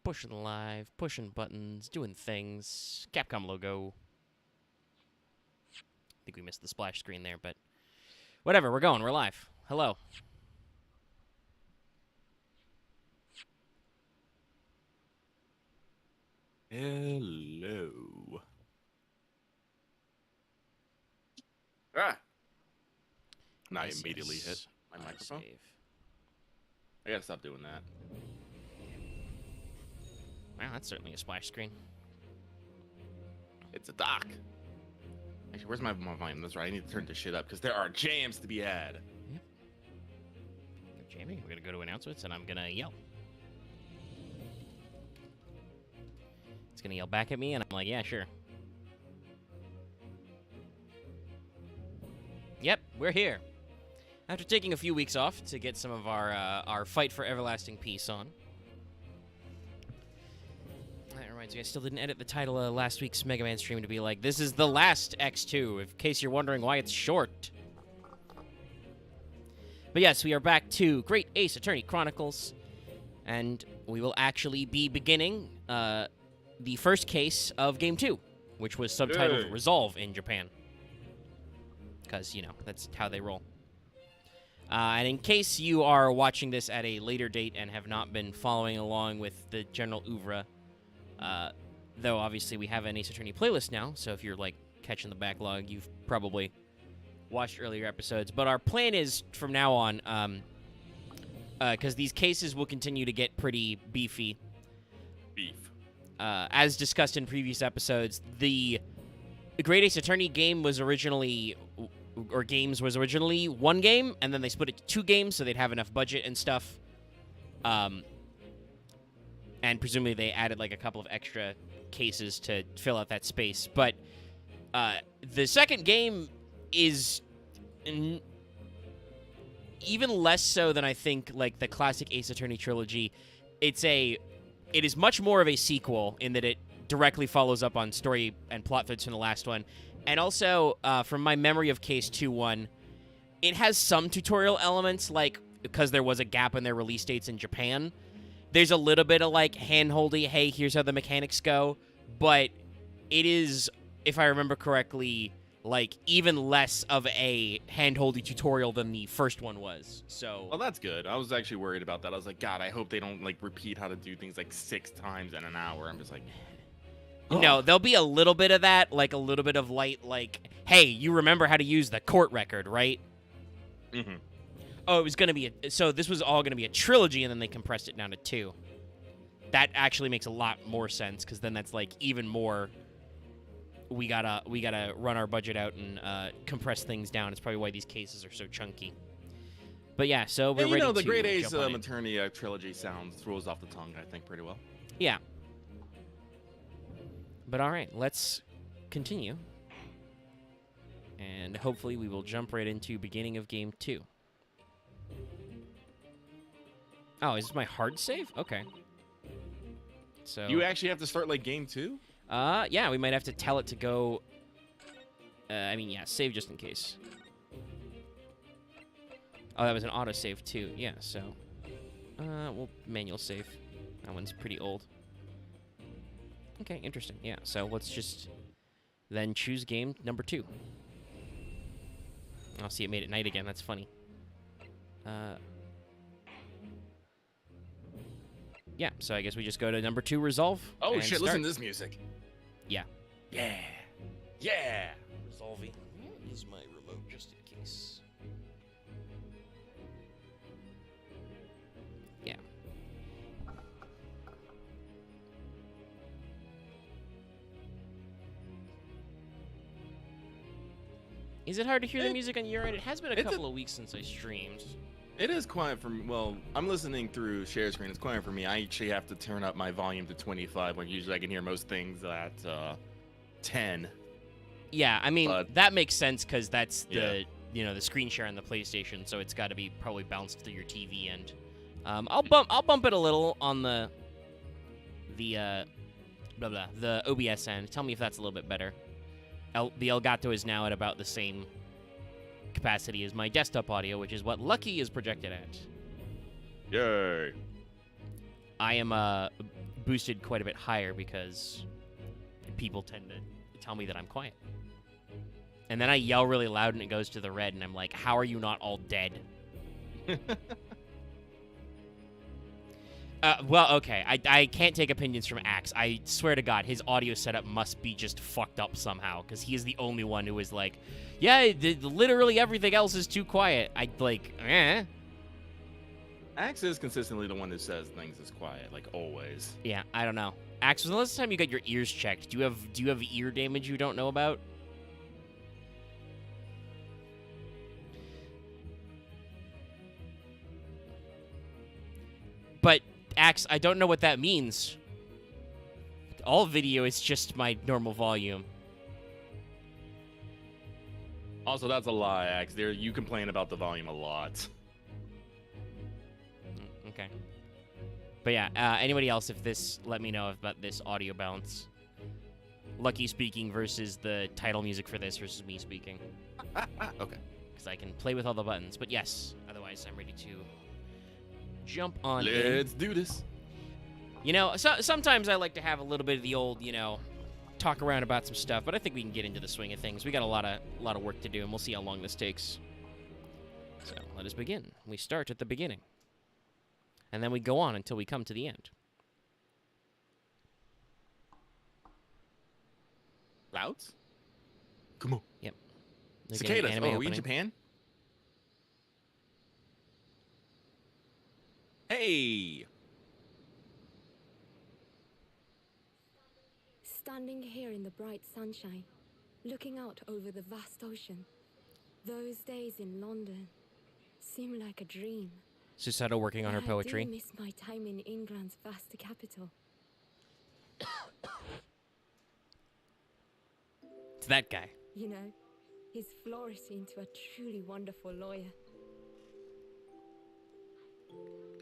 pushing live, pushing buttons, doing things. Capcom logo. I think we missed the splash screen there, but whatever. We're going. We're live. Hello. Hello. Ah. And I immediately hit my microphone. Save. I gotta stop doing that. Wow, that's certainly a splash screen. It's a dock. Actually, where's my volume? That's right. I need to turn this shit up because there are jams to be had. Yep. Jamie, we're gonna go to announcements, and I'm gonna yell. It's gonna yell back at me, and I'm like, yeah, sure. Yep, we're here. After taking a few weeks off to get some of our fight for everlasting peace on. That reminds me, I still didn't edit the title of last week's Mega Man stream to be like, this is the last X2, in case you're wondering why it's short. But yes, we are back to Great Ace Attorney Chronicles, and we will actually be beginning the first case of Game 2, which was subtitled Resolve in Japan. Because, you know, that's how they roll. And in case you are watching this at a later date and have not been following along with the general oeuvre, though obviously we have an Ace Attorney playlist now, so if you're, like, catching the backlog, you've probably watched earlier episodes. But our plan is, from now on, because these cases will continue to get pretty beefy. As discussed in previous episodes, the Great Ace Attorney game was originally... or games was originally one game, and then they split it to 2 games so they'd have enough budget and stuff. And presumably they added like a couple of extra cases to fill out that space. But the second game is even less so than I think like the classic Ace Attorney trilogy. It is much more of a sequel in that it directly follows up on story and plot threads from the last one. And also, from my memory of Case 2-1, it has some tutorial elements, like, because there was a gap in their release dates in Japan. There's a little bit of, like, hand-holdy, hey, here's how the mechanics go. But it is, if I remember correctly, like, even less of a hand-holdy tutorial than the first one was. So. Well, that's good. I was actually worried about that. I was like, God, I hope they don't, like, repeat how to do things, like, 6 times in an hour. I'm just like... No, there'll be a little bit of that, like a little bit of light, like, hey, you remember how to use the court record, right? Mm-hmm. Oh, it was going to be so this was all going to be a trilogy, and then they compressed it down to 2. That actually makes a lot more sense, because then that's, like, even more, we gotta run our budget out and compress things down. It's probably why these cases are so chunky. But yeah, so we're ready to jump on it. The Great Ace Attorney trilogy rolls off the tongue, I think, pretty well. Yeah. But all right, let's continue. And hopefully we will jump right into beginning of Game 2. Oh, is this my hard save? Okay. So you actually have to start, like, Game 2? Yeah, we might have to tell it to go... yeah, save just in case. Oh, that was an autosave, too. Yeah, so... we'll manual save. That one's pretty old. Okay, interesting. Yeah, so let's just then choose game number 2. I'll see it made it night again. That's funny. Yeah, so I guess we just go to number 2, Resolve. Oh, shit, start. Listen to this music. Yeah. Yeah. Yeah. Resolving. Where is my remote, just in case? Yeah. Is it hard to hear the music on your end? It has been a couple of weeks since I streamed. It is quiet for me. Well, I'm listening through share screen. It's quiet for me. I actually have to turn up my volume to 25, when usually I can hear most things at 10. Yeah, I mean, that makes sense because that's the the screen share on the PlayStation, so it's got to be probably bounced through your TV end. I'll bump it a little on the OBS end. Tell me if that's a little bit better. The Elgato is now at about the same capacity as my desktop audio, which is what Lucky is projected at. Yay! I am boosted quite a bit higher because people tend to tell me that I'm quiet. And then I yell really loud and it goes to the red, and I'm like, how are you not all dead? Well, okay. I can't take opinions from Axe. I swear to God, his audio setup must be just fucked up somehow, because he is the only one who is like, yeah, literally everything else is too quiet. Axe is consistently the one who says things is quiet, like always. Yeah, I don't know. Axe, when the last time you got your ears checked? Do you have ear damage you don't know about? But Axe, I don't know what that means. All video is just my normal volume. Also, that's a lie, Axe. You complain about the volume a lot. Okay. But yeah, anybody else, if this, let me know about this audio balance. Lucky speaking versus the title music for this versus me speaking. Okay. Because I can play with all the buttons. But yes, otherwise I'm ready to jump on in. Let's do this. You know, sometimes I like to have a little bit of the old, you know, talk around about some stuff, but I think we can get into the swing of things. We got a lot of work to do, and we'll see how long this takes. So let us begin. We start at the beginning, and then we go on until we come to the end. Clouds? Come on. Yep. Cicadas. Oh, are we in Japan? Hey! Standing here in the bright sunshine, looking out over the vast ocean, those days in London seem like a dream. Susato working on her poetry. I do miss my time in England's vast capital. It's that guy. You know, he's flourished into a truly wonderful lawyer.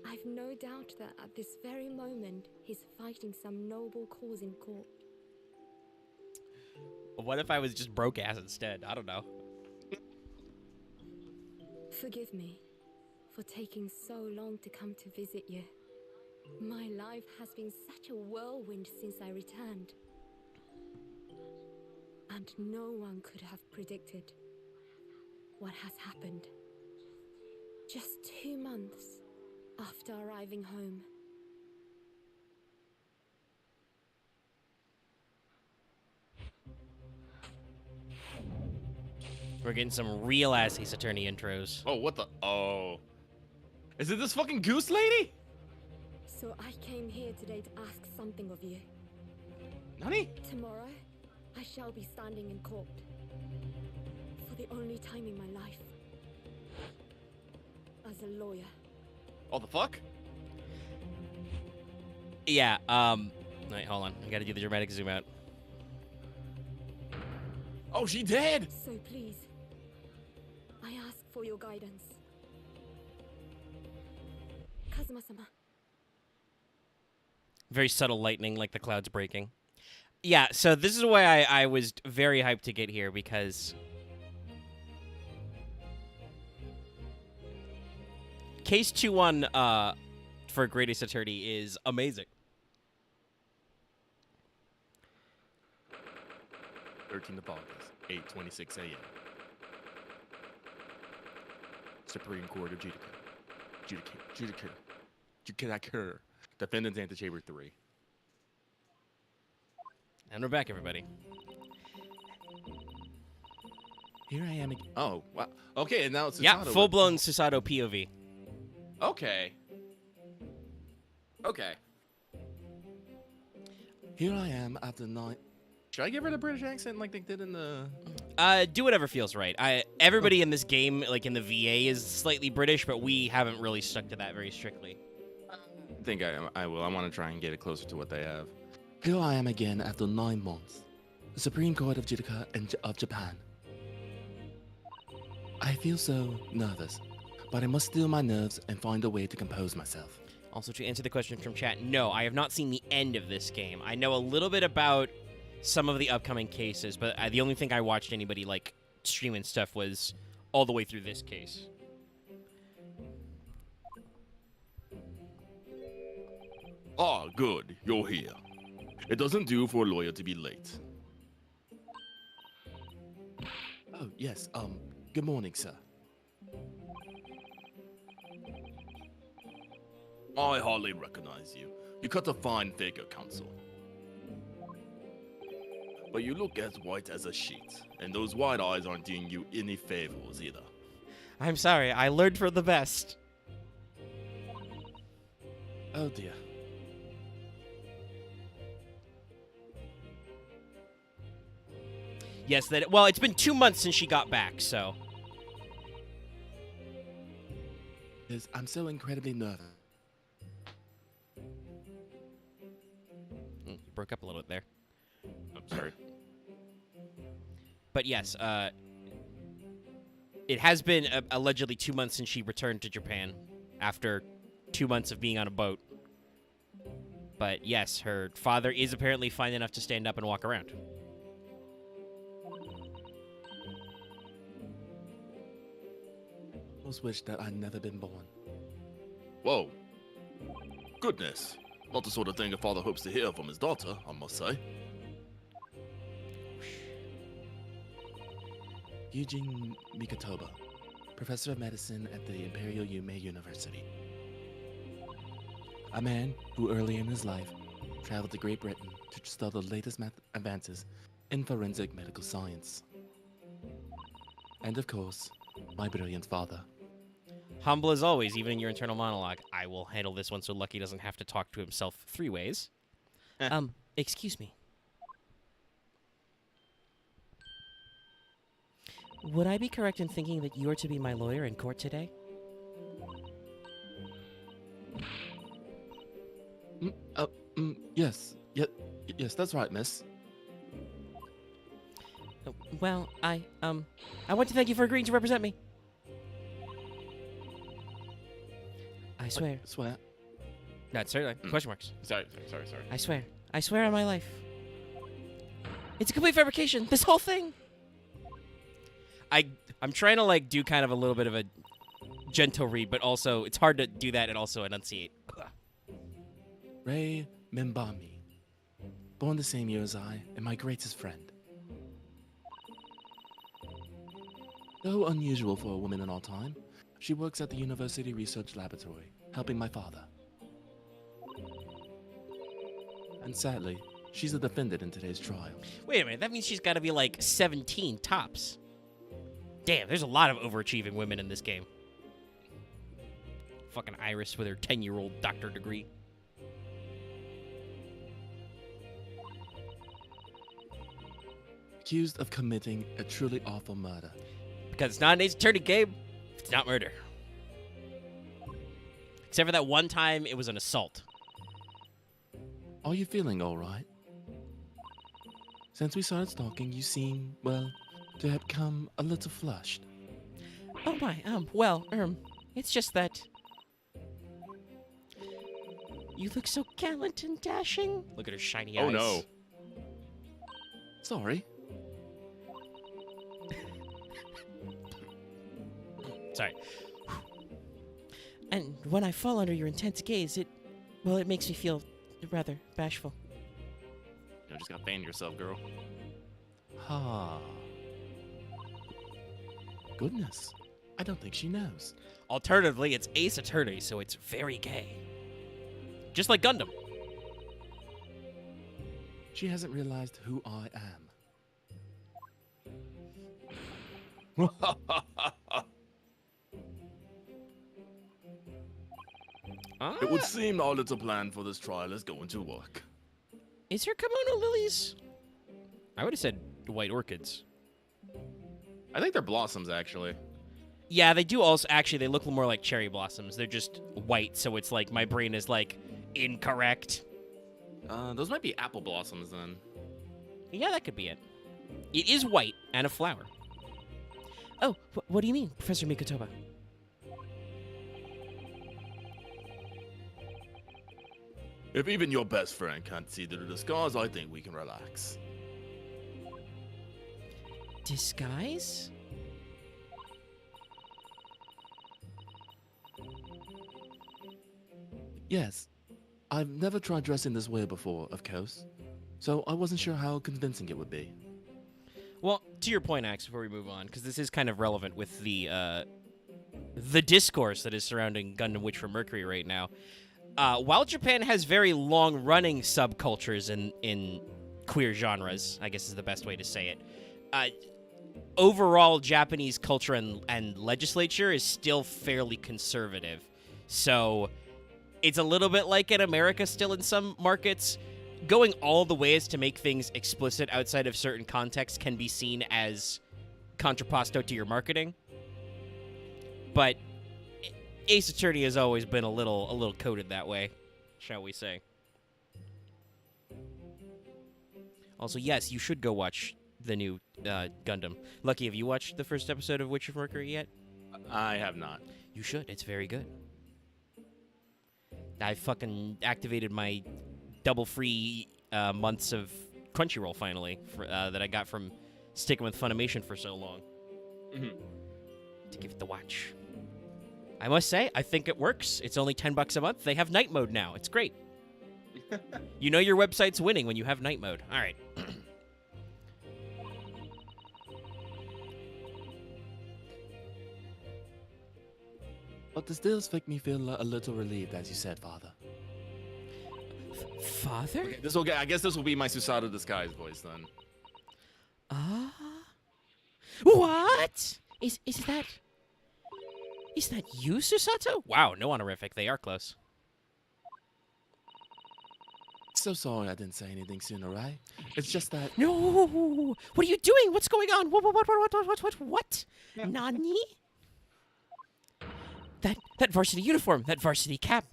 I've no doubt that at this very moment, he's fighting some noble cause in court. What if I was just broke ass instead? I don't know. Forgive me for taking so long to come to visit you. My life has been such a whirlwind since I returned. And no one could have predicted what has happened. Just 2 months after arriving home. We're getting some real-ass Ace Attorney intros. Oh, what the? Oh. Is it this fucking goose lady? So I came here today to ask something of you. Nani? Tomorrow, I shall be standing in court. For the only time in my life. As a lawyer. Oh, the fuck? Yeah, wait, hold on. I gotta do the dramatic zoom out. Oh, she dead! So please, I ask for your guidance. Kazuma-sama. Very subtle lightning, like the clouds breaking. Yeah, so this is why I was very hyped to get here, because Case 2-1 for Great Ace Attorney is amazing. 13th of August, 8:26 a.m. Supreme Court of Judicature. Defendant's Antechamber 3. And we're back, everybody. Here I am again. Oh, wow. Okay, and now it's Yeah, Susato. full-blown Susato POV. Okay. Okay. Here I am after 9. Should I give her the British accent like they did in the... Do whatever feels right. Everybody in this game, like in the VA, is slightly British, but we haven't really stuck to that very strictly. I think I will. I want to try and get it closer to what they have. Here I am again after 9 months. The Supreme Court of Judica of Japan. I feel so nervous, but I must still my nerves and find a way to compose myself. Also, to answer the question from chat, no, I have not seen the end of this game. I know a little bit about some of the upcoming cases, but the only thing I watched anybody, like, streaming stuff was all the way through this case. Ah, good. You're here. It doesn't do for a lawyer to be late. Oh, yes, good morning, sir. I hardly recognize you. You cut a fine figure, Counsel. But you look as white as a sheet, and those white eyes aren't doing you any favors either. I'm sorry, I learned from the best. Oh dear. Yes, well, it's been 2 months since she got back, so. Yes, I'm so incredibly nervous. You broke up a little bit there. I'm sorry. But yes, it has been allegedly 2 months since she returned to Japan after 2 months of being on a boat. But yes, her father is apparently fine enough to stand up and walk around. Almost wish that I'd never been born. Whoa. Goodness. Not the sort of thing a father hopes to hear from his daughter, I must say. Eugene Mikotoba, professor of medicine at the Imperial Yume University. A man who early in his life traveled to Great Britain to study the latest advances in forensic medical science. And of course, my brilliant father. Humble as always, even in your internal monologue. I will handle this one so Lucky doesn't have to talk to himself 3 ways. Excuse me. Would I be correct in thinking that you are to be my lawyer in court today? Yes. Yes, that's right, miss. Well, I want to thank you for agreeing to represent me. I swear. Swear? Not certainly. Question marks. Sorry. I swear. I swear on my life. It's a complete fabrication. This whole thing. I'm trying to like do kind of a little bit of a gentle read, but also it's hard to do that and also enunciate. Ray Mimbami, born the same year as I, and my greatest friend. Though unusual for a woman in our time, she works at the University Research Laboratory, helping my father. And sadly, she's a defendant in today's trial. Wait a minute, that means she's got to be like 17 tops. Damn, there's a lot of overachieving women in this game. Fucking Iris with her 10-year-old doctor degree. Accused of committing a truly awful murder. Because it's not an Ace Attorney game, it's not murder. Except for that one time, it was an assault. Are you feeling all right? Since we started talking, you seem, well, to have become a little flushed. Oh my, well, it's just that... You look so gallant and dashing. Look at her shiny eyes. Oh no. Sorry. Sorry. And when I fall under your intense gaze, it makes me feel rather bashful. You just gotta fan yourself, girl. Ha. Goodness. I don't think she knows. Alternatively, it's Ace Attorney, so it's very gay. Just like Gundam. She hasn't realized who I am. It would seem our little plan for this trial is going to work. Is her kimono lilies? I would have said white orchids. I think they're blossoms, actually. Yeah, they do also. Actually, they look more like cherry blossoms. They're just white, so it's like my brain is like incorrect. Those might be apple blossoms then. Yeah, that could be it. It is white and a flower. Oh, what do you mean, Professor Mikotoba? If even your best friend can't see through the scars, I think we can relax. Disguise? Yes. I've never tried dressing this way before, of course, so I wasn't sure how convincing it would be. Well, to your point, Axe, before we move on, because this is kind of relevant with the discourse that is surrounding Gundam Witch from Mercury right now. While Japan has very long-running subcultures in queer genres, I guess is the best way to say it, overall Japanese culture and legislature is still fairly conservative. So it's a little bit like in America still in some markets. Going all the ways to make things explicit outside of certain contexts can be seen as contrapposto to your marketing. But Ace Attorney has always been a little coded that way, shall we say. Also, yes, you should go watch the new Gundam. Lucky, have you watched the first episode of Witch of Mercury yet? I have not. You should. It's very good. I fucking activated my double free months of Crunchyroll finally that I got from sticking with Funimation for so long. To give it the watch. I must say, I think it works. It's only $10 a month. They have night mode now. It's great. You know your website's winning when you have night mode. All right. But this does make me feel a little relieved, as you said, Father. Father? Okay, I guess this will be my Susato disguise voice then. What? Is that you, Susato? Wow, no honorific. They are close. So sorry I didn't say anything sooner, right? It's just that... No! What are you doing? What's going on? What? Nani? That varsity uniform, that varsity cap,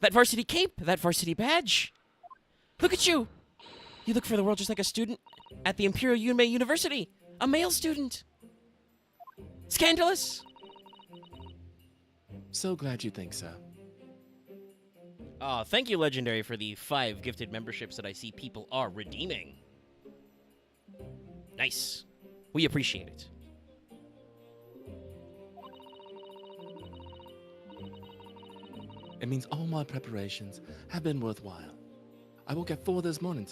that varsity cape, that varsity badge. Look at you! You look for the world just like a student at the Imperial Yunmei University. A male student. Scandalous! So glad you think so. Oh, thank you, Legendary, for the 5 gifted memberships that I see people are redeeming. Nice. We appreciate it. It means all my preparations have been worthwhile. I woke at 4 this morning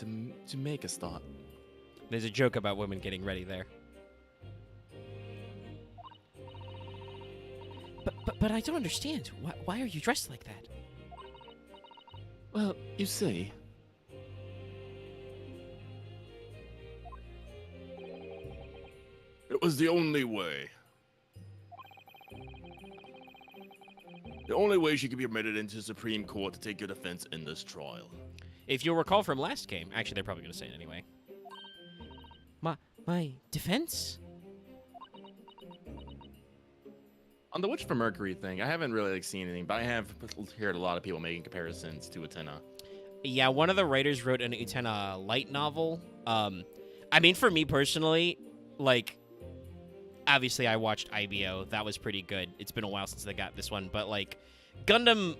to make a start. There's a joke about women getting ready there. But I don't understand. Why are you dressed like that? Well, you see... It was the only way. The only way she could be admitted into the Supreme Court to take your defense in this trial. If you'll recall from last game, actually they're probably going to say it anyway. My defense? On the Witch from Mercury thing, I haven't really seen anything, but I have heard a lot of people making comparisons to Utena. Yeah, one of the writers wrote an Utena light novel. I mean, for me personally, like, obviously I watched IBO. That was pretty good. It's been a while since they got this one, but like, Gundam,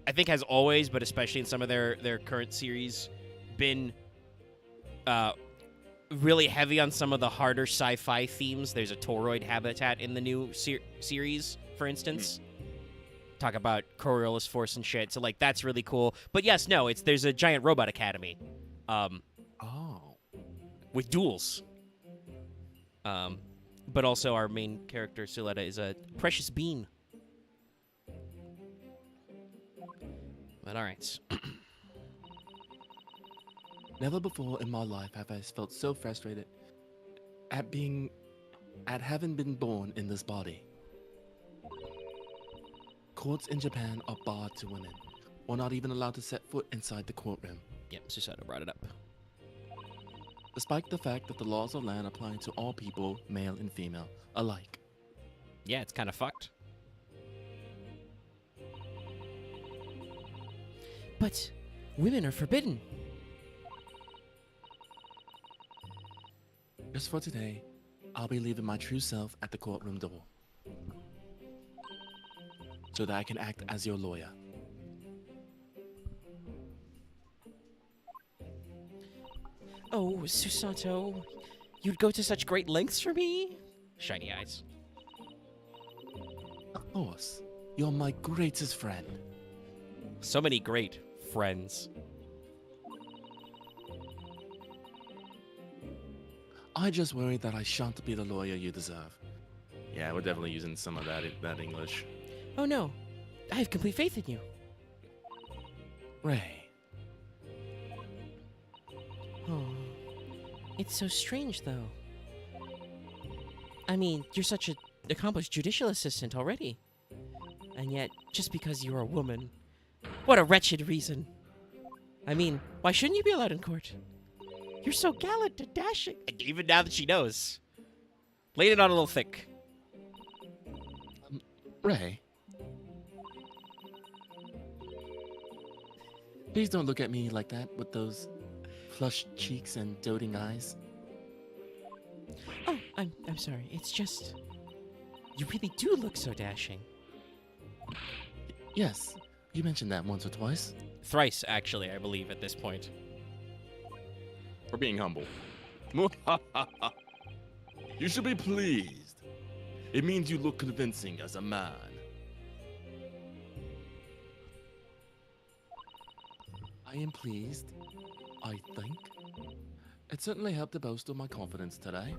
I think has always, but especially in some of their current series, been really heavy on some of the harder sci-fi themes. There's a toroid habitat in the new series, for instance. Talk about Coriolis Force and shit. So like that's really cool. But yes, no, there's a giant robot academy. With duels. But also our main character, Suletta, is a precious bean. But alright. Never before in my life have I felt so frustrated at having been born in this body. Courts in Japan are barred to women, or not even allowed to set foot inside the courtroom. Yep, Susato brought it up. Despite the fact that the laws of land apply to all people, male and female, alike. Yeah, it's kind of fucked. But women are forbidden. Just for today, I'll be leaving my true self at the courtroom door, so that I can act as your lawyer. Oh, Susato, you'd go to such great lengths for me? Shiny eyes. Of course, you're my greatest friend. So many great friends. I just worry that I shan't be the lawyer you deserve. Yeah, we're definitely using some of that English. Oh no, I have complete faith in you. Ray, Oh, it's so strange, though. I mean, you're such an accomplished judicial assistant already. And yet, just because you're a woman, what a wretched reason. I mean, why shouldn't you be allowed in court? You're so gallant and dashing. Even now that she knows. Laid it on a little thick. Ray. Please don't look at me like that with those flushed cheeks and doting eyes. Oh, I'm sorry. It's just... You really do look so dashing. Yes, you mentioned that once or twice. Thrice, actually, I believe, at this point. We're being humble. You should be pleased. It means you look convincing as a man. I am pleased, I think. It certainly helped to bolster my confidence today.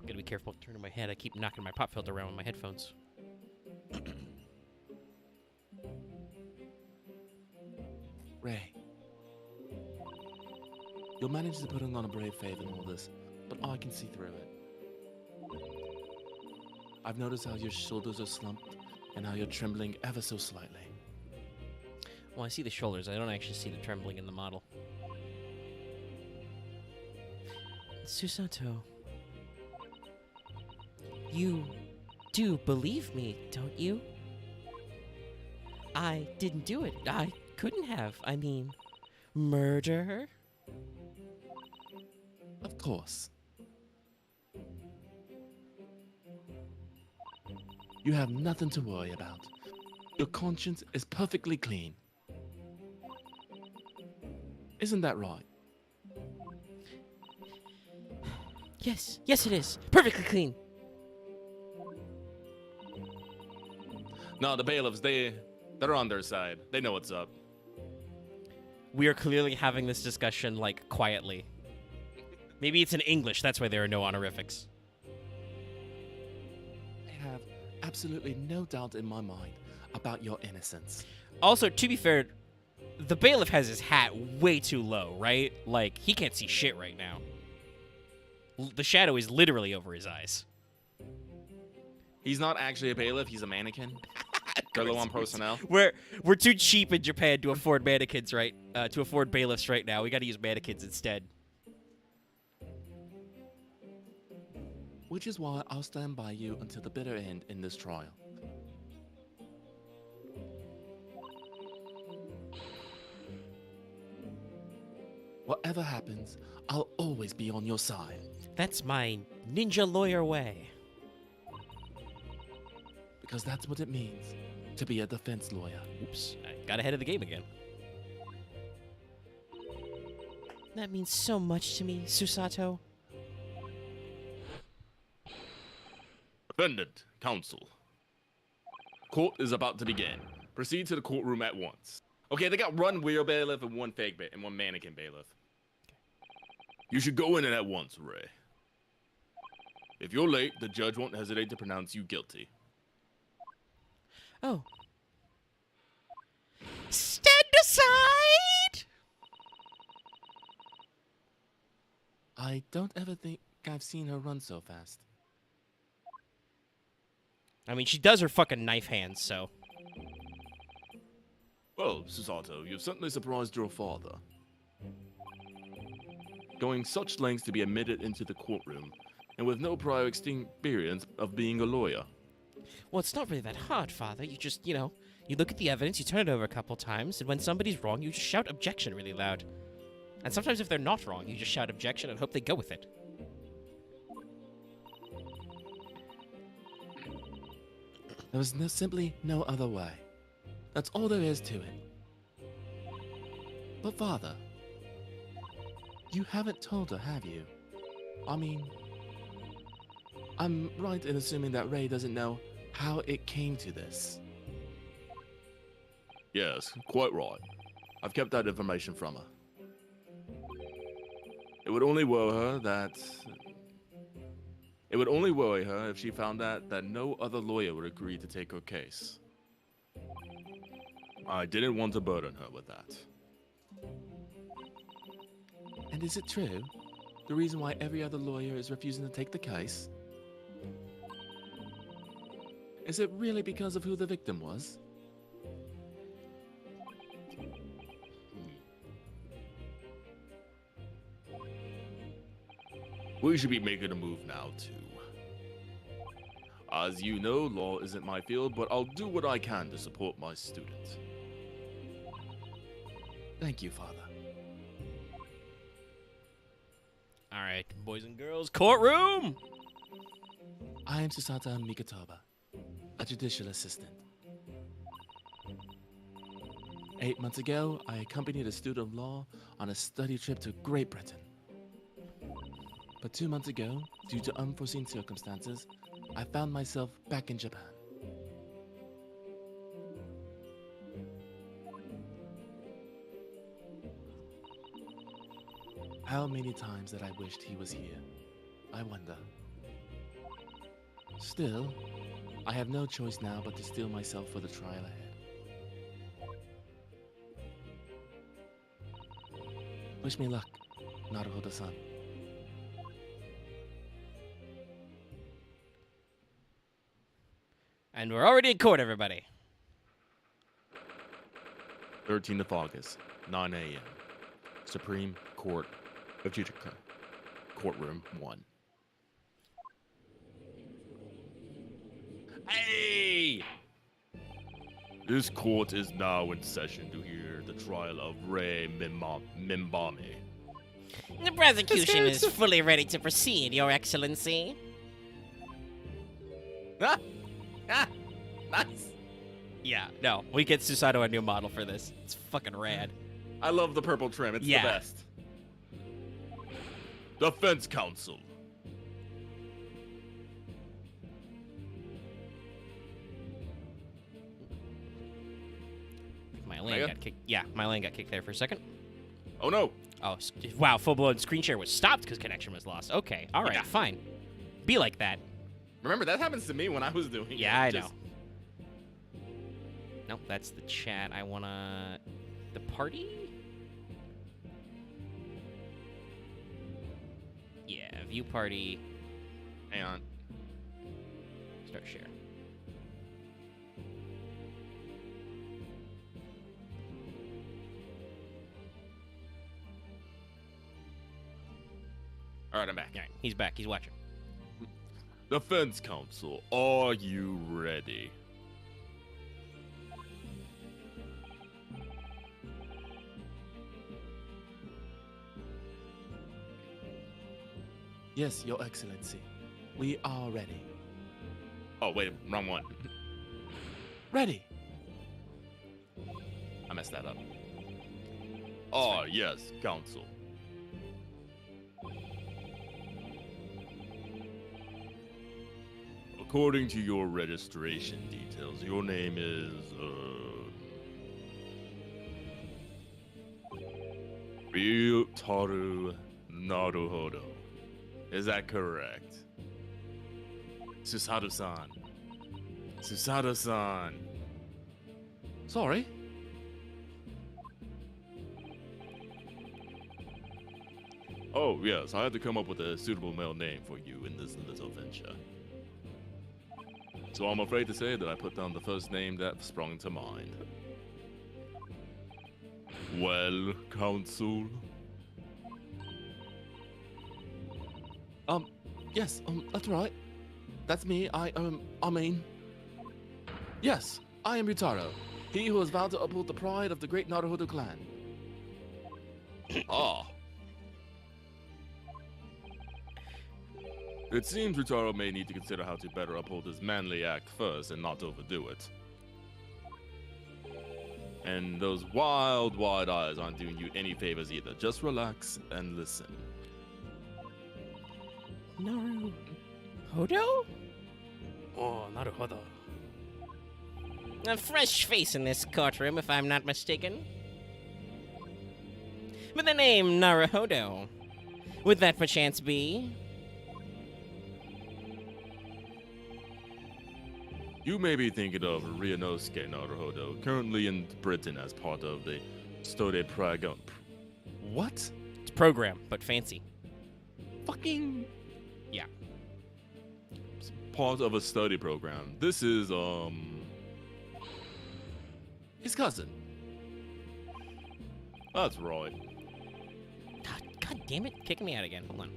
Gotta be careful turning my head. I keep knocking my pop filter around with my headphones. Ray, you'll manage to put on a brave face in all this, but I can see through it. I've noticed how your shoulders are slumped and how you're trembling ever so slightly. Well, I see the shoulders. I don't actually see the trembling in the model. Susato, you do believe me, don't you? I didn't do it. I couldn't have. I mean, murder? Of course. You have nothing to worry about. Your conscience is perfectly clean. Isn't that right? Yes. Yes, it is. Perfectly clean. No, the bailiffs, they're on their side. They know what's up. We are clearly having this discussion, like, quietly. Maybe it's in English. That's why there are no honorifics. I have absolutely no doubt in my mind about your innocence. Also, to be fair, the bailiff has his hat way too low, right? Like, he can't see shit right now. The shadow is literally over his eyes. He's not actually a bailiff, he's a mannequin. They're low on personnel. We're too cheap in Japan to afford mannequins, right? To afford bailiffs right now. We got to use mannequins instead. Which is why I'll stand by you until the bitter end in this trial. Whatever happens, I'll always be on your side. That's my ninja lawyer way. Because that's what it means to be a defense lawyer. Oops, I got ahead of the game again. That means so much to me, Susato. Defendant, counsel. Court is about to begin. Proceed to the courtroom at once. Okay, they got one real bailiff and one fake and one mannequin bailiff. You should go in at once, Ray. If you're late, the judge won't hesitate to pronounce you guilty. Oh. Stand aside! I don't ever think I've seen her run so fast. I mean, she does her fucking knife hands, so. Well, Susato, you've certainly surprised your father. Going such lengths to be admitted into the courtroom, and with no prior experience of being a lawyer. Well, it's not really that hard, Father. You just, you look at the evidence, you turn it over a couple times, and when somebody's wrong, you just shout objection really loud. And sometimes if they're not wrong, you just shout objection and hope they go with it. There was simply no other way. That's all there is to it. But Father, you haven't told her, have you? I mean, I'm right in assuming that Ray doesn't know how it came to this. Yes, quite right. I've kept that information from her. It would only worry her if she found out that no other lawyer would agree to take her case. I didn't want to burden her with that. And is it true? The reason why every other lawyer is refusing to take the case? Is it really because of who the victim was? We should be making a move now, too. As you know, law isn't my field, but I'll do what I can to support my student. Thank you, Father. All right, boys and girls, courtroom! I am Susata Mikatoba, a judicial assistant. 8 months ago, I accompanied a student of law on a study trip to Great Britain. But 2 months ago, due to unforeseen circumstances, I found myself back in Japan. How many times that I wished he was here, I wonder. Still, I have no choice now but to steel myself for the trial ahead. Wish me luck, Naruhodo-san. And we're already in court, everybody. 13th of August, 9 a.m. Supreme Court of Judica. Courtroom 1. Hey! This court is now in session to hear the trial of Rei Mimbami. The prosecution is fully ready to proceed, Your Excellency. Ah! Ah! Nice! Yeah, no, we get Susato a new model for this. It's fucking rad. I love the purple trim. It's the best. Defense counsel. My lane got kicked. Yeah, my lane got kicked there for a second. Oh no! Oh, wow, full-blown screen share was stopped because connection was lost. Okay, all right, fine. Be like that. Remember, that happens to me when I was doing it. Yeah, I know. Nope, that's the chat. I wanna... The party? Yeah, view party. Hang on. Start share. All right, I'm back. All right, he's back. He's watching. Defense counsel, are you ready? Yes, Your Excellency. We are ready. Oh, wait, wrong one. Ready. I messed that up. Ah, yes, counsel. According to your registration details, your name is, Ryutaru Naruhodo. Is that correct? Susato-san. Susato-san. Sorry? Oh, yes, I had to come up with a suitable male name for you in this little venture. So I'm afraid to say that I put down the first name that sprung to mind. Well, counsel? Yes, that's right. That's me. I mean... Yes, I am Ryutaro, he who has vowed to uphold the pride of the great Naruhodo clan. Ah. It seems Ryutaro may need to consider how to better uphold his manly act first and not overdo it. And those wild, wide eyes aren't doing you any favors either. Just relax and listen. Naruhodo? Oh, Naruhodo. A fresh face in this courtroom, if I'm not mistaken. But the name Naruhodo, would that perchance be? You may be thinking of Ryunosuke Naruhodo, currently in Britain as part of the Study Program. What? It's program, but fancy. Fucking... Yeah. Part of a study program. This is, his cousin. That's right. God damn it, kicking me out again. Hold on.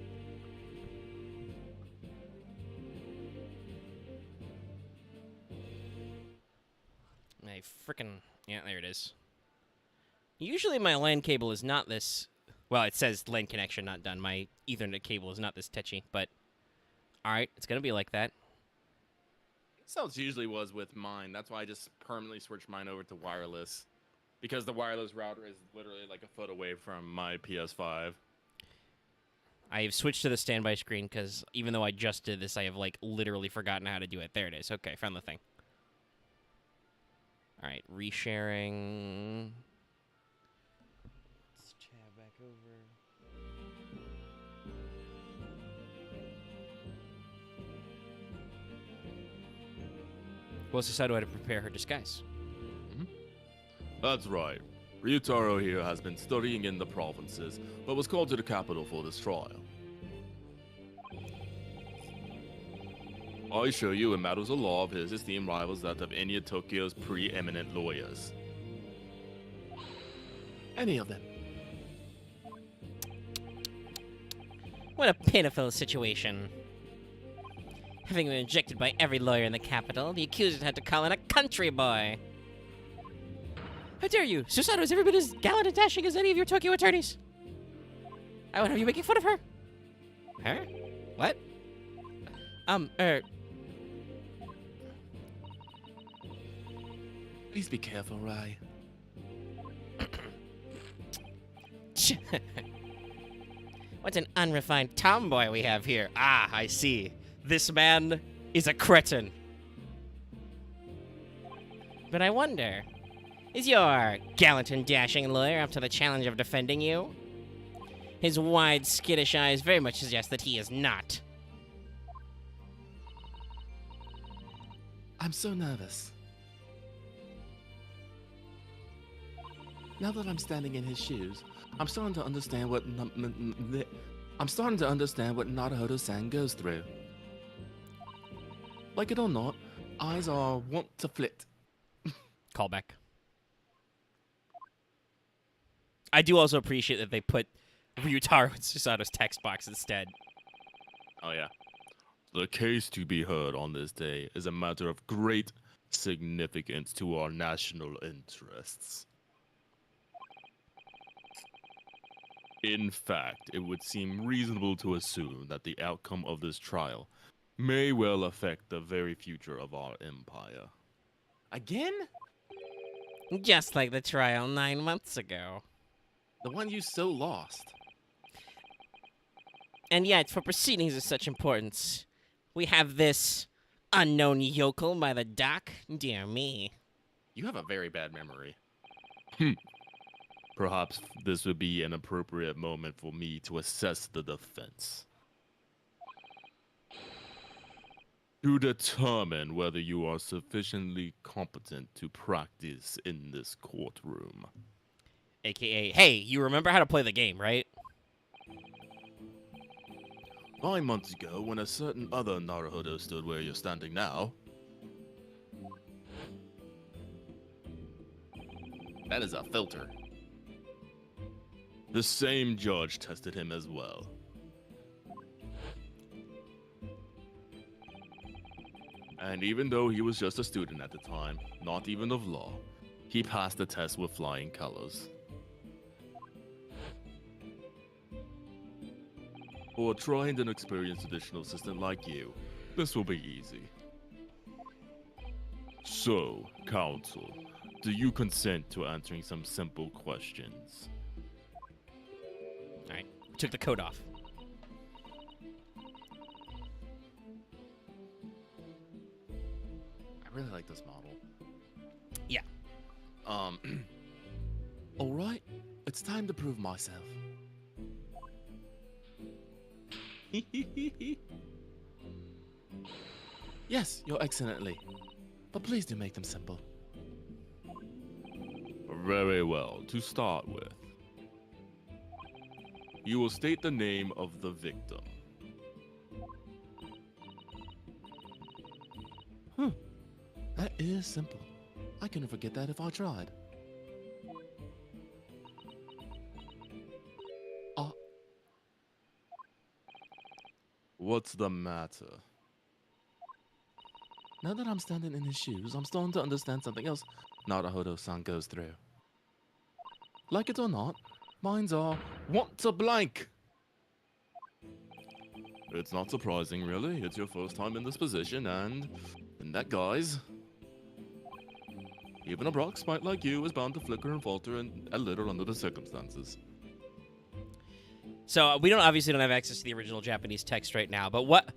I frickin'... Yeah, there it is. Usually my LAN cable is not this... Well, it says LAN connection not done. My Ethernet cable is not this tetchy, but... Alright, it's gonna be like that. That's how it usually was with mine. That's why I just permanently switched mine over to wireless. Because the wireless router is literally like a foot away from my PS5. I've switched to the standby screen because even though I just did this, I have, like, literally forgotten how to do it. There it is. Okay, found the thing. Alright, resharing. Let's tab back over. Well, so how do I prepare her disguise? That's right. Ryutaro here has been studying in the provinces, but was called to the capital for this trial. I show you in matters of law of his esteemed rivals that of any of Tokyo's preeminent lawyers. Any of them. What a pitiful situation. Having been rejected by every lawyer in the capital, the accused had to call in a country boy. How dare you! Susato is every bit as gallant and dashing as any of your Tokyo attorneys. I would have you making fun of her. Her? What? Please be careful, Rai. What an unrefined tomboy we have here. Ah, I see. This man is a cretin. But I wonder, is your gallant and dashing lawyer up to the challenge of defending you? His wide, skittish eyes very much suggest that he is not. I'm so nervous. Now that I'm standing in his shoes, I'm starting to understand what Naruhodo-san goes through. Like it or not, eyes are wont to flit. Callback. I do also appreciate that they put Ryutaro in Susato's text box instead. Oh yeah. The case to be heard on this day is a matter of great significance to our national interests. In fact, it would seem reasonable to assume that the outcome of this trial may well affect the very future of our empire. Again? Just like the trial 9 months ago. The one you so lost. And yet, for proceedings of such importance, we have this unknown yokel by the dock. Dear me. You have a very bad memory. Perhaps this would be an appropriate moment for me to assess the defense. To determine whether you are sufficiently competent to practice in this courtroom. AKA, hey, you remember how to play the game, right? 9 months ago, when a certain other Naruhodo stood where you're standing now. That is a filter. The same judge tested him as well. And even though he was just a student at the time, not even of law, he passed the test with flying colors. For a trained and experienced additional assistant like you, this will be easy. So, counsel, do you consent to answering some simple questions? Alright, took the coat off. I really like this model. All right, it's time to prove myself. Yes, you're excellently. But please do make them simple. Very well. To start with, you will state the name of the victim. That is simple. I couldn't forget that if I tried. What's the matter? Now that I'm standing in his shoes, I'm starting to understand something else Naruhodo-san goes through. Like it or not, minds are want to blank. It's not surprising, really. It's your first time in this position, and in that guise, even a rock smite like you is bound to flicker and falter a little under the circumstances. So we obviously don't have access to the original Japanese text right now, but what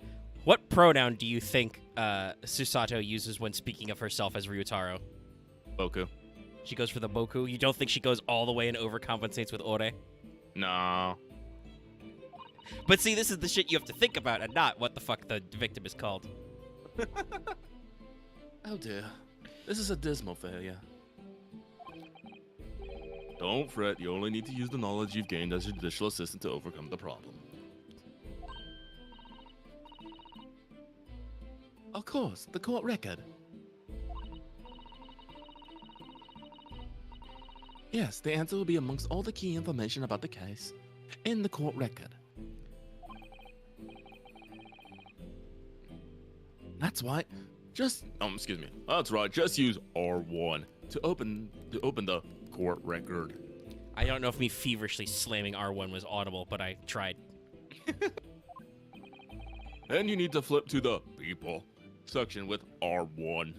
pronoun do you think Susato uses when speaking of herself as Ryutaro? Boku. She goes for the boku? You don't think she goes all the way and overcompensates with ore? No. But see, this is the shit you have to think about and not what the fuck the victim is called. Oh dear. This is a dismal failure. Don't fret, you only need to use the knowledge you've gained as your judicial assistant to overcome the problem. Of course, the court record. Yes, the answer will be amongst all the key information about the case in the court record. That's right. Excuse me. That's right. Just use R1 to open the court record. I don't know if me feverishly slamming R1 was audible, but I tried. Then you need to flip to the people section with R1.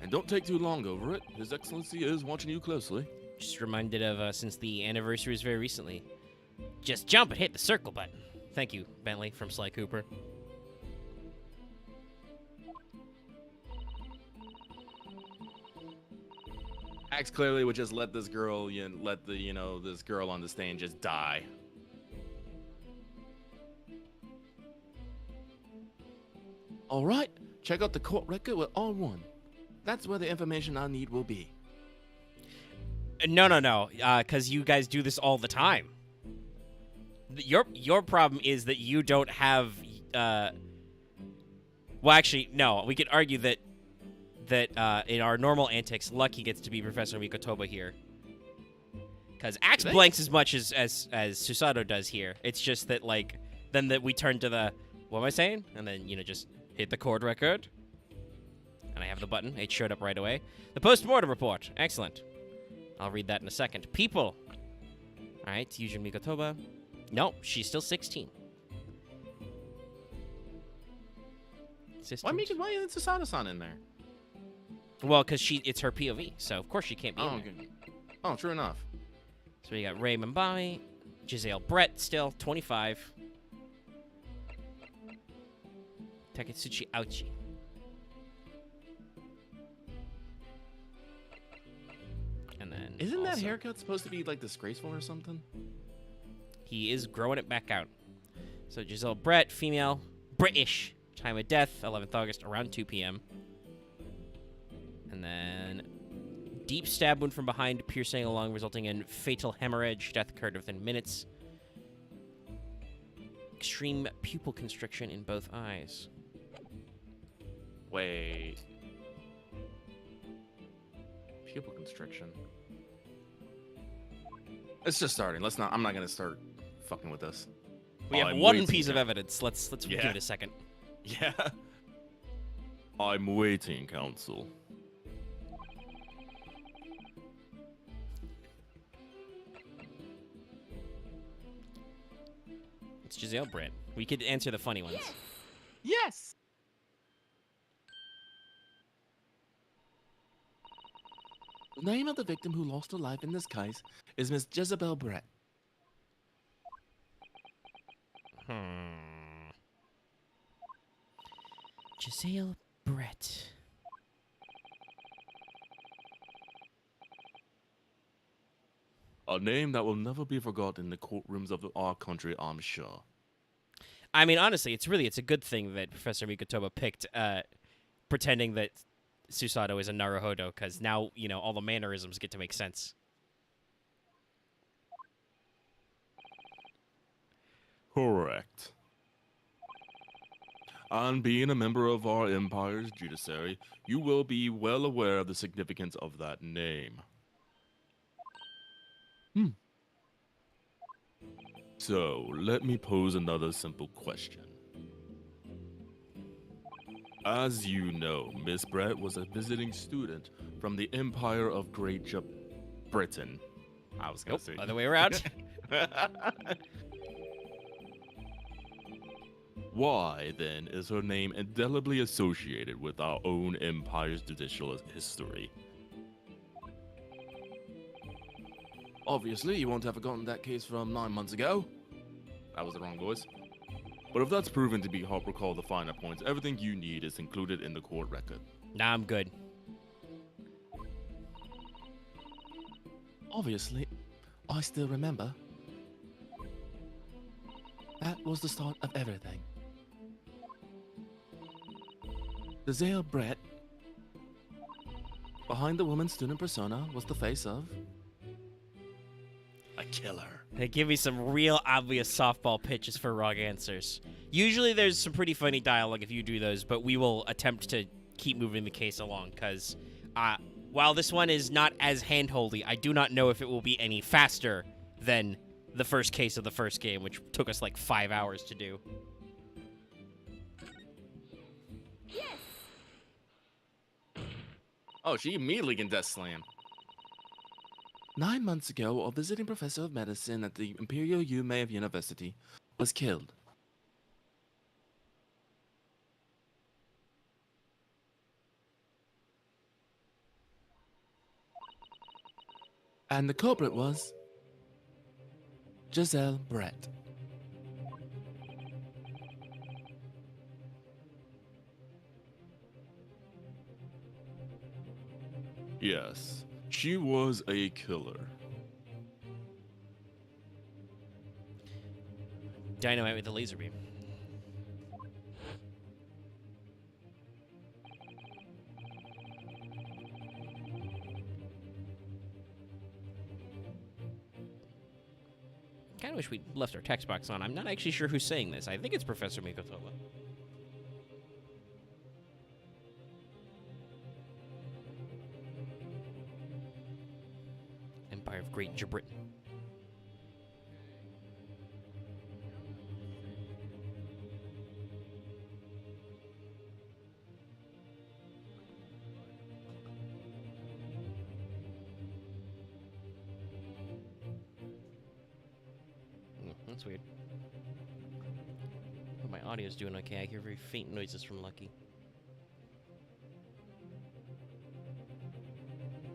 And don't take too long over it. His Excellency is watching you closely. Just reminded of since the anniversary was very recently. Just jump and hit the circle button. Thank you, Bentley from Sly Cooper. Axe clearly would just let this girl, this girl on the stand just die. All right, check out the court record with R1. That's where the information I need will be. No, because you guys do this all the time. Your problem is that you don't have. Well, actually, no. We could argue that in our normal antics, Lucky gets to be Professor Mikotoba here. Because Axe blanks as much as Susato does here. It's just that, then that we turn to the, what am I saying? And then, just hit the court record. And I have the button. It showed up right away. The post-mortem report. Excellent. I'll read that in a second. People. All right, Yujin Mikotoba. No, she's still 16. Why is Susato-san in there? Well, because it's her POV, so of course she can't be in there. Okay. Oh, true enough. So we got Ray Mbami, Giselle Brett still, 25. Taketsuchi Auchi. And then Isn't that haircut supposed to be, disgraceful or something? He is growing it back out. So Giselle Brett, female, British. Time of death, 11th August, around 2 p.m. And then deep stab wound from behind, piercing a lung, resulting in fatal hemorrhage. Death occurred within minutes. Extreme pupil constriction in both eyes. Wait. Pupil constriction. It's just starting. I'm not gonna start fucking with this. We have one piece of evidence. Let's give it a second. Yeah. I'm waiting, counsel. It's Giselle Brett. We could answer the funny ones. Yes! The name of the victim who lost her life in this case is Miss Jezebel Brett. Giselle Brett. A name that will never be forgotten in the courtrooms of our country, I'm sure. I mean, honestly, it's a good thing that Professor Mikotoba picked pretending that Susato is a Naruhodo, because now, all the mannerisms get to make sense. Correct. And being a member of our empire's judiciary, you will be well aware of the significance of that name. So, let me pose another simple question. As you know, Miss Brett was a visiting student from the Empire of Great Britain. I was gonna say Other way around. Why, then, is her name indelibly associated with our own empire's judicial history? Obviously, you won't have forgotten that case from 9 months ago. That was the wrong voice. But if that's proven to be hard, recall the finer points. Everything you need is included in the court record. Nah, I'm good. Obviously, I still remember. That was the start of everything. Desire Brett, behind the woman's student persona, was the face of a killer. They give me some real obvious softball pitches for wrong answers. Usually there's some pretty funny dialogue if you do those, but we will attempt to keep moving the case along, because while this one is not as handholdy, I do not know if it will be any faster than the first case of the first game, which took us like 5 hours to do. Yes! Oh, she immediately can death slam. 9 months ago, a visiting professor of medicine at the Imperial Yume University was killed. And the culprit was Giselle Brett. Yes, she was a killer. Dynamite with the laser beam. Kind of wish we left our text box on. I'm not actually sure who's saying this. I think it's Professor Mikotoba. Empire of Great Britain. That's weird. But my audio's doing okay. I hear very faint noises from Lucky.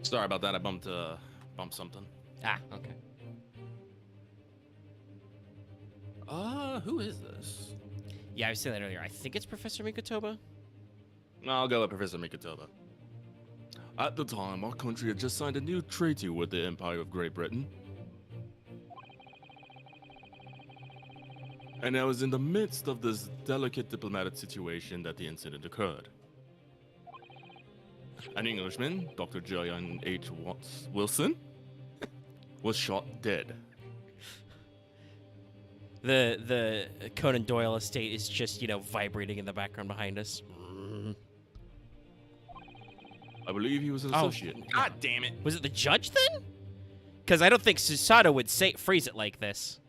Sorry about that. I bumped something. Ah, okay. Who is this? Yeah, I was saying that earlier. I think it's Professor Mikotoba. I'll go with Professor Mikotoba. At the time, our country had just signed a new treaty with the Empire of Great Britain. And I was in the midst of this delicate diplomatic situation that the incident occurred. An Englishman, Dr. Julian H. Wilson, was shot dead. The Conan Doyle estate is just, vibrating in the background behind us. I believe he was an associate. God damn it. Was it the judge then? Because I don't think Susato would phrase it like this.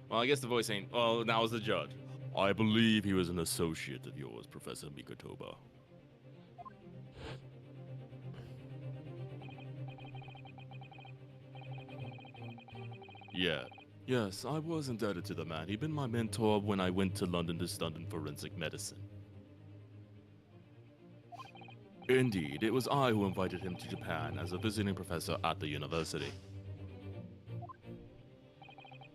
Well, I guess the voice ain't... Well, now it's the judge. I believe he was an associate of yours, Professor Mikotoba. Yeah. Yes, I was indebted to the man. He'd been my mentor when I went to London to study forensic medicine. Indeed, it was I who invited him to Japan as a visiting professor at the university.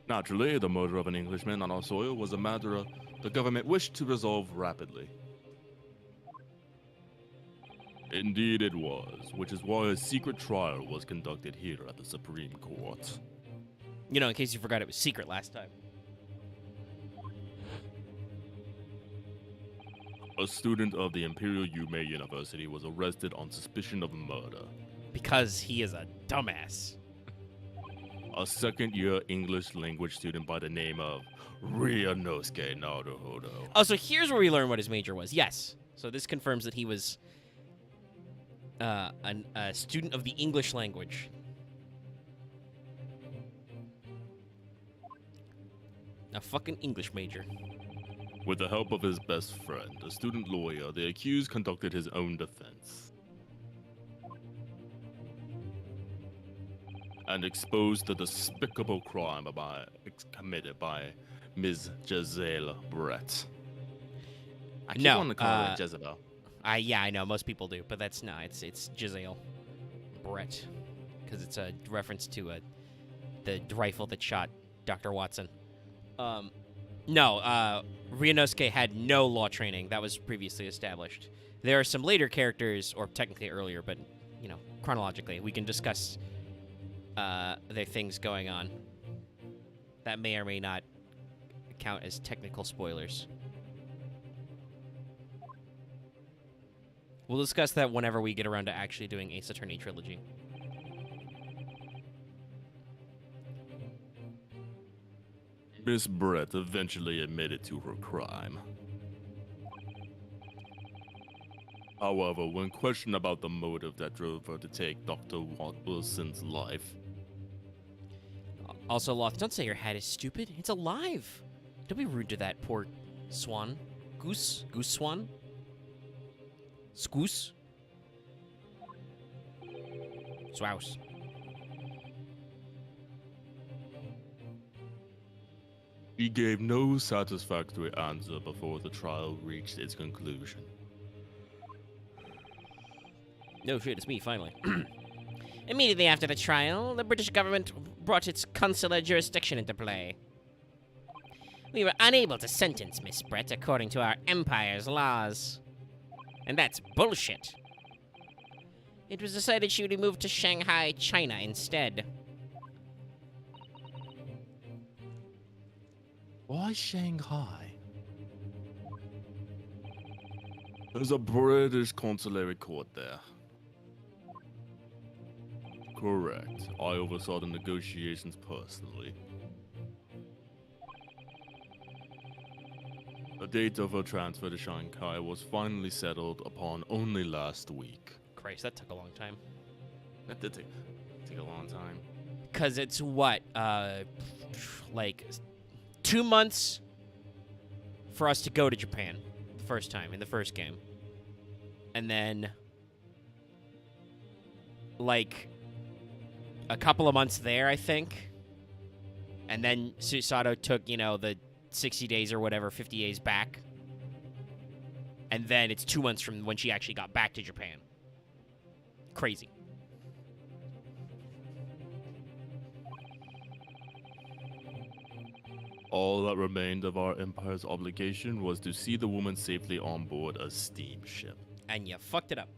Naturally, the murder of an Englishman on our soil was a matter the government wished to resolve rapidly. Indeed it was, which is why a secret trial was conducted here at the Supreme Court. You know, in case you forgot, it was secret last time. A student of the Imperial Yume University was arrested on suspicion of murder. Because he is a dumbass. A second-year English language student by the name of Ryunosuke Naruhodo. Oh, so here's where we learn what his major was. Yes. So this confirms that he was a student of the English language. A fucking English major. With the help of his best friend, a student lawyer, the accused conducted his own defense and exposed the despicable crime committed by Ms. Giselle Brett. I keep wanting to call her Jezebel. Yeah, I know. Most people do, but that's not. It's Giselle Brett, because it's a reference to the rifle that shot Dr. Watson. No, Ryunosuke had no law training. That was previously established. There are some later characters, or technically earlier, but, you know, chronologically, we can discuss their things going on. That may or may not count as technical spoilers. We'll discuss that whenever we get around to actually doing Ace Attorney Trilogy. Miss Brett eventually admitted to her crime. However, when questioned about the motive that drove her to take Dr. Wilson's life... Also, Loth, don't say your hat is stupid. It's alive. Don't be rude to that poor swan. Goose? Goose swan? Scoose? Swouse. He gave no satisfactory answer before the trial reached its conclusion. No shit, it's me, finally. Immediately after the trial, the British government brought its consular jurisdiction into play. We were unable to sentence Miss Brett according to our empire's laws. And that's bullshit. It was decided she would be moved to Shanghai, China instead. Why Shanghai? There's a British consular court there. Correct. I oversaw the negotiations personally. The date of her transfer to Shanghai was finally settled upon only last week. Christ, that took a long time. That did take a long time. Because it's what? Like 2 months for us to go to Japan the first time in the first game. And then like a couple of months there, I think. And then Susato took, you know, the 60 days or whatever, 50 days back. And then it's 2 months from when she actually got back to Japan. Crazy. All that remained of our empire's obligation was to see the woman safely on board a steamship. And you fucked it up.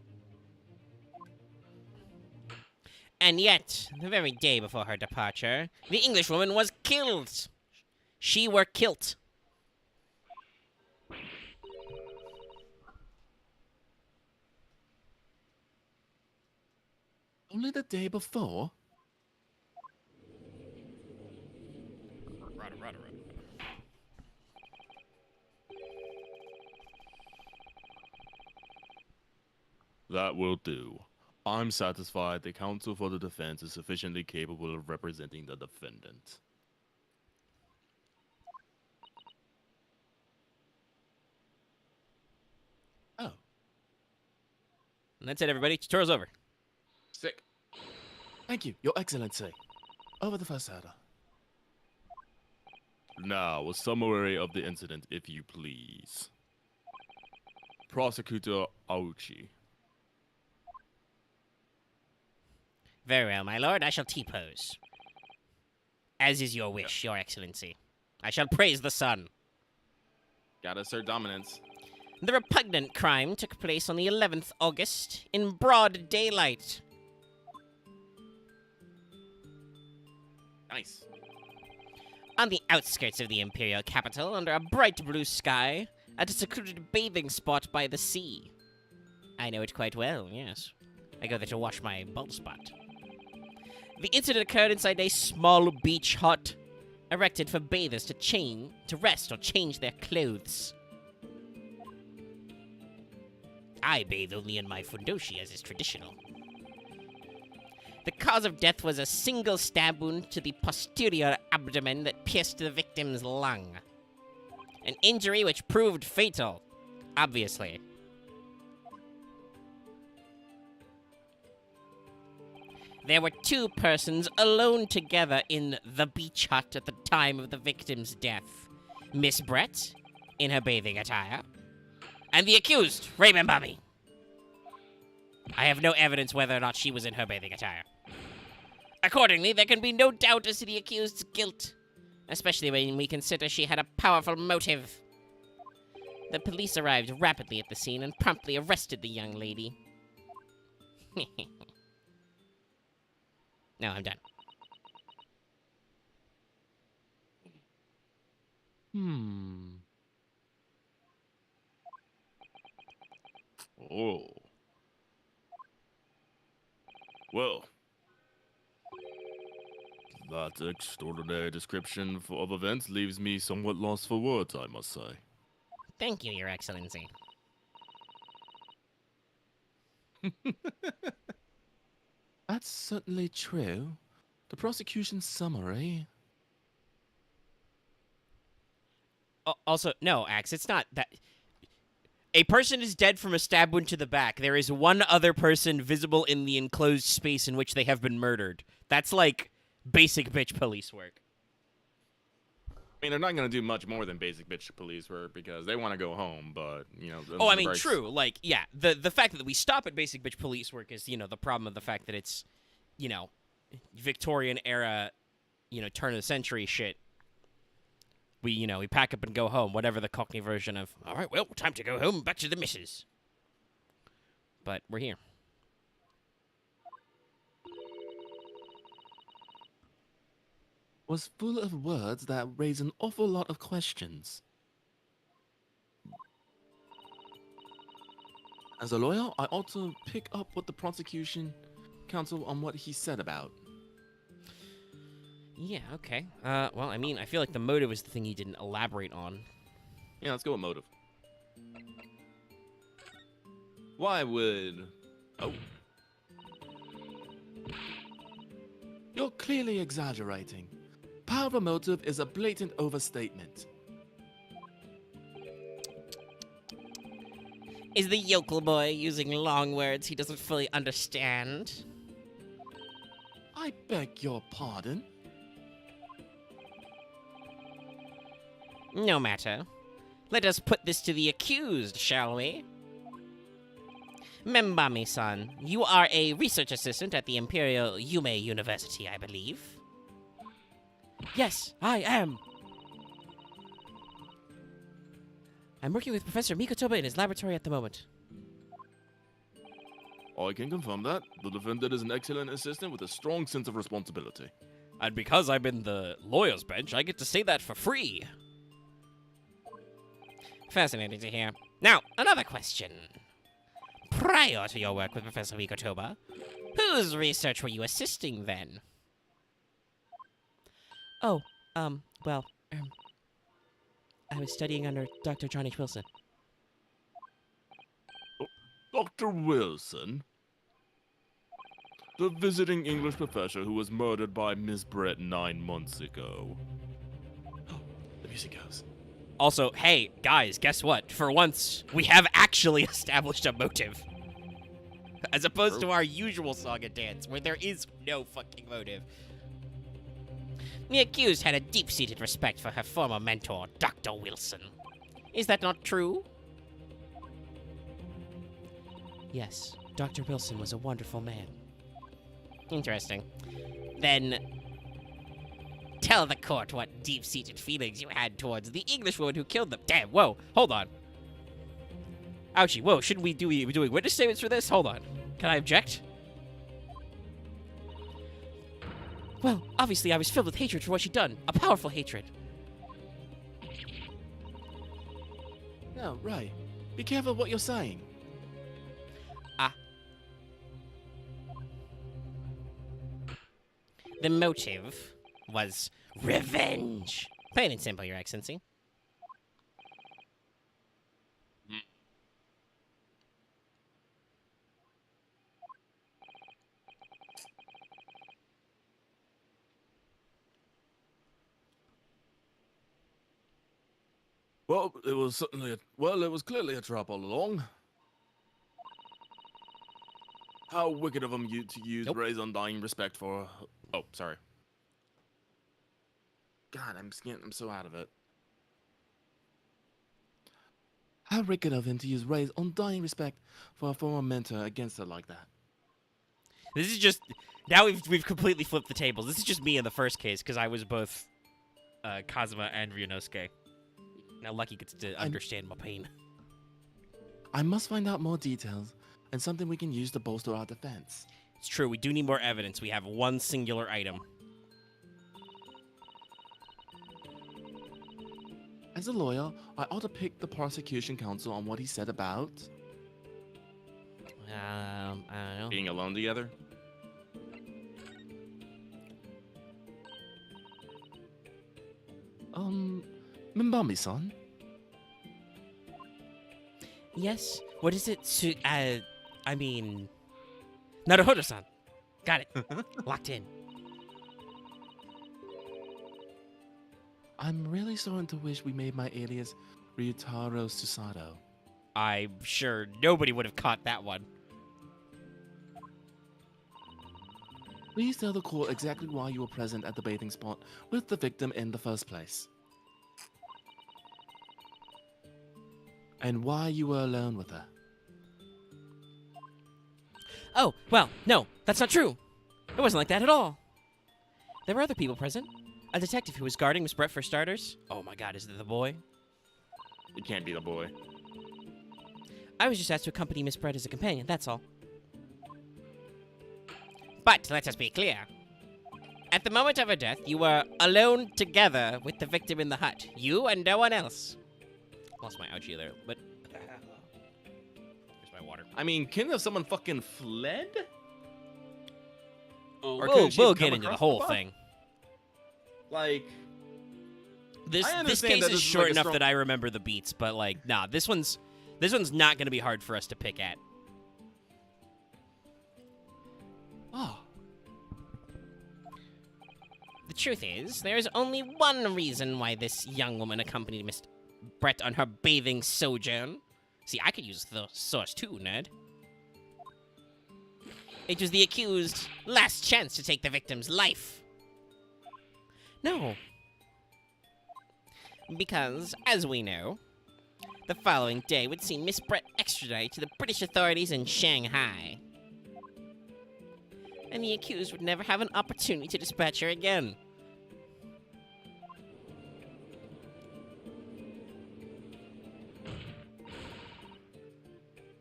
And yet, the very day before her departure, the Englishwoman was killed. She were killed. Only the day before? Rada. That will do. I'm satisfied the counsel for the defense is sufficiently capable of representing the defendant. Oh. And that's it, everybody. Tutorial's over. Sick. Thank you, Your Excellency. Over the first hurdle. Now, a summary of the incident, if you please. Prosecutor Auchi. Very well, my lord. I shall T-pose. As is your wish, Your Excellency. I shall praise the sun. Gotta assert dominance. The repugnant crime took place on the 11th August in broad daylight. Nice. On the outskirts of the imperial capital, under a bright blue sky, at a secluded bathing spot by the sea. I know it quite well, yes. I go there to wash my bald spot. The incident occurred inside a small beach hut, erected for bathers to rest or change their clothes. I bathe only in my fundoshi, as is traditional. The cause of death was a single stab wound to the posterior abdomen that pierced the victim's lung. An injury which proved fatal, obviously. There were 2 persons alone together in the beach hut at the time of the victim's death. Miss Brett, in her bathing attire, and the accused, Raymond Bummy. I have no evidence whether or not she was in her bathing attire. Accordingly, there can be no doubt as to the accused's guilt, especially when we consider she had a powerful motive. The police arrived rapidly at the scene and promptly arrested the young lady. No, I'm done. Oh. Well. That extraordinary description of events leaves me somewhat lost for words, I must say. Thank you, Your Excellency. That's certainly true. The prosecution's summary... Also, no, Axe, it's not that... A person is dead from a stab wound to the back. There is one other person visible in the enclosed space in which they have been murdered. That's like basic bitch police work. I mean, they're not going to do much more than basic bitch police work because they want to go home, but, you know... Oh, I mean, true. Like, yeah, the fact that we stop at basic bitch police work is, you know, the problem of the fact that it's, you know, Victorian era, you know, turn of the century shit. We pack up and go home, whatever the Cockney version of, all right, well, time to go home, back to the missus. But we're here. Was full of words that raise an awful lot of questions. As a lawyer, I ought to pick up with the prosecution counsel on what he said about. Yeah, okay. Well, I mean, I feel like the motive was the thing he didn't elaborate on. Yeah, let's go with motive. Why would... Oh. You're clearly exaggerating. Power motive is a blatant overstatement. Is the yokel boy using long words he doesn't fully understand? I beg your pardon? No matter. Let us put this to the accused, shall we? Membami-san, you are a research assistant at the Imperial Yume University, I believe. Yes, I am. I'm working with Professor Mikotoba in his laboratory at the moment. I can confirm that. The defendant is an excellent assistant with a strong sense of responsibility. And because I'm in the lawyer's bench, I get to say that for free. Fascinating to hear. Now, another question. Prior to your work with Professor Mikotoba, whose research were you assisting then? Oh, well, I was studying under Dr. John H. Wilson. Dr. Wilson? The visiting English professor who was murdered by Miss Brett 9 months ago. The music goes. Also, hey, guys, guess what? For once, we have actually established a motive. As opposed to our usual saga dance, where there is no fucking motive. The accused had a deep-seated respect for her former mentor, Dr. Wilson. Is that not true? Yes, Dr. Wilson was a wonderful man. Interesting. Then, tell the court what deep-seated feelings you had towards the English woman who killed them. Damn, whoa, hold on. Ouchie, whoa, shouldn't we be doing witness statements for this? Hold on. Can I object? Well, obviously I was filled with hatred for what she'd done. A powerful hatred. Yeah, right. Be careful what you're saying. The motive was revenge. Plain and simple, Your Excellency. Well, it was clearly a trap all along. How wicked of them to use Ray's undying respect for... Oh, sorry. God, I'm so out of it. How wicked of him to use Ray's undying respect for a former mentor against her like that. This is just... Now we've completely flipped the tables. This is just me in the first case, because I was both Kazuma and Ryunosuke. Now Lucky gets to understand my pain. I must find out more details, and something we can use to bolster our defense. It's true, we do need more evidence. We have one singular item. As a lawyer, I ought to pick the prosecution counsel on what he said about... I don't know. Being alone together? Mimbami-san? Yes? What is it? I mean... Naruhodo-san. Got it. Locked in. I'm really starting to wish we made my alias Ryutaro Susato. I'm sure nobody would have caught that one. Please tell the court exactly why you were present at the bathing spot with the victim in the first place. And why you were alone with her. Oh, well, no, that's not true. It wasn't like that at all. There were other people present. A detective who was guarding Miss Brett for starters. Oh my god, is it the boy? It can't be the boy. I was just asked to accompany Miss Brett as a companion, that's all. But, let us be clear. At the moment of her death, you were alone together with the victim in the hut. You and no one else. Lost my ouchie there, but... Here's my water. I mean, couldn't have someone fucking fled? Or couldn't she we'll have come get into the across whole the thing. Like... This I case understand that is this is short like a enough strong- that I remember the beats, but like, nah, this one's not gonna be hard for us to pick at. Oh. The truth is, there is only one reason why this young woman accompanied Miss Brett on her bathing sojourn. See, I could use the source too, nerd. It was the accused's last chance to take the victim's life. No. Because, as we know, the following day would see Miss Brett extradited to the British authorities in Shanghai. And the accused would never have an opportunity to dispatch her again.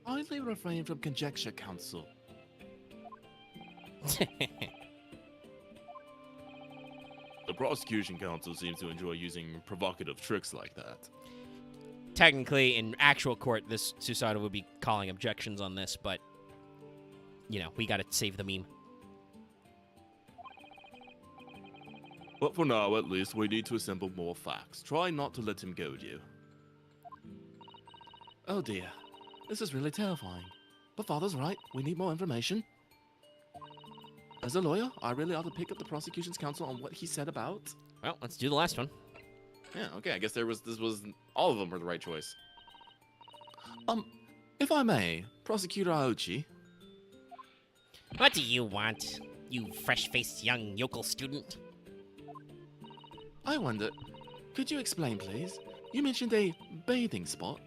Kindly refrain from conjecture, counsel. The prosecution counsel seems to enjoy using provocative tricks like that. Technically, in actual court, this Susato would be calling objections on this, but, you know, we gotta save the meme. But for now, at least, we need to assemble more facts. Try not to let him goad you. Oh dear. This is really terrifying. But Father's right. We need more information. As a lawyer, I really ought to pick up the prosecution's counsel on what he said about... Well, let's do the last one. Yeah, okay, I guess all of them were the right choice. If I may, Prosecutor Aochi. What do you want, you fresh-faced young yokel student? I wonder, could you explain, please? You mentioned a bathing spot.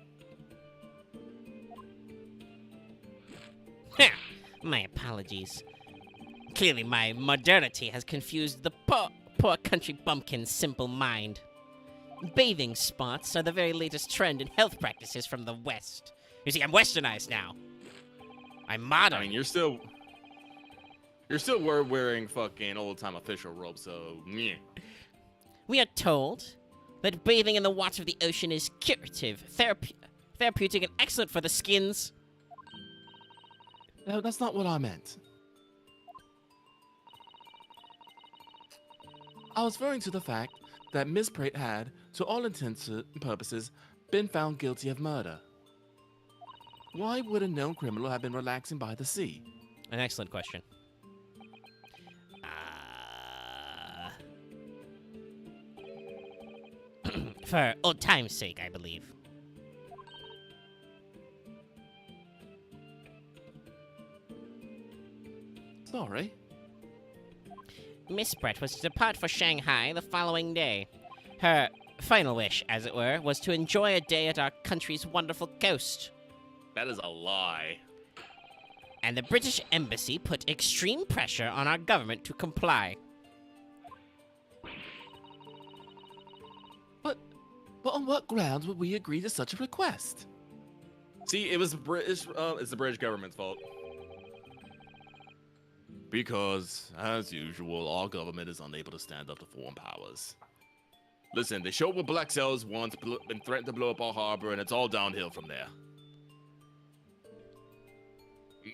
My apologies. Clearly, my modernity has confused the poor country bumpkin's simple mind. Bathing spots are the very latest trend in health practices from the West. You see, I'm westernized now. I'm modern. I mean, you're still wearing fucking old-time official robes, so meh. We are told that bathing in the water of the ocean is curative, therapeutic, and excellent for the skins. No, that's not what I meant. I was referring to the fact that Miss Pratt had, to all intents and purposes, been found guilty of murder. Why would a known criminal have been relaxing by the sea? An excellent question. For old time's sake, I believe. Sorry. Miss Brett was to depart for Shanghai the following day. Her final wish, as it were, was to enjoy a day at our country's wonderful coast. That is a lie. And the British Embassy put extreme pressure on our government to comply. But on what grounds would we agree to such a request? See, it was British. It's the British government's fault. Because, as usual, our government is unable to stand up to foreign powers. Listen, they showed up with black cells once and threatened to blow up our harbor, and it's all downhill from there.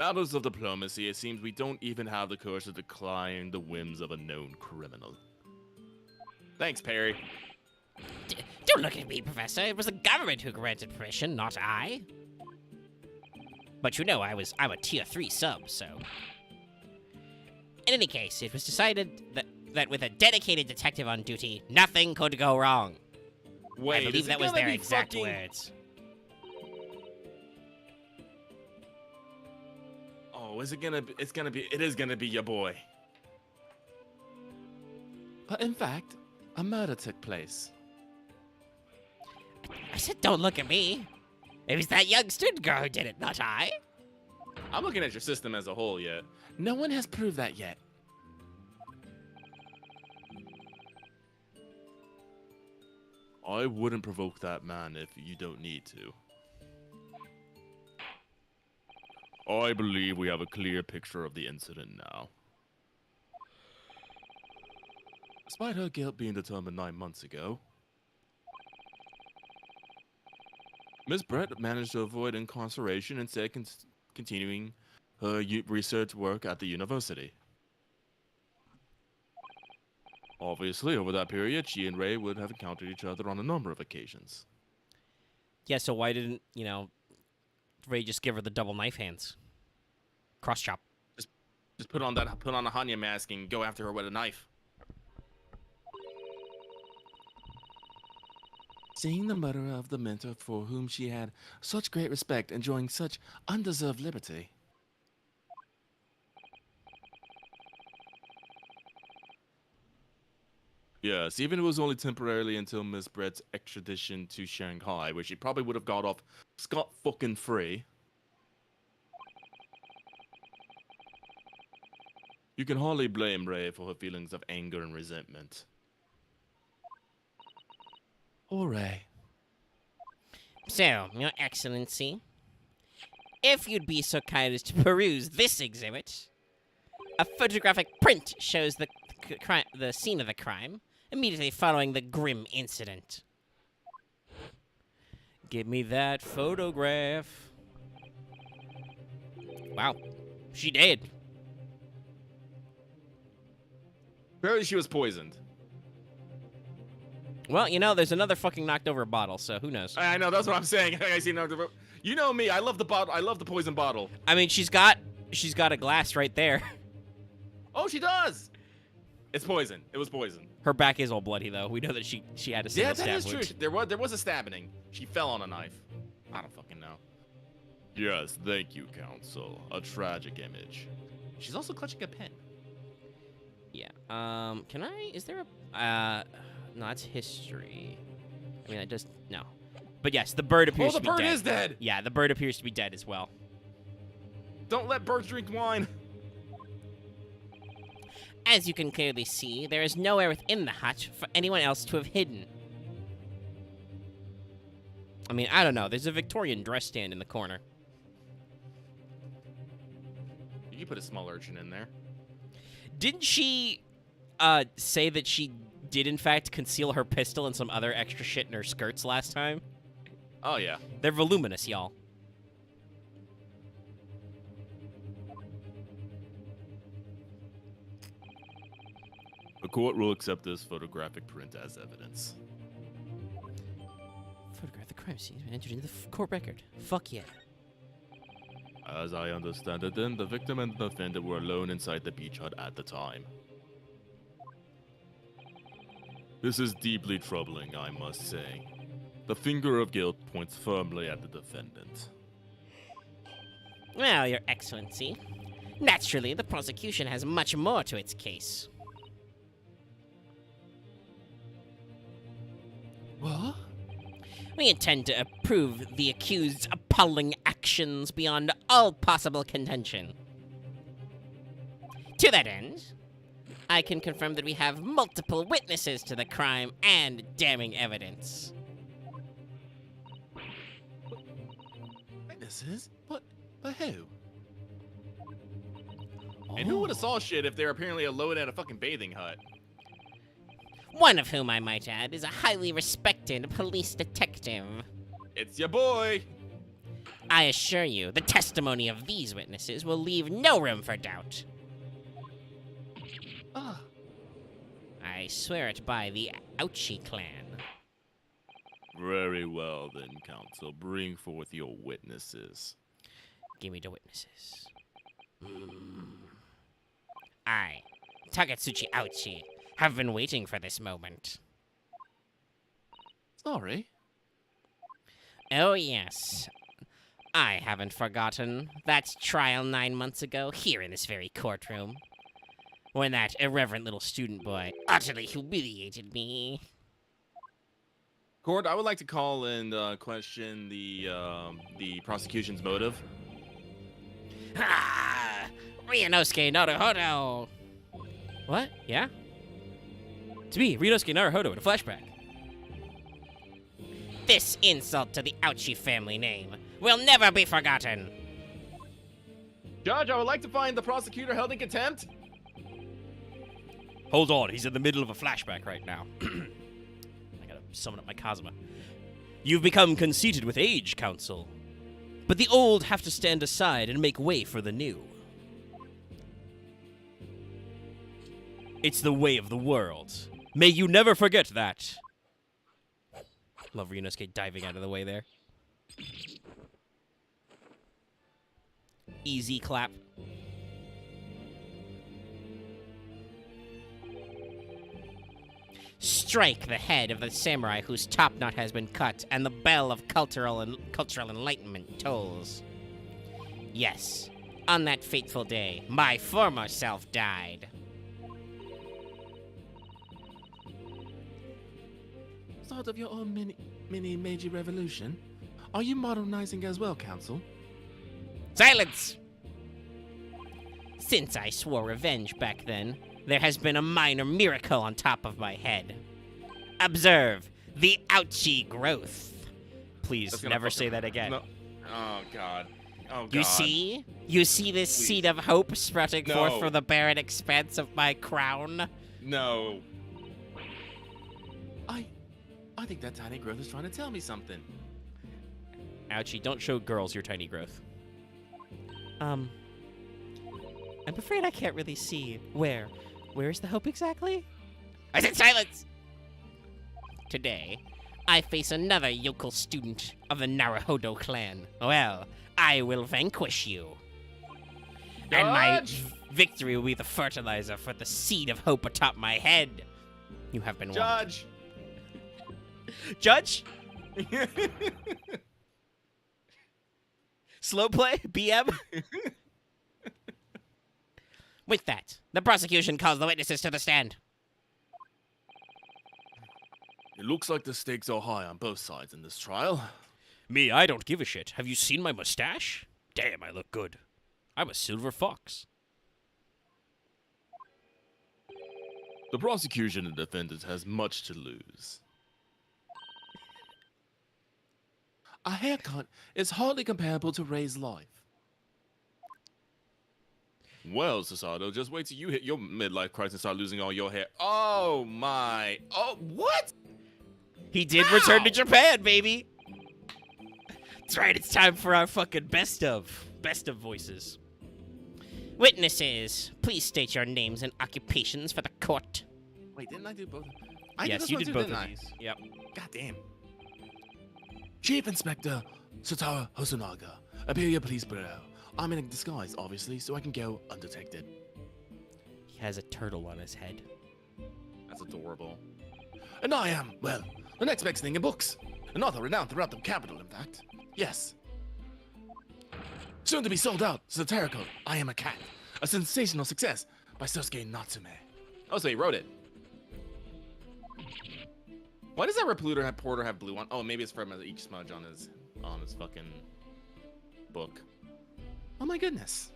Matters of diplomacy, it seems we don't even have the courage to decline the whims of a known criminal. Thanks, Perry. Don't look at me, Professor. It was the government who granted permission, not I. But you know, I'm a tier 3 sub, so... In any case, it was decided that with a dedicated detective on duty, nothing could go wrong. Wait, I believe that was their exact words. Oh, it is gonna be your boy. But in fact, a murder took place. I said don't look at me. It was that young student girl who did it, not I. I'm looking at your system as a whole yet. No one has proved that yet. I wouldn't provoke that man if you don't need to. I believe we have a clear picture of the incident now. Despite her guilt being determined 9 months ago, Miss Brett managed to avoid incarceration, instead continuing her research work at the university. Obviously, over that period, she and Ray would have encountered each other on a number of occasions. Yeah, so why didn't, Ray just give her the double knife hands? Cross chop. Just put on a Hanya mask and go after her with a knife. Seeing the murderer of the mentor for whom she had such great respect enjoying such undeserved liberty. Yes, even if it was only temporarily until Miss Brett's extradition to Shanghai, where she probably would have got off scot-fucking-free. You can hardly blame Ray for her feelings of anger and resentment. Or Ray. So, Your Excellency, if you'd be so kind as to peruse this exhibit, a photographic print shows the scene of the crime immediately following the grim incident. Give me that photograph. Wow, she did. Apparently she was poisoned. Well, there's another fucking knocked over bottle, so who knows? I know, that's what I'm saying. I see knocked over. You know me, I love the bottle. I love the poison bottle. I mean, she's got a glass right there. Oh, she does. It's poison. It was poison. Her back is all bloody, though. We know that she had a single stab that is wound. true. There was a stabbing. She fell on a knife. I don't fucking know. Yes, thank you, Counsel. A tragic image. She's also clutching a pen. Yeah. Can I? Is there a? No, that's history. I mean, no. But yes, the bird appears to be dead. Oh, the bird is dead. Yeah, the bird appears to be dead as well. Don't let birds drink wine. As you can clearly see, there is nowhere within the hut for anyone else to have hidden. I mean, I don't know. There's a Victorian dress stand in the corner. You can put a small urchin in there. Didn't she say that she did, in fact, conceal her pistol and some other extra shit in her skirts last time? Oh, yeah. They're voluminous, y'all. The court will accept this photographic print as evidence. Photograph the crime scene and entered into the court record. Fuck yeah. As I understand it, then, the victim and the defendant were alone inside the beach hut at the time. This is deeply troubling, I must say. The finger of guilt points firmly at the defendant. Well, Your Excellency, naturally, the prosecution has much more to its case. What? We intend to approve the accused's appalling actions beyond all possible contention. To that end, I can confirm that we have multiple witnesses to the crime and damning evidence. Witnesses? But who? And who would have saw shit if they're apparently alone at a fucking bathing hut? One of whom, I might add, is a highly respected police detective. It's your boy! I assure you, the testimony of these witnesses will leave no room for doubt. Ah. I swear it by the Ouchie clan. Very well then, counsel. Bring forth your witnesses. Give me the witnesses. I, Tagatsuchi Ouchie, have been waiting for this moment. Sorry. Oh yes. I haven't forgotten that trial 9 months ago here in this very courtroom, when that irreverent little student boy utterly humiliated me. Court, I would like to call and question the prosecution's motive. Ah! Ryunosuke Naruhodo! What? Yeah? It's me, Ryunosuke Naruhodo, in a flashback. This insult to the Ouchie family name will never be forgotten. Judge, I would like to find the prosecutor held in contempt. Hold on, he's in the middle of a flashback right now. I gotta summon up my Kazuma. You've become conceited with age, counsel. But the old have to stand aside and make way for the new. It's the way of the world. May you never forget that. Love Ryunosuke diving out of the way there. Easy clap. Strike the head of the samurai whose top knot has been cut, and the bell of cultural enlightenment tolls. Yes, on that fateful day, my former self died. Start of your own mini Meiji revolution? Are you modernizing as well, counsel? Silence! Since I swore revenge back then, there has been a minor miracle on top of my head. Observe the Ouchie growth. Please, never say that again. No. Oh, God. Oh, God. You see? You see this seed of hope sprouting forth from the barren expanse of my crown? No. I think that tiny growth is trying to tell me something. Ouchie, don't show girls your tiny growth. I'm afraid I can't really see. Where is the hope exactly? I said silence! Today, I face another yokel student of the Naruhodo clan. Well, I will vanquish you. Judge! And my victory will be the fertilizer for the seed of hope atop my head. You have been warned. Judge! Judge? Slow play? BM? With that, the prosecution calls the witnesses to the stand. It looks like the stakes are high on both sides in this trial. Me, I don't give a shit. Have you seen my mustache? Damn, I look good. I'm a silver fox. The prosecution and defendant has much to lose. A haircut is hardly comparable to Ray's life. Well, Susato, just wait till you hit your midlife crisis and start losing all your hair. Oh my! Oh, what? He did return to Japan, baby. That's right. It's time for our fucking best of voices. Witnesses, please state your names and occupations for the court. Wait, didn't I do both? Yes, you did both of these. Yep. God damn. Chief Inspector Sotaro Hosonaga, Imperial Police Bureau. I'm in a disguise, obviously, so I can go undetected. He has a turtle on his head. That's adorable. And I am, well, the next best thing in books. An author renowned throughout the capital, in fact. Yes. Soon to be sold out, Satirical, I Am a Cat. A sensational success by Sosuke Natsume. Oh, so he wrote it. Why does that reporter have blue on? Oh, maybe it's from each smudge on his fucking book. Oh my goodness.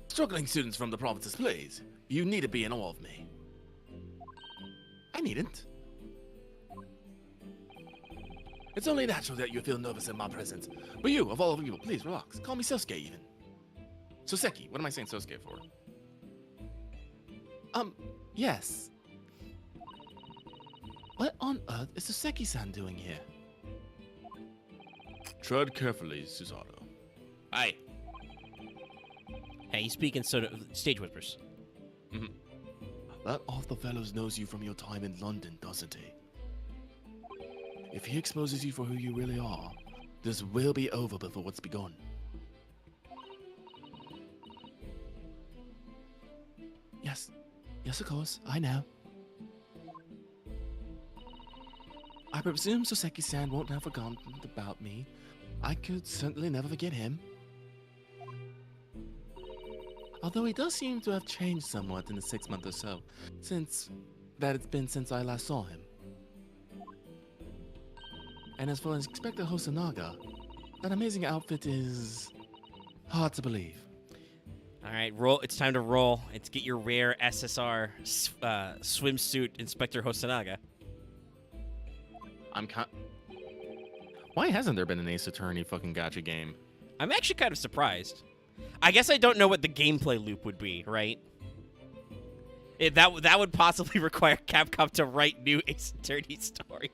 Struggling students from the provinces, please. You need to be in awe of me. I needn't. It's only natural that you feel nervous in my presence. But you, of all people, please relax. Call me Sosuke even. Soseki. What am I saying Sosuke for? Yes. What on earth is Soseki-san doing here? Tread carefully, Susato. Aye. Hey, he's speaking sort of stage whispers. Mm-hmm. That Arthur Fellows knows you from your time in London, doesn't he? If he exposes you for who you really are, this will be over before it's begun. Yes. Yes, of course. I know. I presume Soseki-san won't have forgotten about me. I could certainly never forget him. Although he does seem to have changed somewhat in the 6 months or so since I last saw him. And as for Inspector Hosonaga, that amazing outfit is hard to believe. All right, roll. It's time to roll. It's get your rare SSR swimsuit, Inspector Hosonaga. Why hasn't there been an Ace Attorney fucking gacha game? I'm actually kind of surprised. I guess I don't know what the gameplay loop would be, right? That would possibly require Capcom to write new Ace Attorney stories.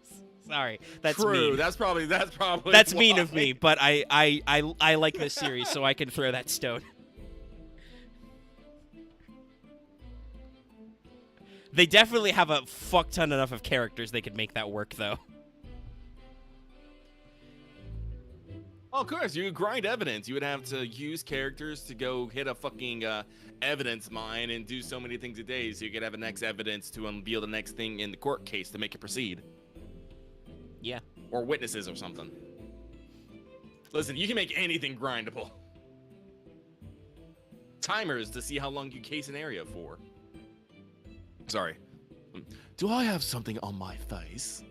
Sorry, that's true. mean. That's probably that's mean of me. But I like this series, so I can throw that stone. They definitely have a fuck ton enough of characters they could make that work, though. Oh, of course, you would grind evidence. You would have to use characters to go hit a fucking evidence mine and do so many things a day so you could have a next evidence to unveil the next thing in the court case to make it proceed. Yeah. Or witnesses or something. Listen, you can make anything grindable. Timers to see how long you case an area for. Sorry. Do I have something on my face?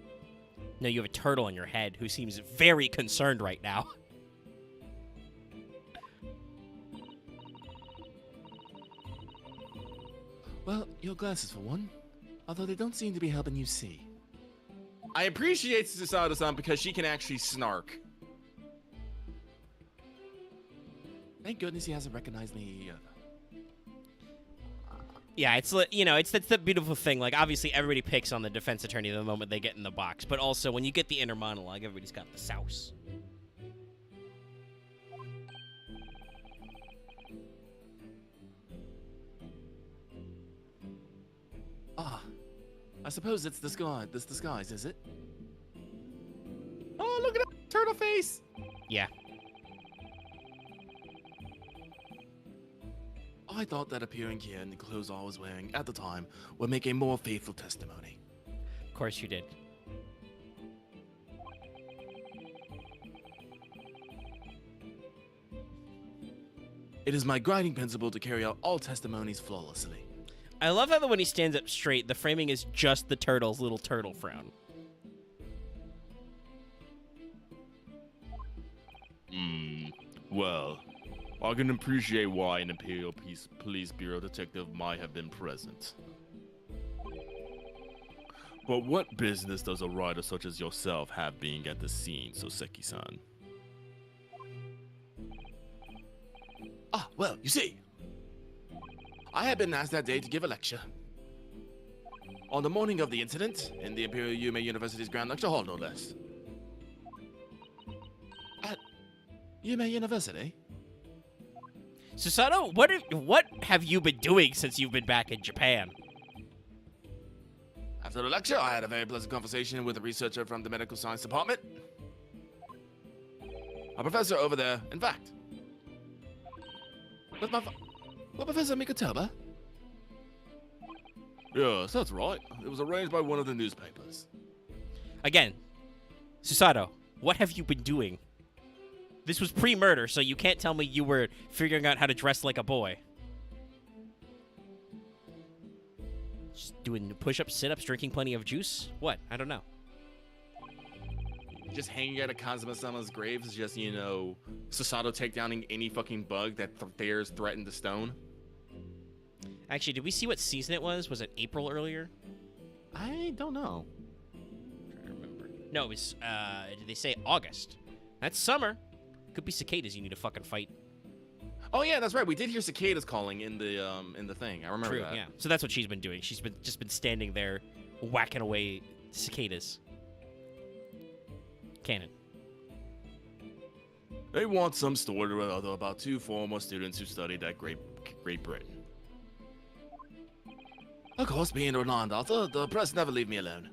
No, you have a turtle on your head who seems very concerned right now. Well, your glasses for one. Although they don't seem to be helping you see. I appreciate Susato-san because she can actually snark. Thank goodness he hasn't recognized me either. Yeah, it's that's the beautiful thing. Like, obviously, everybody picks on the defense attorney the moment they get in the box, but also when you get the inner monologue, everybody's got the souse. Ah, I suppose it's this disguise, is it? Oh, look at that turtle face! Yeah. I thought that appearing here in the clothes I was wearing at the time would make a more faithful testimony. Of course you did. It is my guiding principle to carry out all testimonies flawlessly. I love how when he stands up straight, the framing is just the turtle's little turtle frown. Well, I can appreciate why an Imperial Police Bureau detective might have been present. But what business does a writer such as yourself have being at the scene, Soseki-san? Ah, well, you see, I had been asked that day to give a lecture. On the morning of the incident, in the Imperial Yume University's Grand Lecture Hall, no less. At Yume University? Susato, what have you been doing since you've been back in Japan? After the lecture, I had a very pleasant conversation with a researcher from the medical science department. A professor over there, in fact. With Professor Mikotoba? Yes, that's right. It was arranged by one of the newspapers. Again, Susato, what have you been doing? This was pre-murder, so you can't tell me you were figuring out how to dress like a boy. Just doing push-ups, sit-ups, drinking plenty of juice? What? I don't know. Just hanging out at Kazuma-sama's graves, just, you know, Susato takedowning any fucking bug that dares threaten the stone. Actually, did we see what season it was? Was it April earlier? I don't know. I'm trying to remember. No, it was, did they say August? That's summer. Could be cicadas you need to fucking fight. Oh yeah, that's right. We did hear cicadas calling in the thing. I remember that. Yeah. So that's what she's been doing. She's just been standing there whacking away cicadas. Canon. They want some story or other about two former students who studied at Great Britain. Of course, being a renowned author, the press never leave me alone.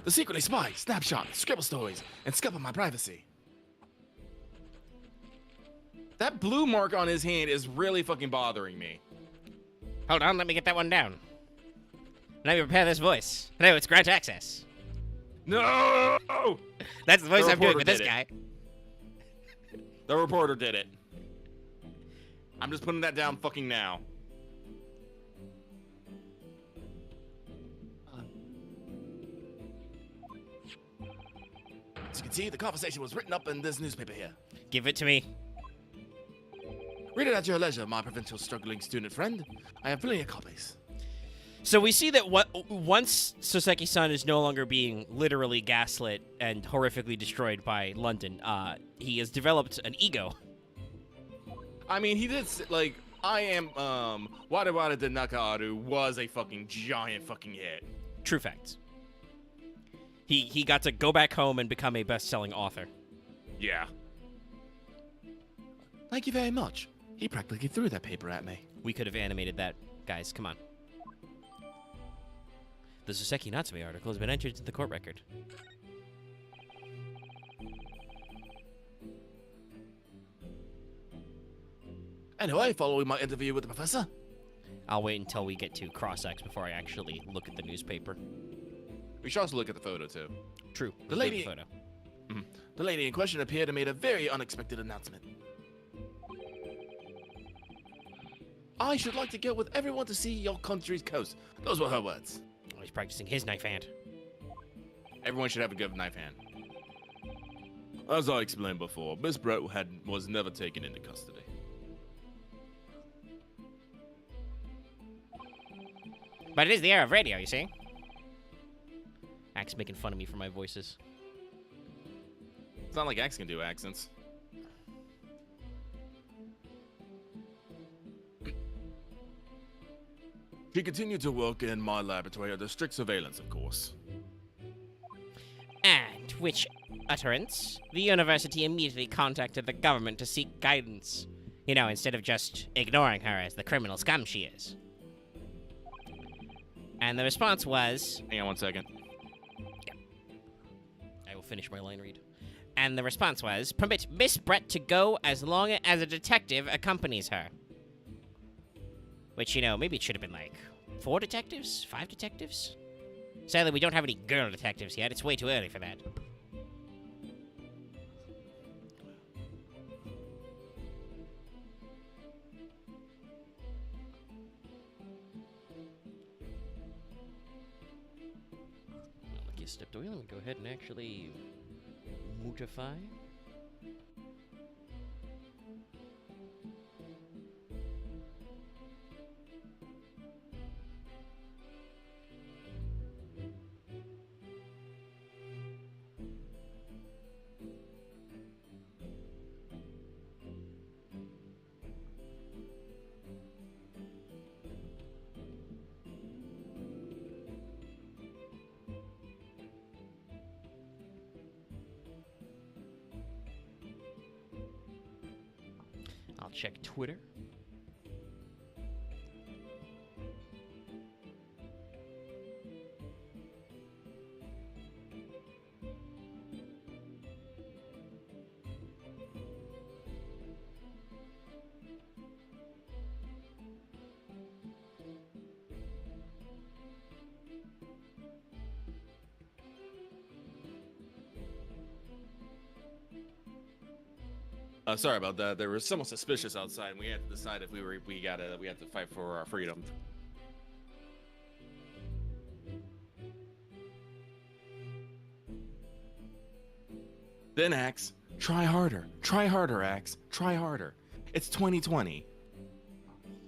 They secretly spy, snapshot, scribble stories, and scupper my privacy. That blue mark on his hand is really fucking bothering me. Hold on, let me get that one down. Let me prepare this voice. Hello, it's Grant Access. No! That's the voice The I'm doing reporter with this did it. guy. The reporter did it. I'm just putting that down fucking now. As you can see, the conversation was written up in this newspaper here. Give it to me. Read it at your leisure, my provincial struggling student friend. I have plenty of copies. So we see that once Soseki-san is no longer being literally gaslit and horrifically destroyed by London, he has developed an ego. I mean, he did, like, I am, Wada Wada de Nakaaru was a fucking giant fucking hit. True facts. He got to go back home and become a best-selling author. Yeah. Thank you very much. He practically threw that paper at me. We could have animated that, guys. Come on. The Soseki Natsume article has been entered into the court record. Anyway, following my interview with the professor. I'll wait until we get to Cross-X before I actually look at the newspaper. We should also look at the photo, too. True. The Let's look at lady- photo. The lady in question appeared to make a very unexpected announcement. I should like to get with everyone to see your country's coast. Those were her words. Oh, he's practicing his knife hand. Everyone should have a good knife hand. As I explained before, Miss Brett was never taken into custody. But it is the era of radio, you see? Axe making fun of me for my voices. It's not like Axe can do accents. She continued to work in my laboratory under strict surveillance, of course. And which utterance, the university immediately contacted the government to seek guidance. You know, instead of just ignoring her as the criminal scum she is. And the response was... Hang on 1 second. I will finish my line read. And the response was, permit Miss Brett to go as long as a detective accompanies her. Which, you know, maybe it should have been like 4 detectives? 5 detectives? Sadly, we don't have any girl detectives yet. It's way too early for that. Like you stepped away. Let me go ahead and actually mutify. check Twitter. Sorry about that. There was someone suspicious outside, and we had to decide if we had to fight for our freedom. Then Axe, try harder. Try harder, Axe. Try harder. It's 2020.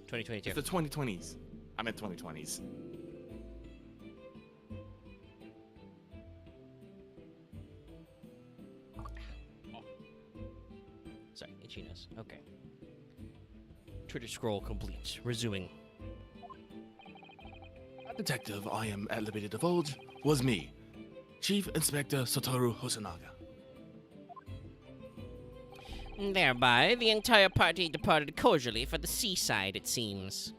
2022. It's the 2020s. I meant 2020s. Sorry, itchiness. Okay. Twitter scroll complete. Resuming. A detective I am at liberty to divulge was me, Chief Inspector Satoru Hosonaga. Thereby, the entire party departed cordially for the seaside, it seems.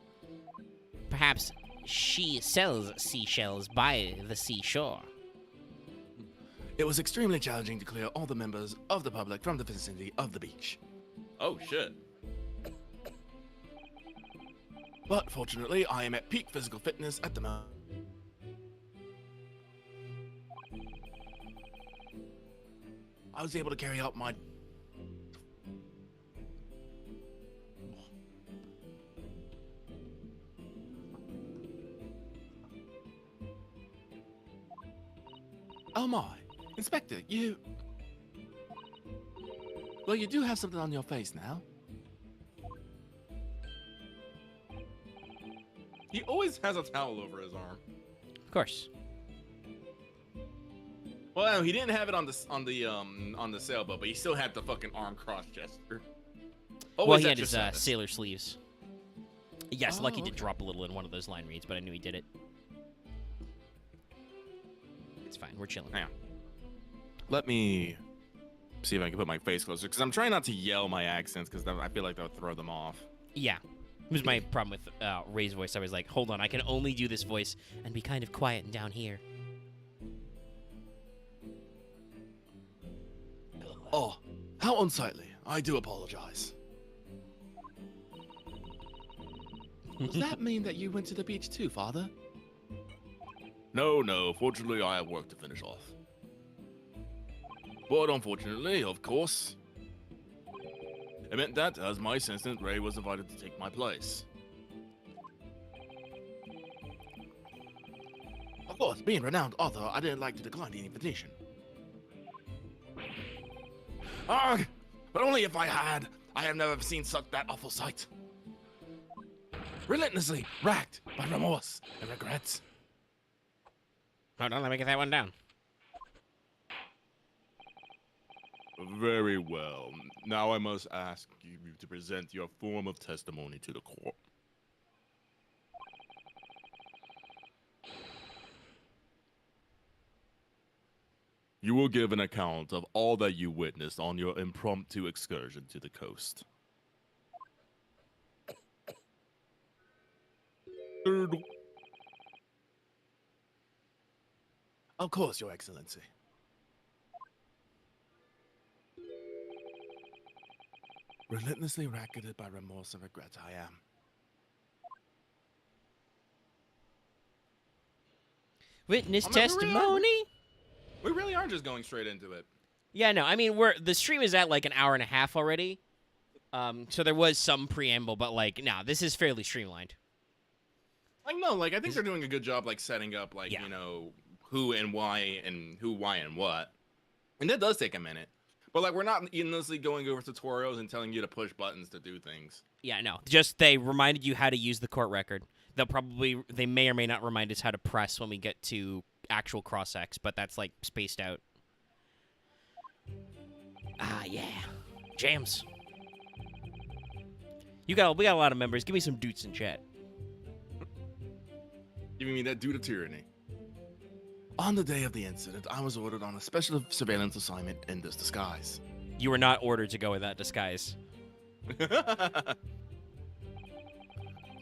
Perhaps she sells seashells by the seashore. It was extremely challenging to clear all the members of the public from the vicinity of the beach. Oh, shit. But fortunately, I am at peak physical fitness at the moment. I was able to carry out my... Oh my. Inspector, you... Well, you do have something on your face now. He always has a towel over his arm. Of course. Well, no, he didn't have it on the sailboat, but he still had the fucking arm cross gesture. Well, he had extra his status. sailor sleeves. Yes, Lucky did okay. drop a little in one of those line reads, but I knew he did it. It's fine. We're chilling. Hang on. Let me see if I can put my face closer, because I'm trying not to yell my accents, because I feel like that would throw them off. Yeah. It was my problem with Ray's voice. I was like, hold on, I can only do this voice and be kind of quiet and down here. Oh, how unsightly. I do apologize. Does that mean that you went to the beach too, Father? No. Fortunately, I have work to finish off. But unfortunately, of course, it meant that, as my assistant, Ray was invited to take my place. Of course, being a renowned author, I didn't like to decline the invitation. Arg! But only if I had. I have never seen such that awful sight. Relentlessly racked by remorse and regrets. Hold on, let me get that one down. Very well. Now I must ask you to present your form of testimony to the court. You will give an account of all that you witnessed on your impromptu excursion to the coast. Of course, Your Excellency. Relentlessly racketed by remorse and regret, I am. Witness I mean, testimony? We really are just going straight into it. Yeah, no, I mean, the stream is at like an hour and a half already. So there was some preamble, but like, no, this is fairly streamlined. Like, no, like, I think they're doing a good job, like, setting up, like, Yeah. you know, who and why and what. And that does take a minute. But, like, we're not endlessly going over tutorials and telling you to push buttons to do things. Yeah, no, just they reminded you how to use the court record. They may or may not remind us how to press when we get to actual cross-X, but that's, like, spaced out. Ah, yeah. Jams. We got a lot of members. Give me some dudes in chat. Giving me that due to tyranny. On the day of the incident, I was ordered on a special surveillance assignment in this disguise. You were not ordered to go in that disguise.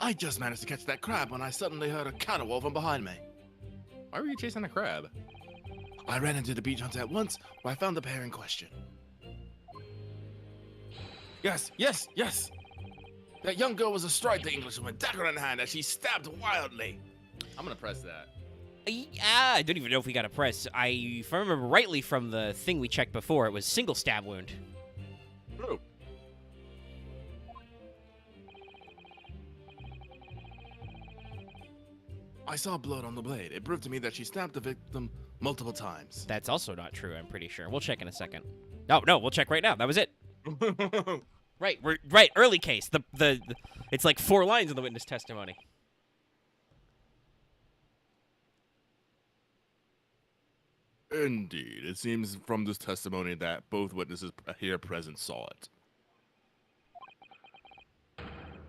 I just managed to catch that crab when I suddenly heard a caterwaul from behind me. Why were you chasing a crab? I ran into the beach hunter at once, where I found the pair in question. Yes, yes, yes! That young girl was astride the Englishwoman, dagger in hand, as she stabbed wildly. I'm gonna press that. I don't even know if we got a press. If I remember rightly from the thing we checked before, it was single stab wound. True. I saw blood on the blade. It proved to me that she stabbed the victim multiple times. That's also not true, I'm pretty sure. We'll check in a second. No, we'll check right now. That was it. Right, early case. It's like 4 lines in the witness testimony. Indeed. It seems from this testimony that both witnesses here present saw it.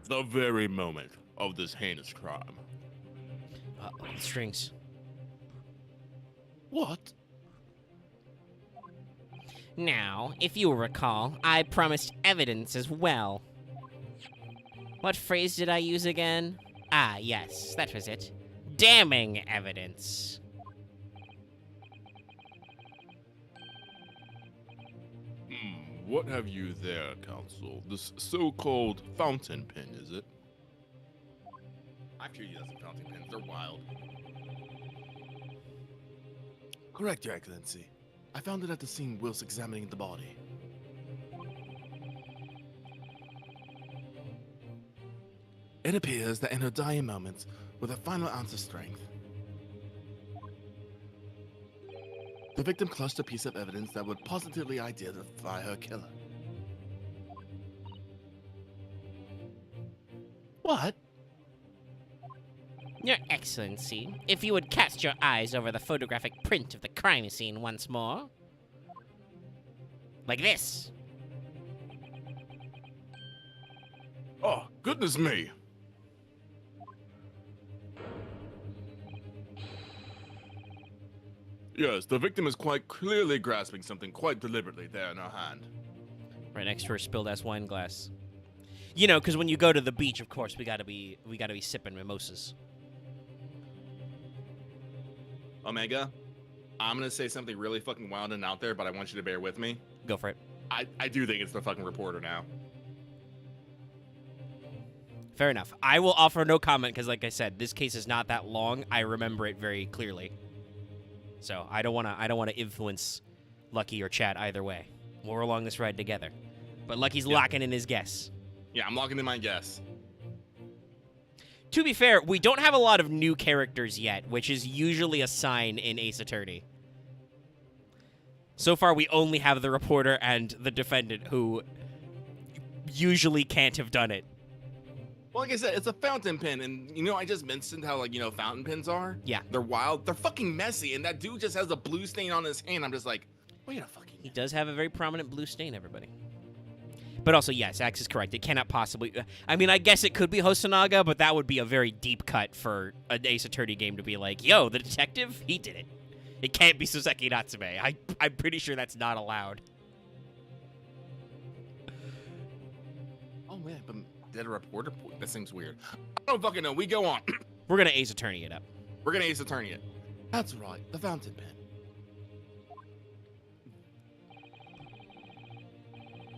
The very moment of this heinous crime. Strings. What? Now, if you recall, I promised evidence as well. What phrase did I use again? Ah, yes, that was it. Damning evidence. What have you there, counsel? This so-called fountain pen, is it? I've treated you as a fountain pens. They're wild. Correct, Your Excellency. I found it at the scene whilst examining the body. It appears that in her dying moments, with a final ounce of strength, the victim clutched a piece of evidence that would positively identify her killer. What? Your Excellency, if you would cast your eyes over the photographic print of the crime scene once more. Like this. Oh, goodness me. Yes, the victim is quite clearly grasping something quite deliberately there in her hand. Right next to her spilled-ass wine glass. You know, because when you go to the beach, of course, we gotta be sipping mimosas. Omega, I'm gonna say something really fucking wild and out there, but I want you to bear with me. Go for it. I do think it's the fucking reporter now. Fair enough. I will offer no comment because, like I said, this case is not that long. I remember it very clearly. So I don't wanna influence Lucky or Chat either way. We're along this ride together. But Lucky's locking in his guess. Yeah, I'm locking in my guess. To be fair, we don't have a lot of new characters yet, which is usually a sign in Ace Attorney. So far, we only have the reporter and the defendant, who usually can't have done it. Well, like I said, it's a fountain pen, and, you know, I just mentioned how, like, you know, fountain pens are? Yeah. They're wild. They're fucking messy, and that dude just has a blue stain on his hand. I'm just like, wait a fucking minute. He does have a very prominent blue stain, everybody. But also, yes, Axe is correct. It cannot possibly... I mean, I guess it could be Hosonaga, but that would be a very deep cut for an Ace Attorney game to be like, yo, the detective, he did it. It can't be Soseki Natsume. I'm pretty sure that's not allowed. Oh, man, but did a reporter... That seems weird. I don't fucking know. We go on. We're going to Ace Attorney it up. We're going to Ace Attorney it. That's right. The fountain pen.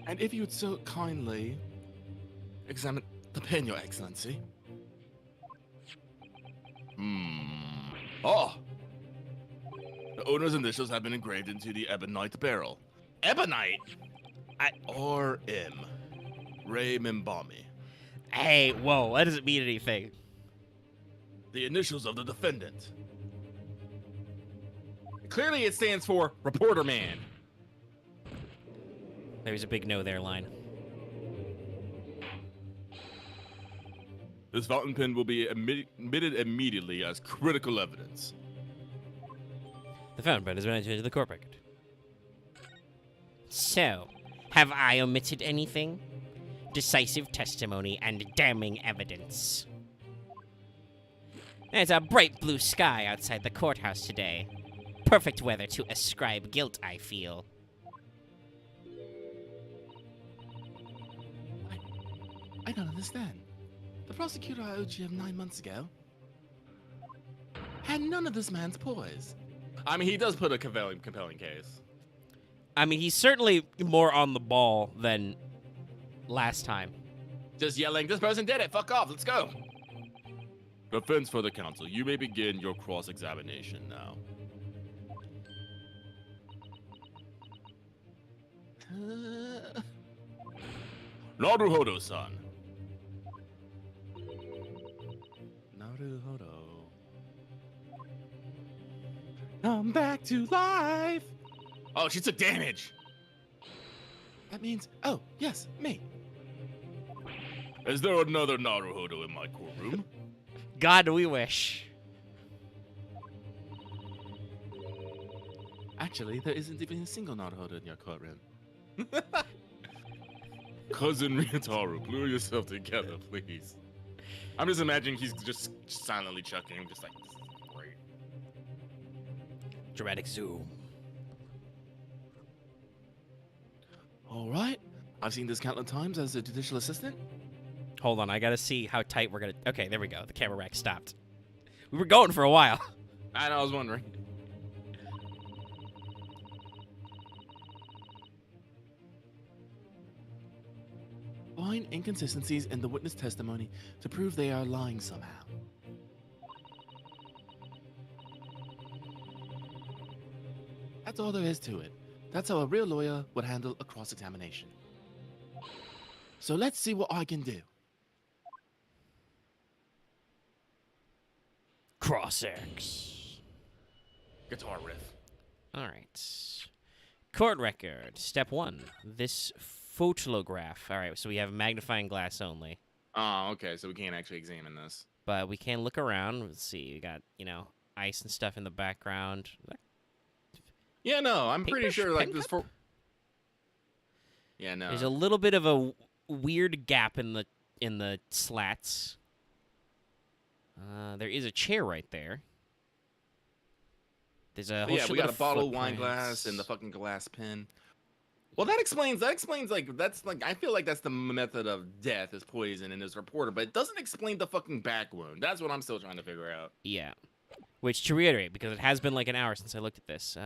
And if you would so kindly examine the pen, Your Excellency. Oh! The owner's initials have been engraved into the ebonite barrel. Ebonite? R.M. Ray Mimbami. Hey, whoa, that doesn't mean anything. The initials of the defendant. Clearly it stands for Reporter Man. There's a big no there line. This fountain pen will be admitted immediately as critical evidence. The fountain pen has been entered into the court record. So, have I omitted anything? Decisive testimony and damning evidence. There's a bright blue sky outside the courthouse today. Perfect weather to ascribe guilt, I feel. don't understand. The prosecutor I owed you of 9 months ago had none of this man's poise. I mean, he does put a compelling case. I mean, he's certainly more on the ball than last time. Just yelling, this person did it, fuck off, let's go. Defense for the counsel, you may begin your cross-examination now. Naruhodo-san. Naruhodo. Come back to life. Oh, she took damage. That means, oh, yes, me. Is there another Naruhodo in my courtroom? God, we wish. Actually, there isn't even a single Naruhodo in your courtroom. Cousin Ryotaro, glue yourself together, please. I'm just imagining he's just silently chucking him, just like, this is great. Dramatic zoom. All right. I've seen this countless times as a judicial assistant. Hold on, I gotta see how tight we're gonna... Okay, there we go. The camera rack stopped. We were going for a while. I know, I was wondering. Find inconsistencies in the witness testimony to prove they are lying somehow. That's all there is to it. That's how a real lawyer would handle a cross-examination. So let's see what I can do. Cross-ex. Guitar riff. All right. Court record. Step 1. This photolograph. All right, so we have magnifying glass only. Oh, okay, so we can't actually examine this. But we can look around. Let's see. We got, ice and stuff in the background. Yeah, no, I'm pretty Paintbrush? sure, like, Pen this cup? Yeah, no. There's a little bit of a weird gap in the slats. There is a chair right there. There's a whole Yeah, we got a bottle, wine footprints. glass, and the fucking glass pen. Well, that explains, like, that's, like, I feel like that's the method of death is poison in this reporter, but it doesn't explain the fucking back wound. That's what I'm still trying to figure out. Yeah. Which, to reiterate, because it has been like an hour since I looked at this,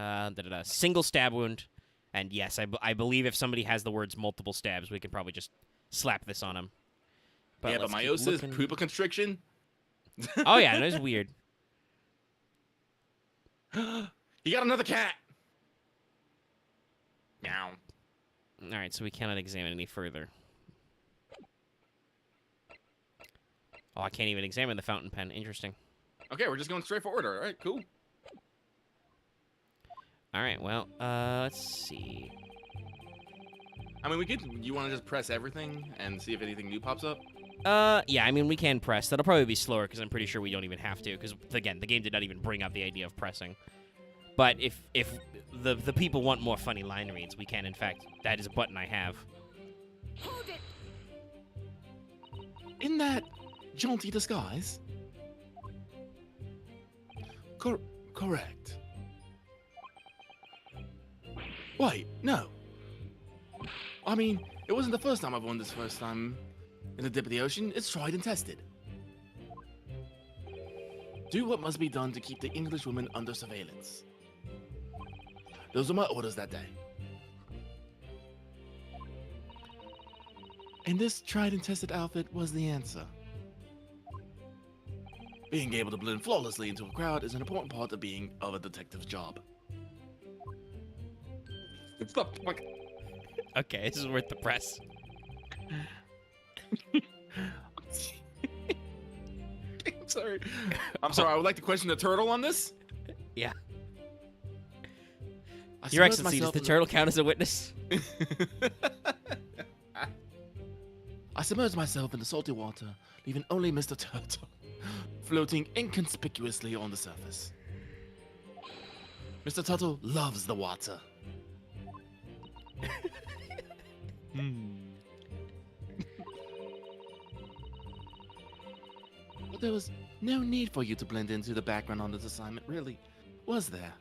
single stab wound, and yes, I believe if somebody has the words multiple stabs, we could probably just slap this on him. Yeah, but meiosis, pupa constriction? Oh, yeah, that is weird. He got another cat! Meow. All right, so we cannot examine any further. Oh, I can't even examine the fountain pen. Interesting. Okay, we're just going straight for order. All right, cool. All right, well, let's see. I mean, you want to just press everything and see if anything new pops up? Yeah, I mean, we can press. That'll probably be slower because I'm pretty sure we don't even have to because, again, the game did not even bring up the idea of pressing. But if the people want more funny line reads, we can, in fact. That is a button I have. Hold it! In that jaunty disguise? Correct. Wait, no. I mean, it wasn't the first time I've won this first time in the dip of the ocean. It's tried and tested. Do what must be done to keep the English woman under surveillance. Those were my orders that day. And this tried and tested outfit was the answer. Being able to blend flawlessly into a crowd is an important part of being of a detective's job. It's the fuck. Okay, this is worth the press. I'm sorry. I'm sorry. I would like to question the turtle on this. Yeah. I Your submerged Excellency, does myself the in turtle count as a witness? I submerged myself in the salty water, leaving only Mr. Turtle floating inconspicuously on the surface. Mr. Turtle loves the water. But there was no need for you to blend into the background on this assignment, really, was there?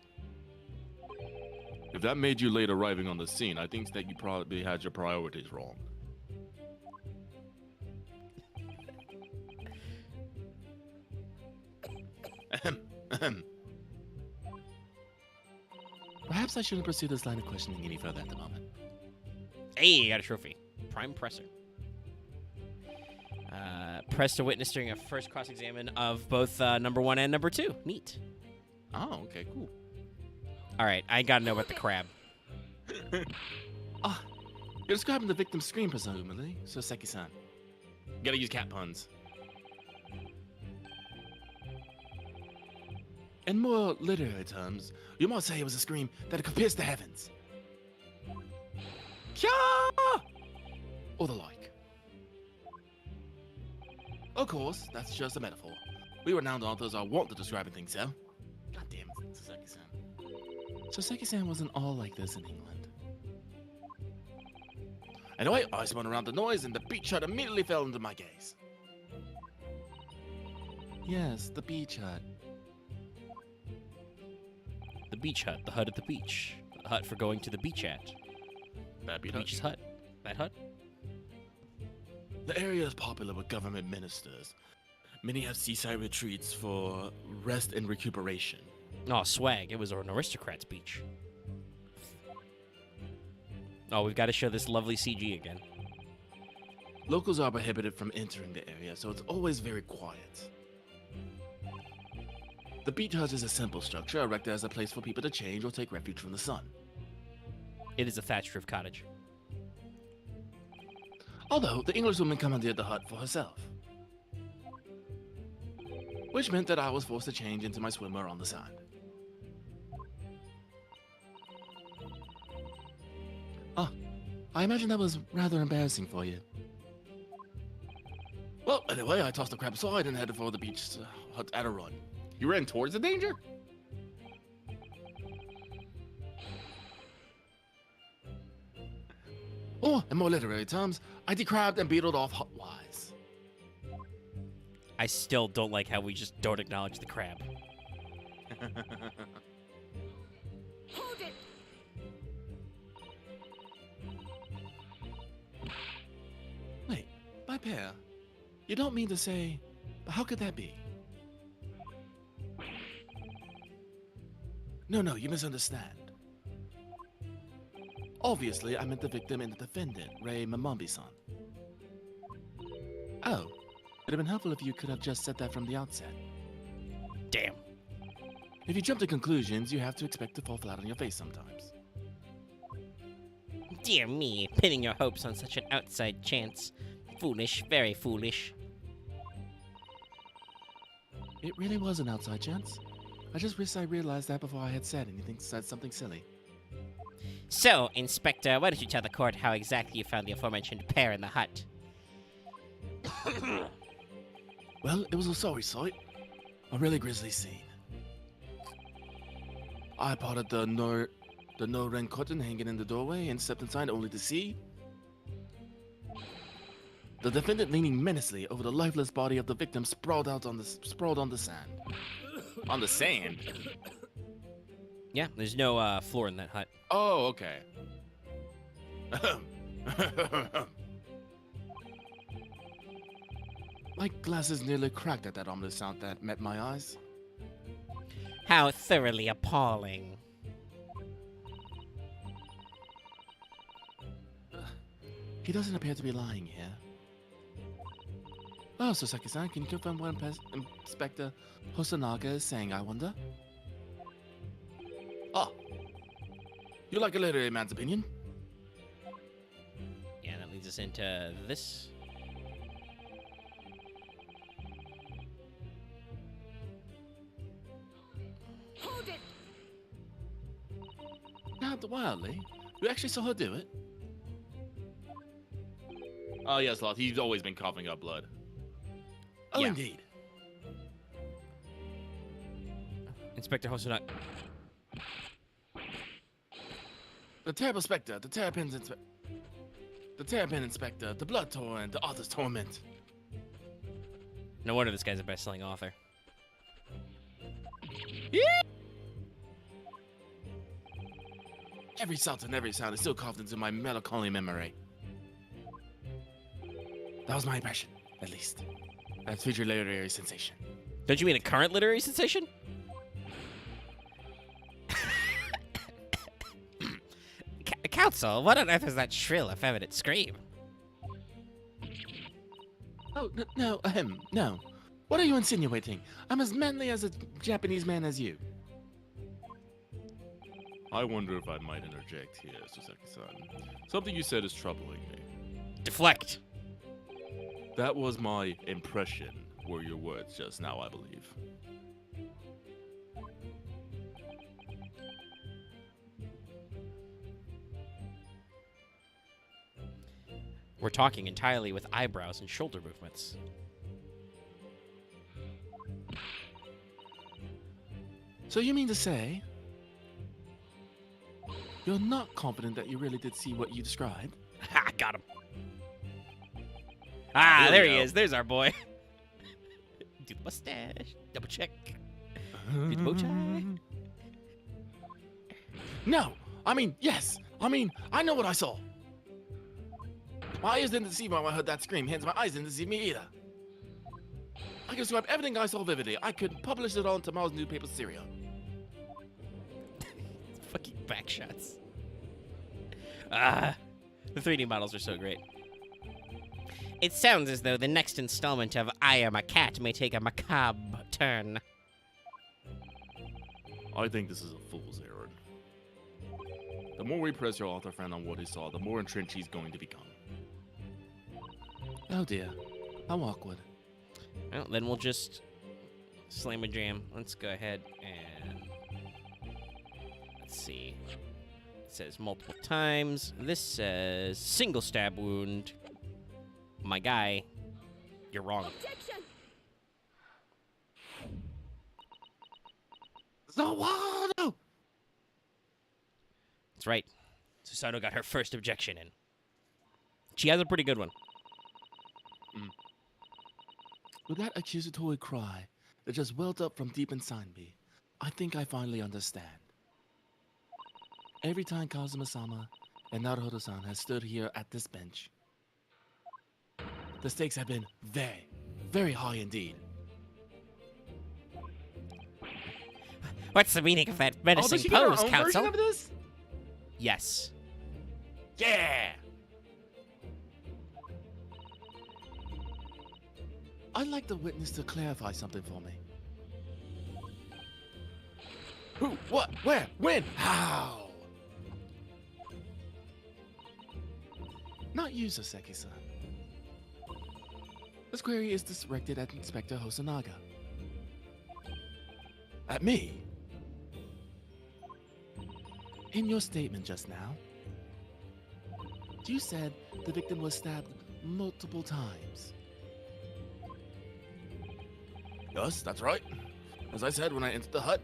If that made you late arriving on the scene, I think that you probably had your priorities wrong. Ahem, ahem. Perhaps I shouldn't pursue this line of questioning any further at the moment. Hey, you got a trophy. Prime Presser. Pressed a witness during a first cross-examine of both number 1 and number 2. Neat. Oh, okay, cool. All right, I gotta know about the crab. Ah, you're describing the victim's scream, presumably, Soseki-san. Gotta use cat puns. In more literary terms, you might say it was a scream that could pierce the heavens. Kya! Or the like. Of course, that's just a metaphor. We renowned authors are wont to describing things so. God damn it, Soseki-san. Soseki-san wasn't all like this in England. Anyway, I spun around the noise and the beach hut immediately fell into my gaze. Yes, the beach hut. The beach hut. The hut at the beach. The hut for going to the beach at. That The beach's hut. That hut? The area is popular with government ministers. Many have seaside retreats for rest and recuperation. Oh, swag. It was an aristocrat's beach. Oh, we've got to show this lovely CG again. Locals are prohibited from entering the area, so it's always very quiet. The beach hut is a simple structure erected as a place for people to change or take refuge from the sun. It is a thatched roof cottage. Although the Englishwoman commandeered the hut for herself. Which meant that I was forced to change into my swimwear on the side. Ah, I imagine that was rather embarrassing for you. Well, anyway, I tossed the crab aside and headed for the beach hut at a run. You ran towards the danger? Or, in more literary terms, I decrabbed and beetled off hut-wise. I still don't like how we just don't acknowledge the crab. Hold it! Wait, by pair? You don't mean to say, but how could that be? No, you misunderstand. Obviously, I meant the victim and the defendant, Ray Mamambi-san. Oh, it'd have been helpful if you could have just said that from the outset. Damn. If you jump to conclusions, you have to expect to fall flat on your face sometimes. Dear me, pinning your hopes on such an outside chance. Foolish, very foolish. It really was an outside chance. I just wish I realized that before I had said something silly. So, Inspector, why don't you tell the court how exactly you found the aforementioned pair in the hut? Well, it was a sorry sight. A really grisly scene. I parted the no-ren curtain hanging in the doorway and stepped inside only to see the defendant leaning menacingly over the lifeless body of the victim sprawled on the sand. On the sand? Yeah, there's no floor in that hut. Oh, okay. My glasses nearly cracked at that ominous sound that met my eyes. How thoroughly appalling. He doesn't appear to be lying here. Oh, Soseki-san, can you confirm what Inspector Hosonaga is saying, I wonder? Oh. You like a literary man's opinion? Yeah, that leads us into this. Hold it! Not wildly. You actually saw her do it? Oh, yes, Lot. He's always been coughing up blood. Oh, Yeah. indeed. Inspector Hosonaga. The terrible spectre, the terrapin inspector, the blood torrent, the author's torment. No wonder this guy's a best-selling author. Every sound and every sound is still carved into my melancholy memory. That was my impression, at least. That's future literary sensation. Don't you mean a current literary sensation? Counsel, what on earth is that shrill, effeminate scream? Oh, no. What are you insinuating? I'm as manly as a Japanese man as you. I wonder if I might interject here, Sasaki-san. Something you said is troubling me. Deflect. That was my impression, were your words just now, I believe. We're talking entirely with eyebrows and shoulder movements. So you mean to say you're not confident that you really did see what you described? Ha! Got him. Ah, there we he go. is. There's our boy. Do the mustache. Double check. Do the bow tie. No! I mean, yes! I mean, I know what I saw! My ears didn't deceive me when I heard that scream, hence my eyes didn't deceive me either. I can describe everything I saw vividly. I could publish it on tomorrow's newspaper serial. Fucking back shots. Ah, the 3D models are so great. It sounds as though the next installment of I Am a Cat may take a macabre turn. I think this is a fool's errand. The more we press your author friend on what he saw, the more entrenched he's going to become. Oh dear, how awkward. Well, then we'll just slam a jam. Let's go ahead and let's see. It says multiple times. This says single stab wound. My guy, you're wrong. Objection! Zawado! That's right. Susanoo got her first objection in. She has a pretty good one. With that accusatory cry that just welled up from deep inside me, I think I finally understand. Every time Kazuma-sama and Naruhodo-san has stood here at this bench, the stakes have been very, very high indeed. What's the meaning of that Oh, menacing does she get her pose, own Counsel? version of this? Yes. Yeah! I'd like the witness to clarify something for me. Who? What? Where? When? How? Not you, Saseki-san. This query is directed at Inspector Hosonaga. At me? In your statement just now, you said the victim was stabbed multiple times. Yes, that's right. As I said when I entered the hut,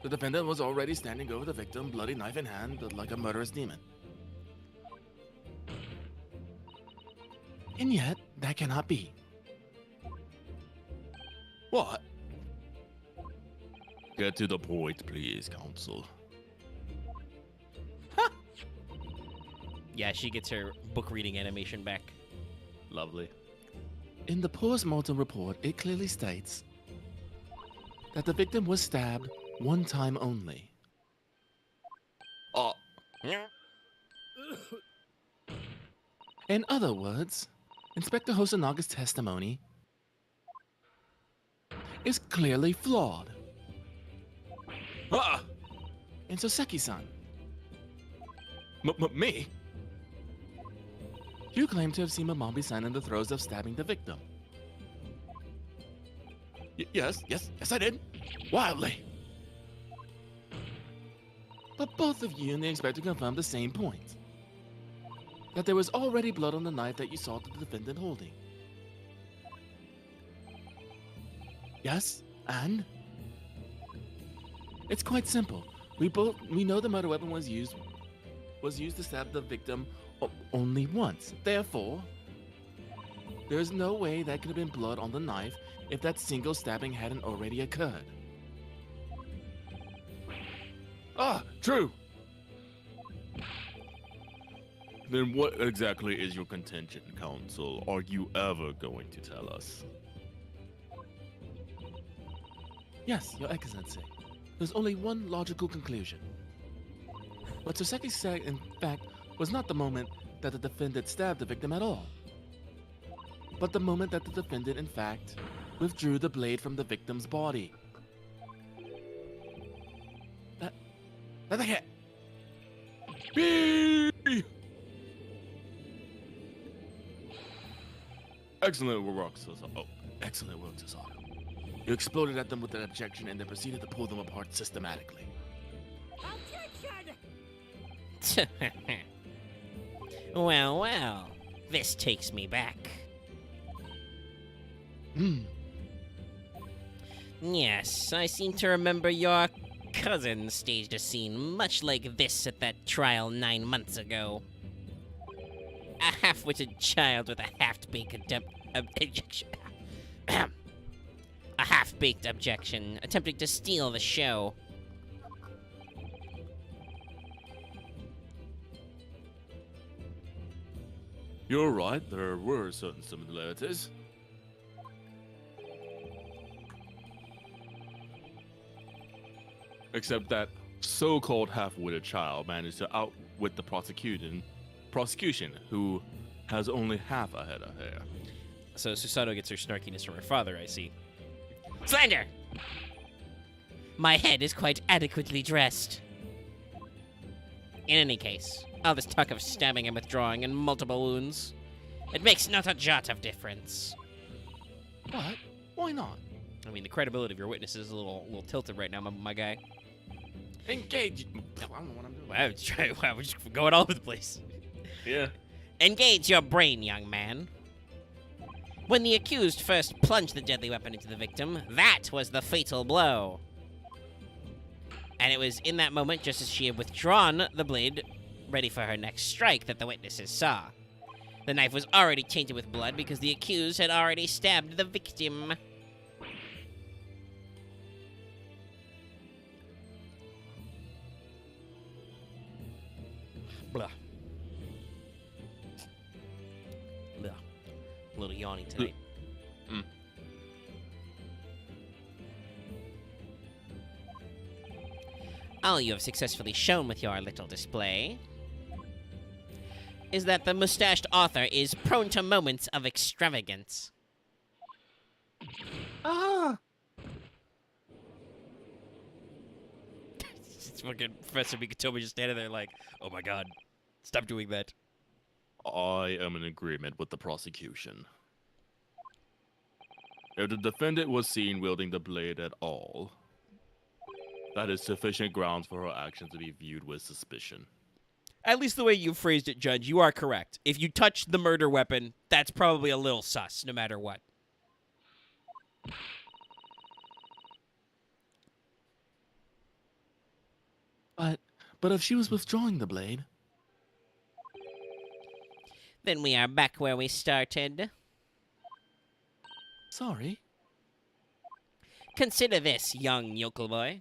the defendant was already standing over the victim, bloody knife in hand, like a murderous demon. And yet, that cannot be. What? Get to the point, please, counsel. Yeah, she gets her book reading animation back. Lovely. In the post-mortem report, it clearly states that the victim was stabbed one time only. In other words, Inspector Hosanaga's testimony is clearly flawed. And Soseki-san, me? You claim to have seen Mombi-san in the throes of stabbing the victim. Yes, I did. Wildly. But both of you and the inspector confirmed the same point. That there was already blood on the knife that you saw the defendant holding. Yes, and? It's quite simple. We know the murder weapon was used to stab the victim only once. Therefore, there's no way that could have been blood on the knife if that single stabbing hadn't already occurred. True. Then what exactly is your contention, counsel? Are you ever going to tell us? Yes, Your Excellency. There's only one logical conclusion. What Soseki said, in fact, was not the moment that the defendant stabbed the victim at all, but the moment that the defendant, in fact, withdrew the blade from the victim's body. That hit. Excellent work, Sasaki. Oh, excellent work, Sasaki. You exploded at them with an objection and then proceeded to pull them apart systematically. Well, well. This takes me back. Yes, I seem to remember your cousin staged a scene much like this at that trial 9 months ago. A half-witted child with a half-baked objection. A half-baked objection, attempting to steal the show. You're right, there were certain similarities. Except that so-called half-witted child managed to outwit the prosecution, who has only half a head of hair. So Susato gets her snarkiness from her father, I see. Slander! My head is quite adequately dressed. In any case, all this talk of stabbing and withdrawing and multiple wounds, it makes not a jot of difference. What? Why not? I mean, the credibility of your witness is a little tilted right now, my guy. Engage. I don't know what I'm doing. Wow, we're just going all over the place. Yeah. Engage your brain, young man. When the accused first plunged the deadly weapon into the victim, that was the fatal blow. And it was in that moment, just as she had withdrawn the blade, ready for her next strike, that the witnesses saw. The knife was already tainted with blood because the accused had already stabbed the victim. Blah. Blah. A little yawning tonight. All you have successfully shown with your little display is that the mustached author is prone to moments of extravagance. Ah! It's fucking Professor Mikatomi just standing there like, oh my god, stop doing that. I am in agreement with the prosecution. If the defendant was seen wielding the blade at all, that is sufficient grounds for her actions to be viewed with suspicion. At least the way you phrased it, Judge, you are correct. If you touch the murder weapon, that's probably a little sus, no matter what. But if she was withdrawing the blade... Then we are back where we started. Sorry? Consider this, young yokel boy.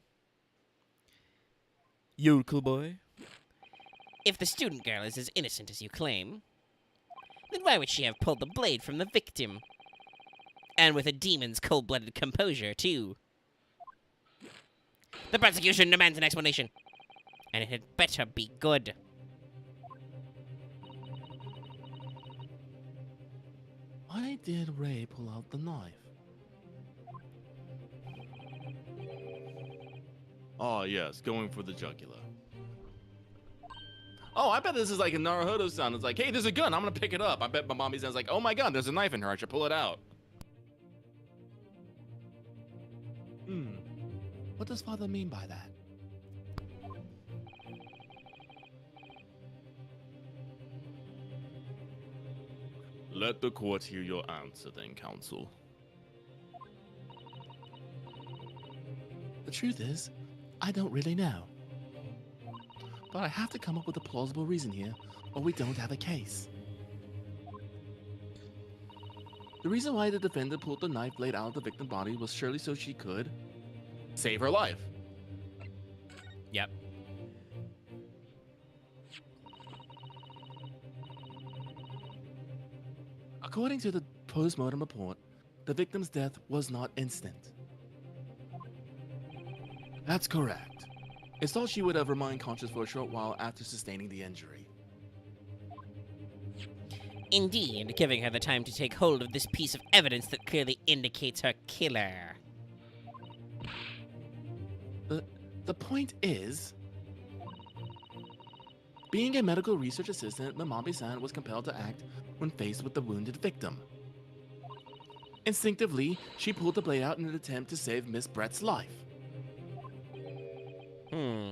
Yokel boy? If the student girl is as innocent as you claim, then why would she have pulled the blade from the victim? And with a demon's cold-blooded composure, too. The prosecution demands an explanation. And it had better be good. Why did Ray pull out the knife? Oh, yes, going for the jugular. Oh, I bet this is like a Naruto sound. It's like, hey, there's a gun. I'm going to pick it up. I bet my mommy sounds like, oh my god, there's a knife in her. I should pull it out. What does father mean by that? Let the court hear your answer then, counsel. The truth is, I don't really know. But I have to come up with a plausible reason here, or we don't have a case. The reason why the defendant pulled the knife blade out of the victim's body was surely so she could save her life. Yep. According to the post-mortem report, the victim's death was not instant. That's correct. It's thought she would have remained conscious for a short while after sustaining the injury. Indeed, giving her the time to take hold of this piece of evidence that clearly indicates her killer. The point is, being a medical research assistant, Mamami-san was compelled to act when faced with the wounded victim. Instinctively, she pulled the blade out in an attempt to save Miss Brett's life. Hmm.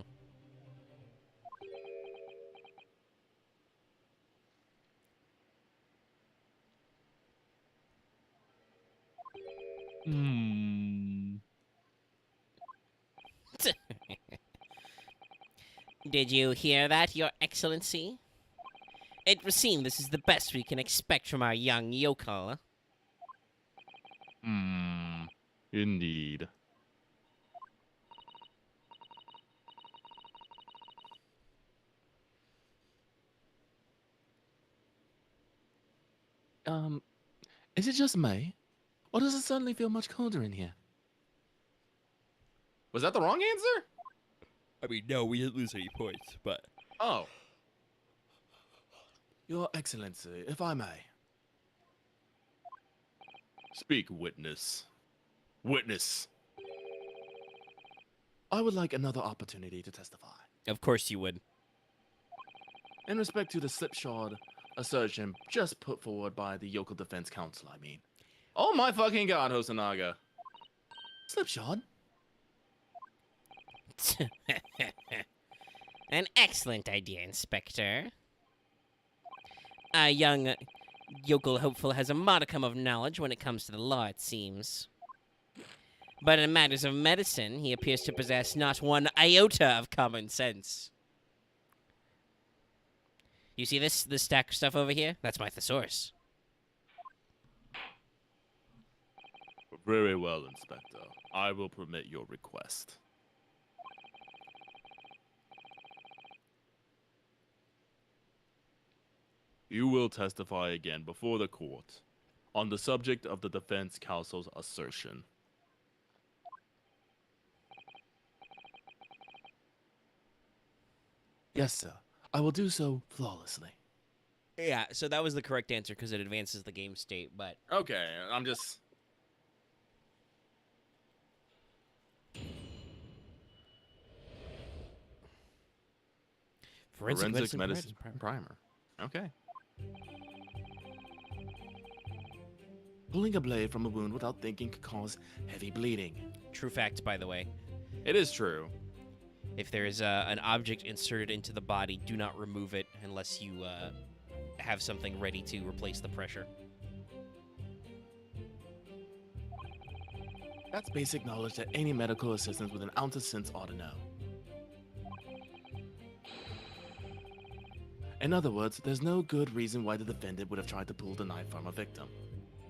Did you hear that, Your Excellency? It would seem this is the best we can expect from our young yokel. Indeed. Is it just me? Or does it suddenly feel much colder in here? Was that the wrong answer? I mean, no, we didn't lose any points, but... Oh. Your Excellency, if I may. Speak, witness. Witness. I would like another opportunity to testify. Of course you would. In respect to the slipshod assertion just put forward by the Yokel Defense Council, I mean. Oh my fucking god, Hosonaga. Slipshod? An excellent idea, Inspector. Our young yokel hopeful has a modicum of knowledge when it comes to the law, it seems. But in matters of medicine, he appears to possess not one iota of common sense. You see this stack of stuff over here? That's my thesaurus. Very well, Inspector. I will permit your request. You will testify again before the court on the subject of the defense counsel's assertion. Yes, sir. I will do so flawlessly. Yeah, so that was the correct answer because it advances the game state, but... Okay, I'm just... Forensic medicine primer. Okay. Pulling a blade from a wound without thinking could cause heavy bleeding. True fact, by the way. It is true. If there is an object inserted into the body, do not remove it unless you have something ready to replace the pressure. That's basic knowledge that any medical assistant with an ounce of sense ought to know. In other words, there's no good reason why the defendant would have tried to pull the knife from a victim.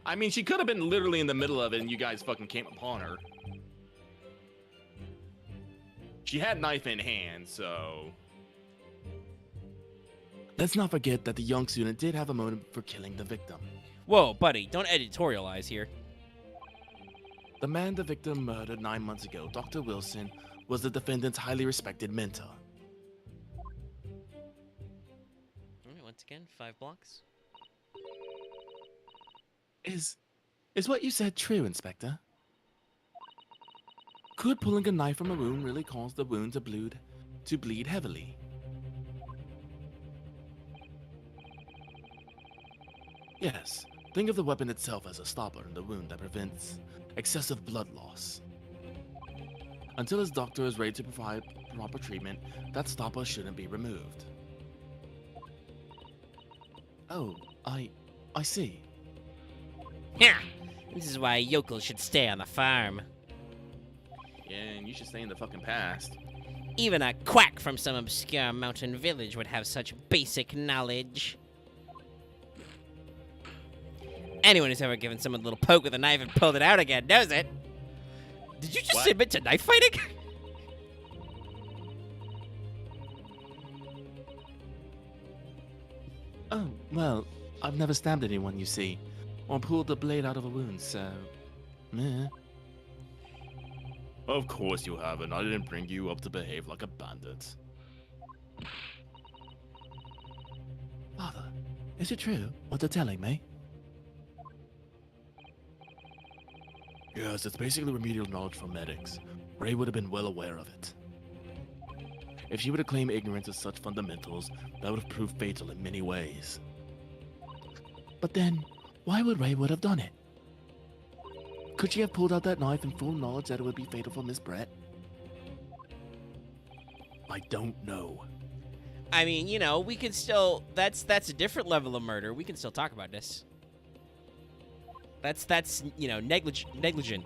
I mean, she could have been literally in the middle of it and you guys fucking came upon her. She had knife in hand, so... Let's not forget that the young student did have a motive for killing the victim. Whoa, buddy, don't editorialize here. The man the victim murdered 9 months ago, Dr. Wilson, was the defendant's highly respected mentor. Once again, 5 blocks. Is what you said true, Inspector? Could pulling a knife from a wound really cause the wound to bleed heavily? Yes. Think of the weapon itself as a stopper in the wound that prevents excessive blood loss. Until his doctor is ready to provide proper treatment, that stopper shouldn't be removed. Oh, I see. Yeah, this is why yokels should stay on the farm. Yeah, and you should stay in the fucking past. Even a quack from some obscure mountain village would have such basic knowledge. Anyone who's ever given someone a little poke with a knife and pulled it out again knows it. Did you just admit to knife fighting? Oh, well, I've never stabbed anyone, you see, or pulled the blade out of a wound, so... meh. Of course you haven't. I didn't bring you up to behave like a bandit. Father, is it true what they're telling me? Yes, it's basically remedial knowledge from medics. Ray would have been well aware of it. If she were to claim ignorance of such fundamentals, that would have proved fatal in many ways. But then, why would Ray would have done it? Could she have pulled out that knife in full knowledge that it would be fatal for Miss Brett? I don't know. I mean, you know, we can still. That's a different level of murder. We can still talk about this. That's you know, negligent,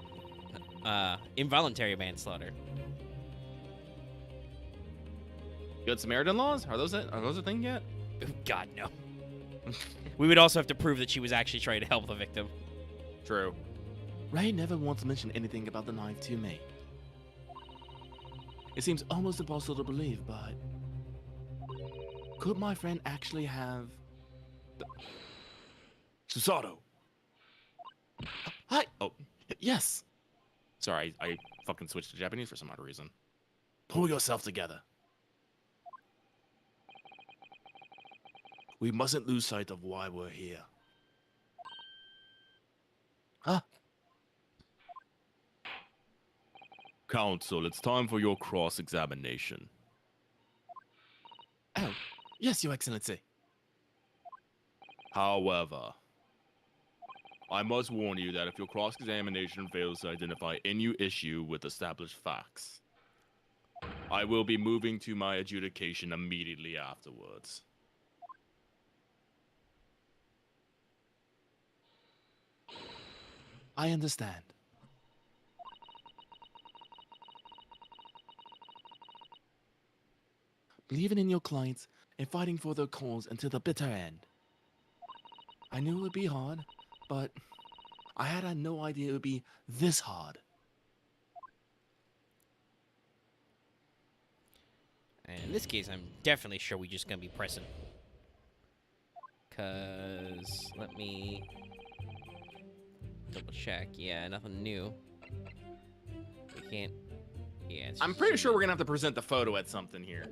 involuntary manslaughter. Good Samaritan laws? Are those a thing yet? God no. We would also have to prove that she was actually trying to help the victim. True. Ray never once mentioned anything about the knife to me. It seems almost impossible to believe, but could my friend actually have... Susato. Hi! Oh, Yes! sorry, I fucking switched to Japanese for some odd reason. Pull yourself together. We mustn't lose sight of why we're here. Huh? Counsel, it's time for your cross-examination. Oh, yes, Your Excellency. However, I must warn you that if your cross-examination fails to identify any issue with established facts, I will be moving to my adjudication immediately afterwards. I understand. Believing in your clients and fighting for their cause until the bitter end. I knew it would be hard, but I had no idea it would be this hard. And in this case, I'm definitely sure we're just gonna be pressing. Cause let me double check. Yeah, nothing new. We can't. Yeah, it's I'm pretty sure we're gonna have to present the photo at something here.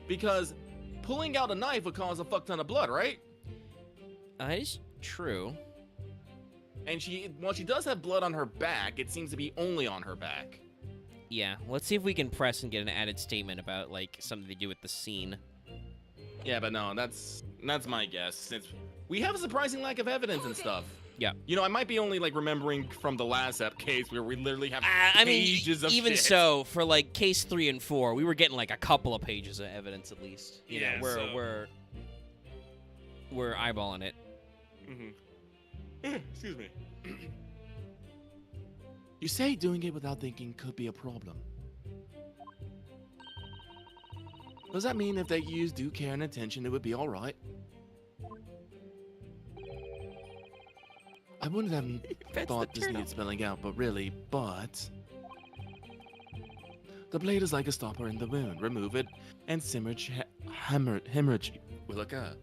Because pulling out a knife would cause a fuck ton of blood, right? It's true. And while she does have blood on her back, it seems to be only on her back. Yeah, let's see if we can press and get an added statement about like something to do with the scene. Yeah, but no, that's my guess. Since we have a surprising lack of evidence and stuff. Yeah. You know, I might be only like remembering from the last case where we literally have I mean, pages of even shit. so, for like case 3 and 4, we were getting like a couple of pages of evidence at least. You Yeah, know, so- we're eyeballing it. Excuse me. You say doing it without thinking could be a problem. Does that mean if they use due care and attention, it would be alright? I wouldn't have thought this needed spelling out, but really, the blade is like a stopper in the wound. Remove it, and hemorrhage will occur.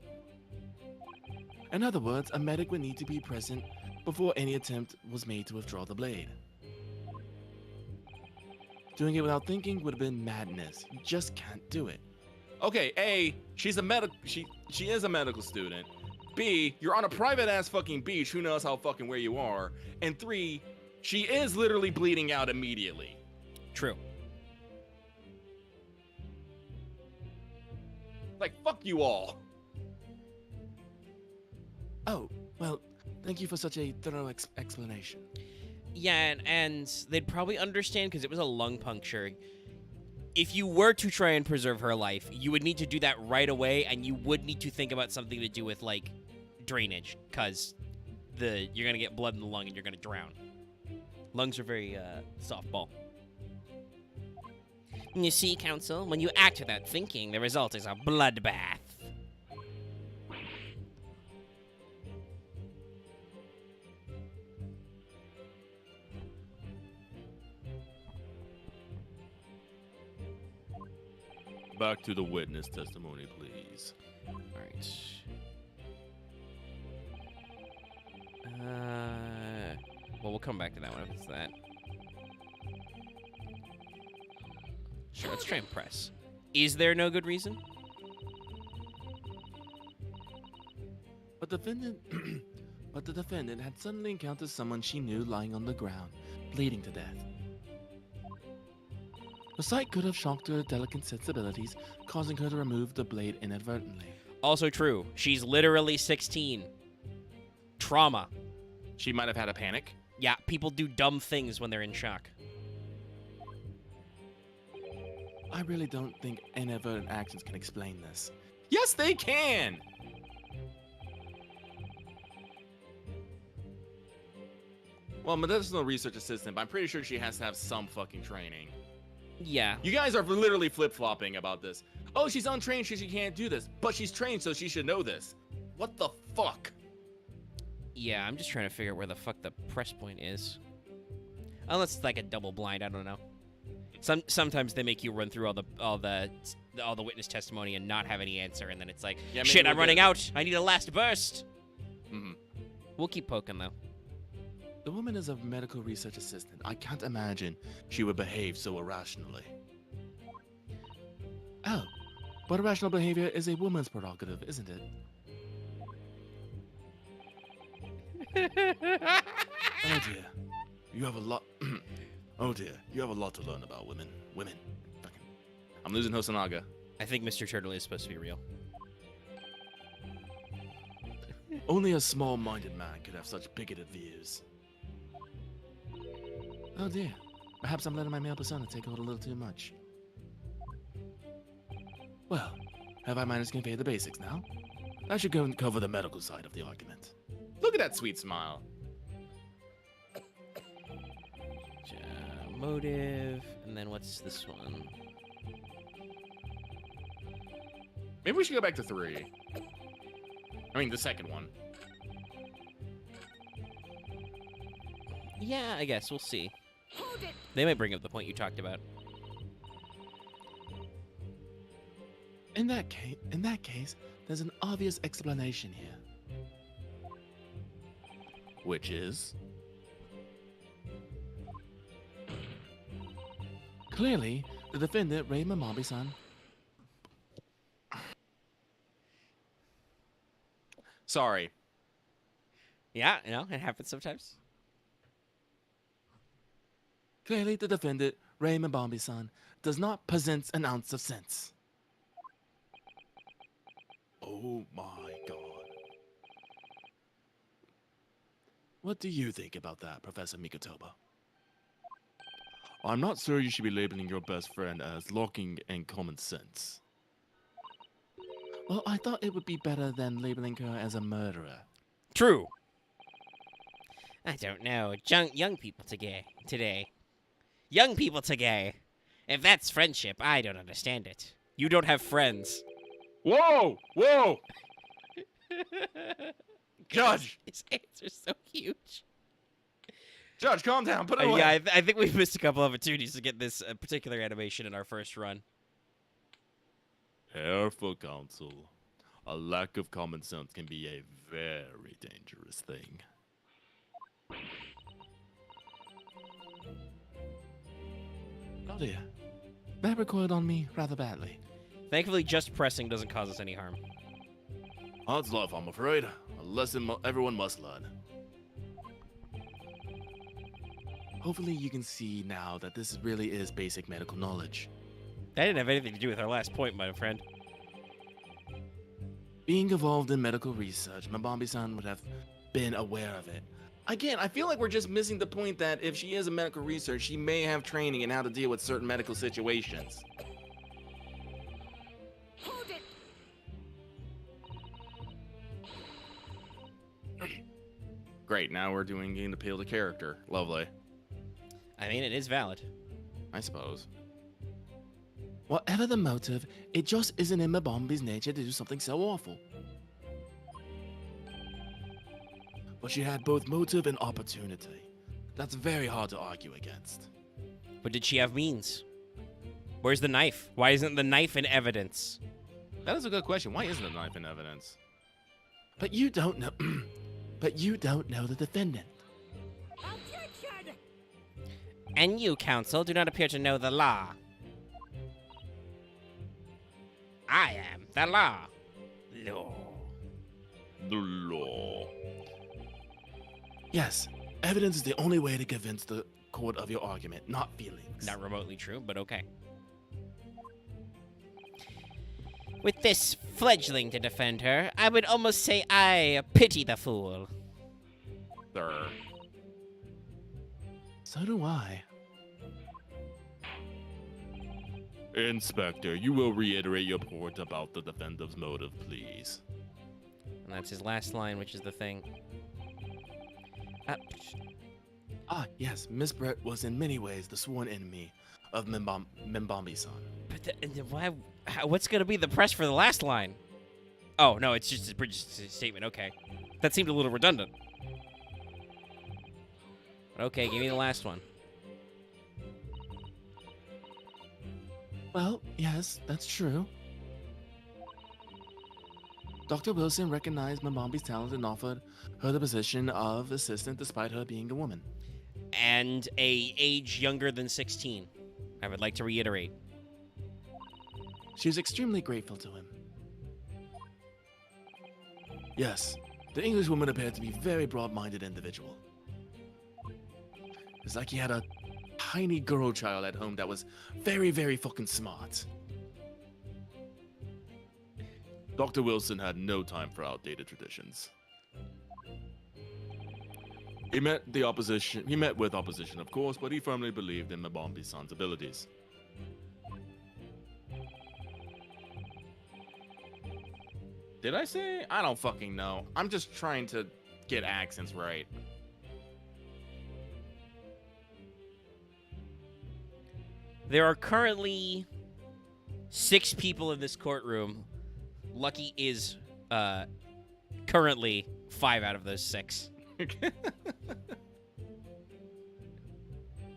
In other words, a medic would need to be present before any attempt was made to withdraw the blade. Doing it without thinking would have been madness. You just can't do it. Okay, A, she's a she is a medical student. B, you're on a private ass fucking beach, who knows how fucking where you are. And 3, she is literally bleeding out immediately. True. Like, fuck you all. Oh, well, thank you for such a thorough explanation. Yeah, and they'd probably understand because it was a lung puncture. If you were to try and preserve her life, you would need to do that right away, and you would need to think about something to do with, like, drainage, because you're going to get blood in the lung and you're going to drown. Lungs are very softball. You see, Counsel, when you act without thinking, the result is a bloodbath. Back to the witness testimony, please. All right. Well, we'll come back to that one if it's that. Sure, let's try and press. Is there no good reason? But the defendant had suddenly encountered someone she knew lying on the ground, bleeding to death. The sight could have shocked her delicate sensibilities, causing her to remove the blade inadvertently. Also true. She's literally 16. Trauma. She might have had a panic. Yeah, people do dumb things when they're in shock. I really don't think inadvertent actions can explain this. Yes, they can. Well, medicinal research assistant, but I'm pretty sure she has to have some fucking training. Yeah. You guys are literally flip-flopping about this. Oh, she's untrained, so she can't do this. But she's trained, so she should know this. What the fuck? Yeah, I'm just trying to figure out where the fuck the press point is. Unless it's like a double blind, I don't know. Sometimes they make you run through all the witness testimony and not have any answer, and then it's like, Yeah, shit, I'm running out. I need a last burst. Mm-hmm. We'll keep poking though. The woman is a medical research assistant. I can't imagine she would behave so irrationally. Oh, but irrational behavior is a woman's prerogative, isn't it? Oh dear, you have a lot. Oh dear, you have a lot to learn about women. Women. Fucking. I'm losing Hosonaga. I think Mr. Turtle is supposed to be real. Only a small-minded man could have such bigoted views. Oh dear, perhaps I'm letting my male persona take hold a little too much. Well, have I managed to convey the basics now? I should go and cover the medical side of the argument. Look at that sweet smile. Motive, and then what's this one? Maybe we should go back to 3. I mean, the second one. Yeah, I guess we'll see. Hold it! They might bring up the point you talked about. In that case, there's an obvious explanation here. Which is? Clearly, the defendant, Ray Mamabi-san. Sorry. Yeah, you know, it happens sometimes. Clearly, the defendant, Ray Mamabi-san, does not possess an ounce of sense. Oh my god. What do you think about that, Professor Mikotoba? I'm not sure you should be labeling your best friend as lacking in common sense. Well, I thought it would be better than labeling her as a murderer. True. I don't know. Young people today. Young people today. If that's friendship, I don't understand it. You don't have friends. Whoa! Whoa! Judge! His hands are so huge. Judge, calm down. Put it away. Yeah, I think we've missed a couple opportunities to get this particular animation in our first run. Careful, counsel. A lack of common sense can be a very dangerous thing. Oh dear. That recoiled on me rather badly. Thankfully, just pressing doesn't cause us any harm. Odds life, I'm afraid. A lesson everyone must learn. Hopefully you can see now that this really is basic medical knowledge. That didn't have anything to do with our last point, my friend. Being involved in medical research, Mabambi-san would have been aware of it. Again, I feel like we're just missing the point that if she is a medical researcher, she may have training in how to deal with certain medical situations. Hold it! Great, now we're doing an appeal to character. Lovely. I mean, it is valid. I suppose. Whatever the motive, it just isn't in Mabambi's nature to do something so awful. But she had both motive and opportunity. That's very hard to argue against. But did she have means? Where's the knife? Why isn't the knife in evidence? That is a good question. Why isn't the knife in evidence? But you don't know. But you don't know the defendant. I'll And you, counsel, do not appear to know the law. I am the law. Law. The law. Yes, evidence is the only way to convince the court of your argument, not feelings. Not remotely true, but okay. With this fledgling to defend her, I would almost say I pity the fool. Sir. So do I. Inspector, you will reiterate your report about the defendant's motive, please. And that's his last line, which is the thing. Yes, Miss Brett was in many ways the sworn enemy of Mbambi-san. But what's going to be the press for the last line? Oh, no, it's just a statement. Okay. That seemed a little redundant. Okay, give me the last one. Well, yes, that's true. Dr. Wilson recognized Mbambi's talent and offered her the position of assistant despite her being a woman. And a age younger than 16. I would like to reiterate. She was extremely grateful to him. Yes, the Englishwoman appeared to be a very broad-minded individual. It's like he had a tiny girl child at home that was very, very fucking smart. Dr. Wilson had no time for outdated traditions. He met with opposition, of course, but he firmly believed in Mbambi-san's abilities. Did I say? I don't fucking know. I'm just trying to get accents right. There are currently 6 people in this courtroom. Lucky is currently 5 out of those 6.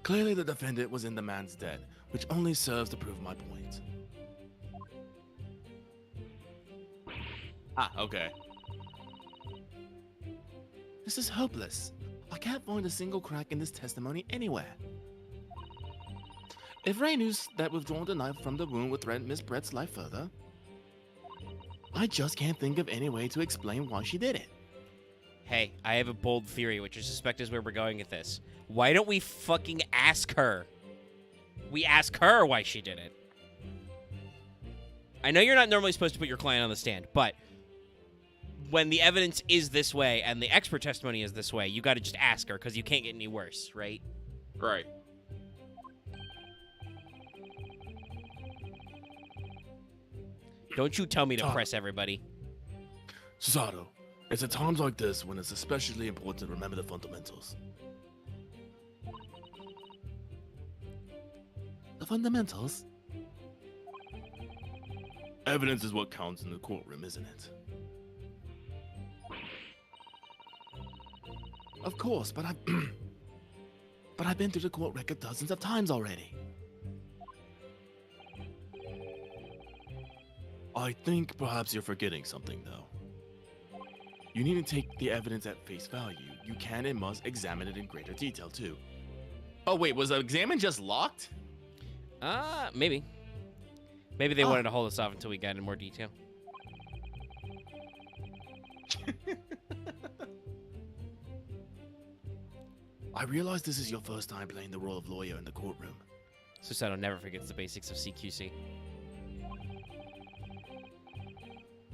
Clearly the defendant was in the man's debt, which only serves to prove my point. Okay. This is hopeless. I can't find a single crack in this testimony anywhere. If Ray knew that withdrawing the knife from the wound would threaten Miss Brett's life further, I just can't think of any way to explain why she did it. Hey, I have a bold theory, which I suspect is where we're going with this. Why don't we fucking ask her? We ask her why she did it. I know you're not normally supposed to put your client on the stand, but when the evidence is this way and the expert testimony is this way, you got to just ask her because you can't get any worse, right? Right. Don't you tell me to press everybody. Susato, it's at times like this when it's especially important to remember the fundamentals. The fundamentals? Evidence is what counts in the courtroom, isn't it? Of course, but I've been through the court record dozens of times already. I think perhaps you're forgetting something, though. You need to take the evidence at face value. You can and must examine it in greater detail, too. Oh, wait, was the examine just locked? Maybe. Maybe they wanted to hold us off until we got in more detail. I realize this is your first time playing the role of lawyer in the courtroom. Susato never forgets the basics of CQC.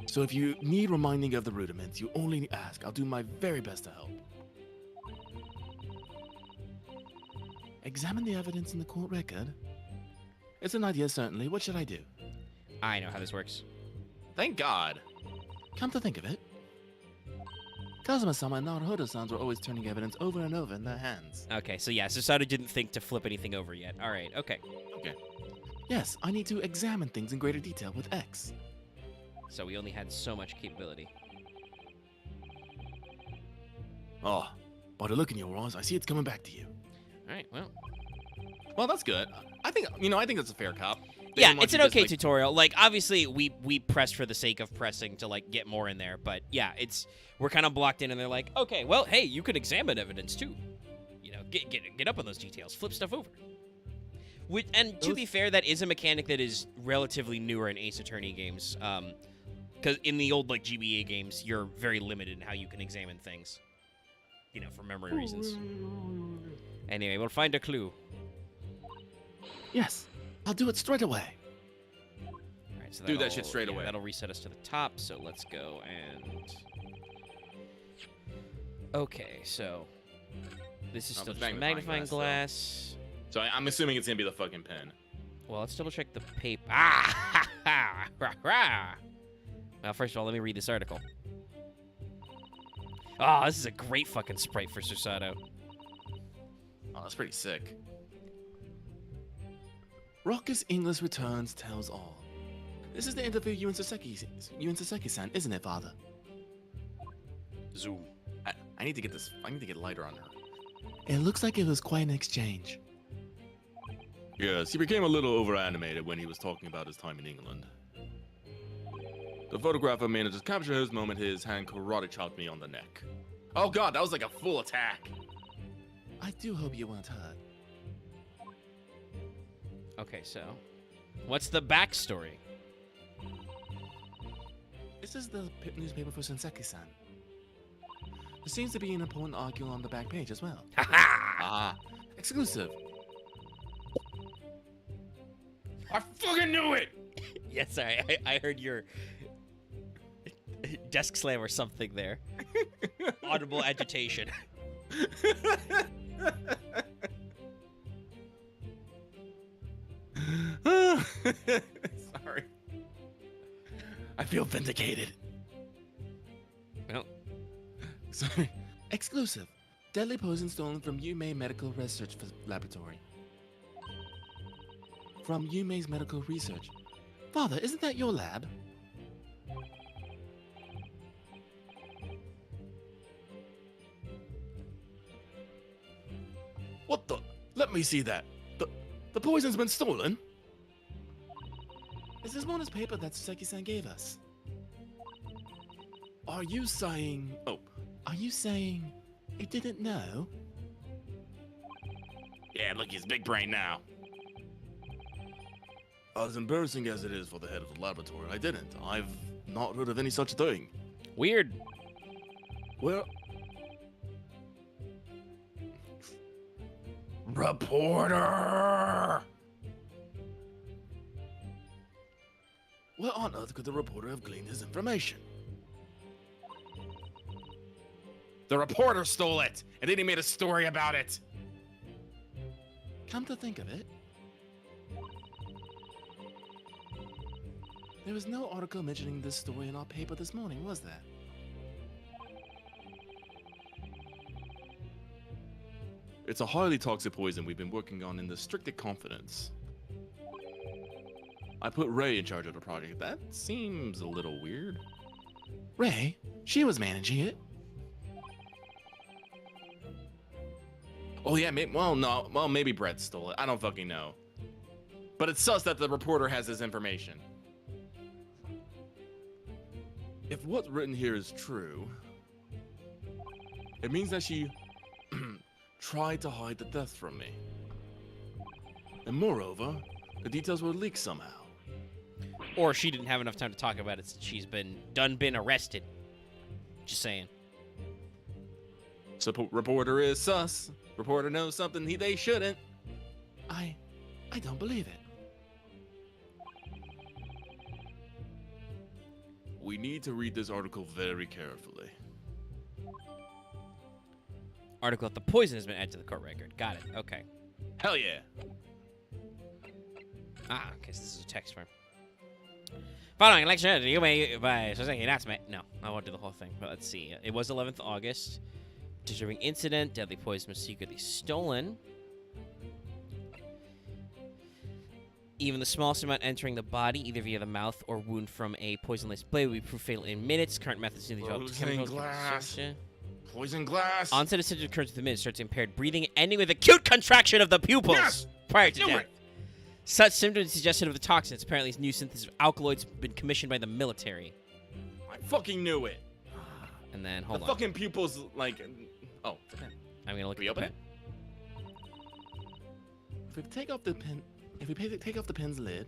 So if you need reminding of the rudiments, you only ask. I'll do my very best to help. Examine the evidence in the court record. It's an idea, certainly. What should I do? I know how this works. Thank God. Come to think of it, Kazuma-sama and Naruhodo-sans were always turning evidence over and over in their hands. Okay, so yeah, Susato didn't think to flip anything over yet. All right, okay. Yes, I need to examine things in greater detail with X. So we only had so much capability. Oh, by the look in your eyes, I see it's coming back to you. All right, well. Well, that's good. I think it's a fair cop. Yeah, it's an okay tutorial. Like, obviously, we pressed for the sake of pressing to, like, get more in there. But, yeah, we're kind of blocked in, and they're like, okay, well, hey, you could examine evidence, too. You know, get up on those details. Flip stuff over. And to be fair, that is a mechanic that is relatively newer in Ace Attorney games. Because in the old like GBA games, you're very limited in how you can examine things. You know, for memory reasons. Anyway, we'll find a clue. Yes, I'll do it straight away. All right, so Do that shit straight away. That'll reset us to the top. So let's go and. Okay, so this is still just a magnifying glass. So I'm assuming it's gonna be the fucking pen. Well, let's double check the paper. Ah! Ha, ha, ha. Well, first of all, let me read this article. Oh, this is a great fucking sprite for Susato. Oh, that's pretty sick. Rockus English returns tells all. This is the interview you and Saseki-san, isn't it, Father? Zoom. I need to get this. I need to get lighter on her. It looks like it was quite an exchange. Yes, he became a little over-animated when he was talking about his time in England. The photographer managed to capture his moment. His hand karate chopped me on the neck. Oh god, that was like a full attack. I do hope you weren't hurt. Okay, so what's the backstory? This is the newspaper for Senseki-san. There seems to be an important article on the back page as well. Ah, Exclusive. I fucking knew it! Yeah, sorry, I heard your desk slam or something there. Audible agitation. Sorry. I feel vindicated. Well, Sorry. Exclusive. Deadly poison stolen from Yume Medical Research Laboratory. From Yume's Medical Research. Father, isn't that your lab? What the? Let me see that. The poison's been stolen? Is this bonus paper that Saseki-san gave us? Are you saying... Oh. Are you saying he didn't know? Yeah, look, he's big brain now. As embarrassing as it is for the head of the laboratory, I didn't. I've not heard of any such thing. weird. Well... Reporter! Where on earth could the reporter have gleaned his information? The reporter stole it, and then he made a story about it. Come to think of it, there was no article mentioning this story in our paper this morning, was there? It's a highly toxic poison we've been working on in the strictest confidence. I put Ray in charge of the project. That seems a little weird. Ray? She was managing it. Oh yeah, maybe Brett stole it. I don't fucking know. But it's sus that the reporter has this information. If what's written here is true, it means that she tried to hide the death from me. And moreover, the details were leaked somehow. Or she didn't have enough time to talk about it since she's been arrested. Just saying. So reporter is sus. Reporter knows something they shouldn't. I don't believe it. We need to read this article very carefully. Article that the poison has been added to the court record. Got it. Okay. Hell yeah. Ah, okay, so this is a text form. Following election, you may by Saseki Natsume. No, I won't do the whole thing, but let's see. It was 11th August. Disturbing incident. Deadly poison was secretly stolen. Even the smallest amount entering the body, either via the mouth or wound from a poison-laced blade, will be proof fatal in minutes. Current methods in the Poison glass. Poison glass. Onset of symptoms occurs within minutes. Starts impaired breathing, ending with acute contraction of the pupils Yes! prior to Do death. it! Such symptoms suggested of the toxins. Apparently, this new synthesis of alkaloids been commissioned by the military. I fucking knew it. And then The hold on, fucking pupils, like, oh. I'm gonna look We at open the it? If we take off the pen's lid,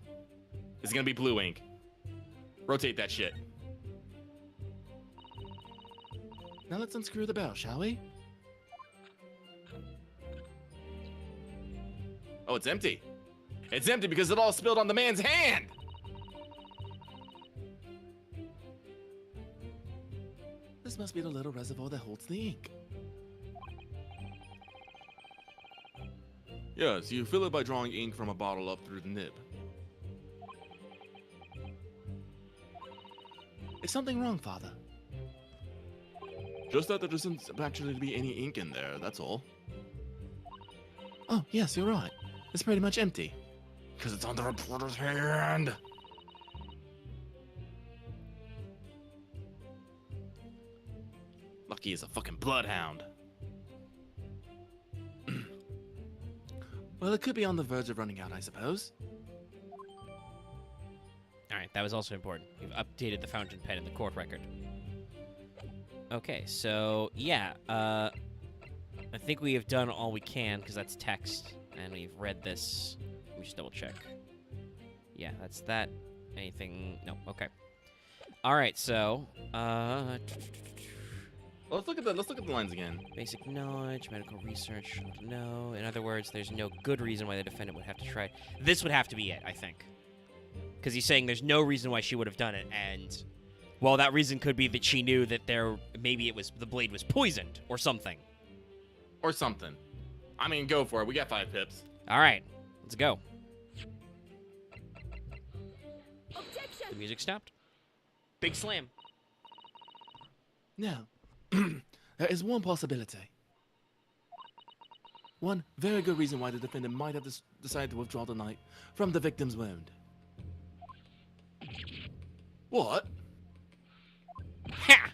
It's gonna be blue ink. Rotate that shit. now let's unscrew the bell, shall we? Oh, it's empty. It's empty because it all spilled on the man's hand. This must be the little reservoir that holds the ink. Yes, you fill it by drawing ink from a bottle up through the nib. Is something wrong, Father? Just that there doesn't actually be any ink in there, that's all. Oh, yes, you're right. It's pretty much empty. Because it's on the reporter's hand. Lucky is a fucking bloodhound. Well, it could be on the verge of running out, I suppose. All right, that was also important. We've updated the fountain pen in the court record. Okay, so yeah, I think we have done all we can because that's text, and we've read this. Let me just double check. Yeah, that's that. Anything? No. Okay. All right, so Let's look at the lines again. basic knowledge, medical research. No. In other words, there's no good reason why the defendant would have to try. This would have to be it, I think, because he's saying there's no reason why she would have done it, and well, that reason could be that she knew that maybe the blade was poisoned or something. Or something. I mean, go for it. We got 5 pips. All right, let's go. Objection! The music stopped. Big slam. Now, there is one possibility. One very good reason why the defendant might have decided to withdraw the knife from the victim's wound. What? Ha!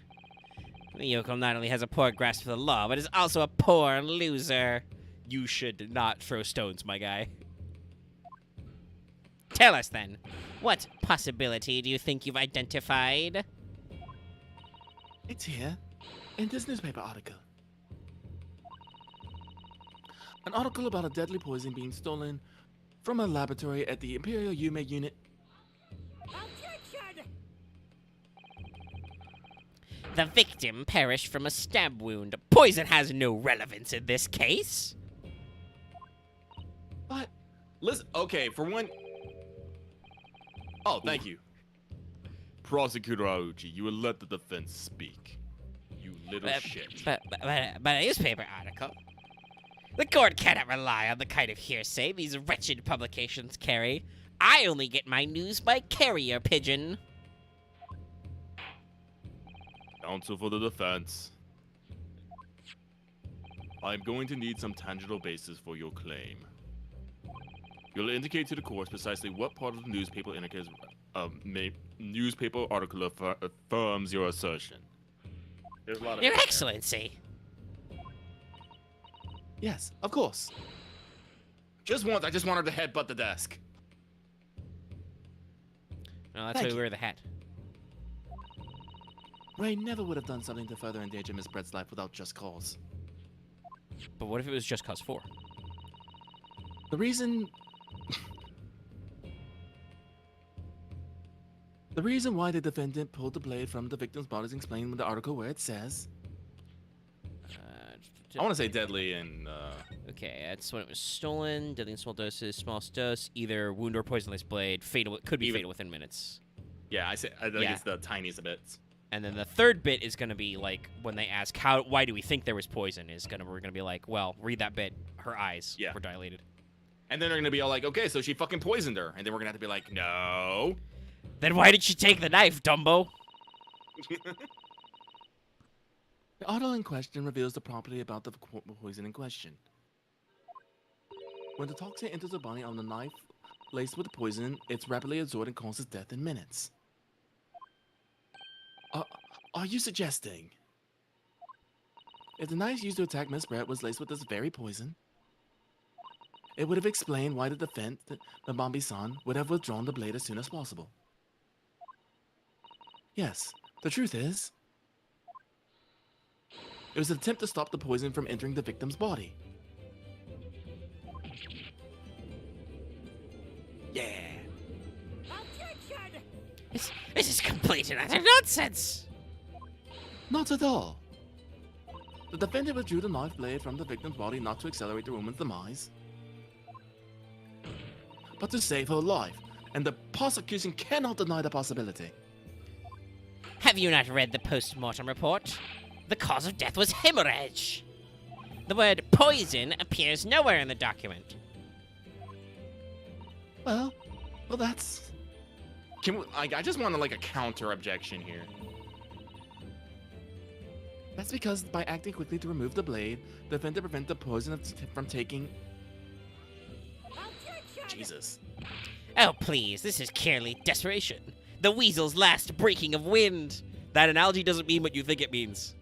Miyoko not only has a poor grasp of the law, but is also a poor loser. You should not throw stones, my guy. Tell us then, what possibility do you think you've identified? It's here, in this newspaper article. An article about a deadly poison being stolen from a laboratory at the Imperial Yume unit. Objection! The victim perished from a stab wound. Poison has no relevance in this case. But Listen, okay, for one... Oh, thank you. Prosecutor Aoji, you will let the defense speak. You little shit. But a newspaper article? The court cannot rely on the kind of hearsay these wretched publications carry. I only get my news by carrier pigeon. Counsel for the defense. I'm going to need some tangible basis for your claim. You'll indicate to the court precisely what part of the newspaper indicates newspaper article affirms your assertion. There's a lot of Your Excellency. yes, of course. Just once, I just want her to headbutt the desk. No, that's Thank why we you. wear the hat. Ray never would have done something to further endanger Miss Brett's life without just cause. But what if it was just cause 4? The reason... the reason why the defendant pulled the blade from the victim's body is explained in the article where it says... I want to say deadly and Okay, that's when it was stolen. Deadly in small doses, smallest dose, either wound or poisonless blade. Fatal, could be fatal within minutes. yeah, I think Yeah. it's the tiniest bits. And then the third bit is going to be like when they ask why do we think there was poison? We're gonna be like, well, read that bit. Her eyes Yeah. were dilated. And then they're gonna be all like, okay, so she fucking poisoned her, and then we're gonna have to be like, no. Then why did she take the knife, Dumbo? The article in question reveals the property about the poison in question. When the toxin enters the body on the knife laced with the poison, it's rapidly absorbed and causes death in minutes. Are you suggesting if the knife used to attack Miss Brett was laced with this very poison, it would have explained why the defense, the Bambi-san, would have withdrawn the blade as soon as possible? Yes, the truth is, it was an attempt to stop the poison from entering the victim's body. This is complete and utter nonsense! Not at all. The defendant withdrew the knife blade from the victim's body not to accelerate the woman's demise, but to save her life, and the prosecution cannot deny the possibility. Have you not read the post-mortem report? The cause of death was hemorrhage. The word poison appears nowhere in the document. Well, that's... Can we, I just want like a counter objection here. That's because by acting quickly to remove the blade, the defendant prevented the poison from taking... Jesus. Oh, please, this is clearly desperation. The weasel's last breaking of wind. That analogy doesn't mean what you think it means.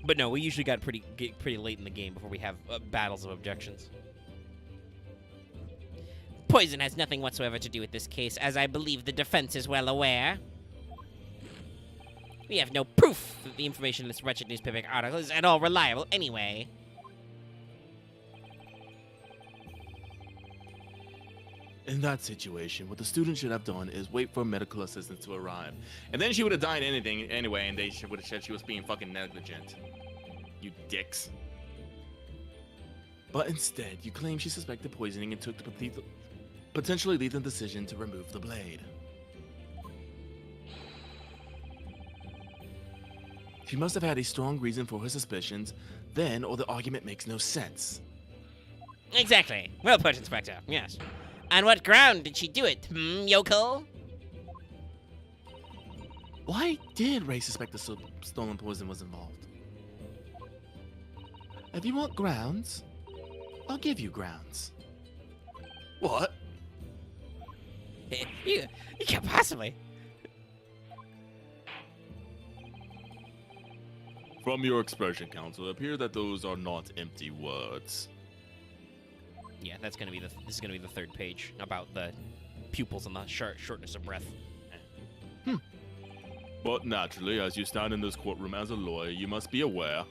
But no, we usually get pretty late in the game before we have battles of objections. Poison has nothing whatsoever to do with this case, as I believe the defense is well aware. We have no proof that the information in this wretched newspaper article is at all reliable anyway. In that situation, what the student should have done is wait for medical assistance to arrive. And then she would have died anyway, and they would have said she was being fucking negligent. You dicks. But instead, you claim she suspected poisoning and took the potentially lethal decision to remove the blade. She must have had a strong reason for her suspicions, then, or the argument makes no sense. Exactly. Well put, Inspector. Yes. On what ground did she do it, yokel? Why did Ray suspect the stolen poison was involved? If you want grounds, I'll give you grounds. What? You can't possibly. From your expression, counsel, it appears that those are not empty words. Yeah, this is gonna be the third page about the pupils and the shortness of breath. But naturally, as you stand in this courtroom as a lawyer, you must be aware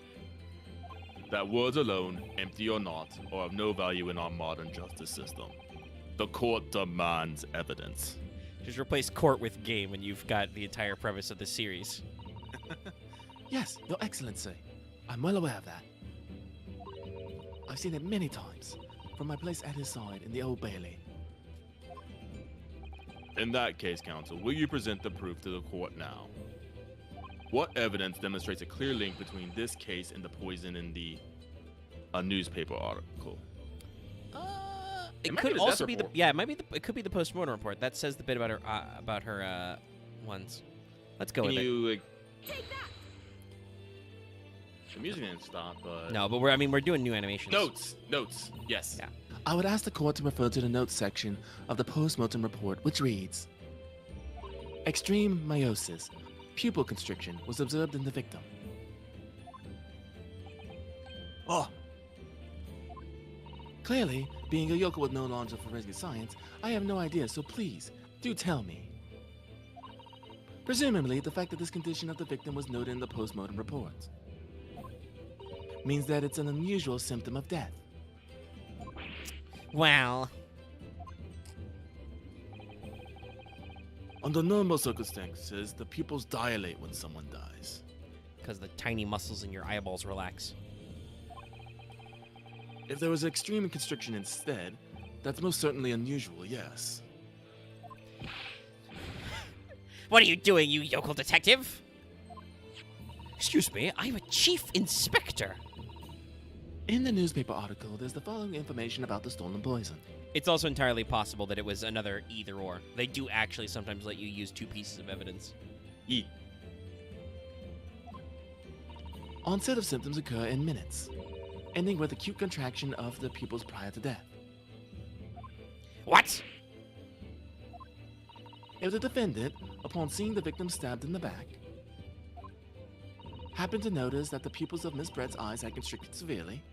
that words alone, empty or not, are of no value in our modern justice system. The court demands evidence. Just replace court with game, and you've got the entire premise of the series. Yes, Your Excellency. I'm well aware of that. I've seen it many times, from my place at his side in the Old Bailey. In that case, counsel, will you present the proof to the court now? What evidence demonstrates a clear link between this case and the poison in the newspaper article? It might could be the also death be the report. it might be the it could be the post-mortem report. That says the bit about her ones. Let's go Can with it. you like... The music didn't stop, but... No, but we're doing new animations. Notes, yes. Yeah. I would ask the court to refer to the notes section of the post-mortem report, which reads, extreme meiosis, pupil constriction, was observed in the victim. Oh, Clearly, being a yokel with no knowledge of forensic science, I have no idea, so please, do tell me. Presumably, the fact that this condition of the victim was noted in the post-mortem report means that it's an unusual symptom of death. Well, Under normal circumstances, the pupils dilate when someone dies. because the tiny muscles in your eyeballs relax. If there was extreme constriction instead, that's most certainly unusual, yes. What are you doing, you yokel detective? Excuse me, I'm a chief inspector. In the newspaper article, there's the following information about the stolen poison. It's also entirely possible that it was another either or. They do actually sometimes let you use two pieces of evidence. Onset of symptoms occur in minutes, ending with acute contraction of the pupils prior to death. What? If the defendant, upon seeing the victim stabbed in the back, happened to notice that the pupils of Miss Brett's eyes had constricted severely,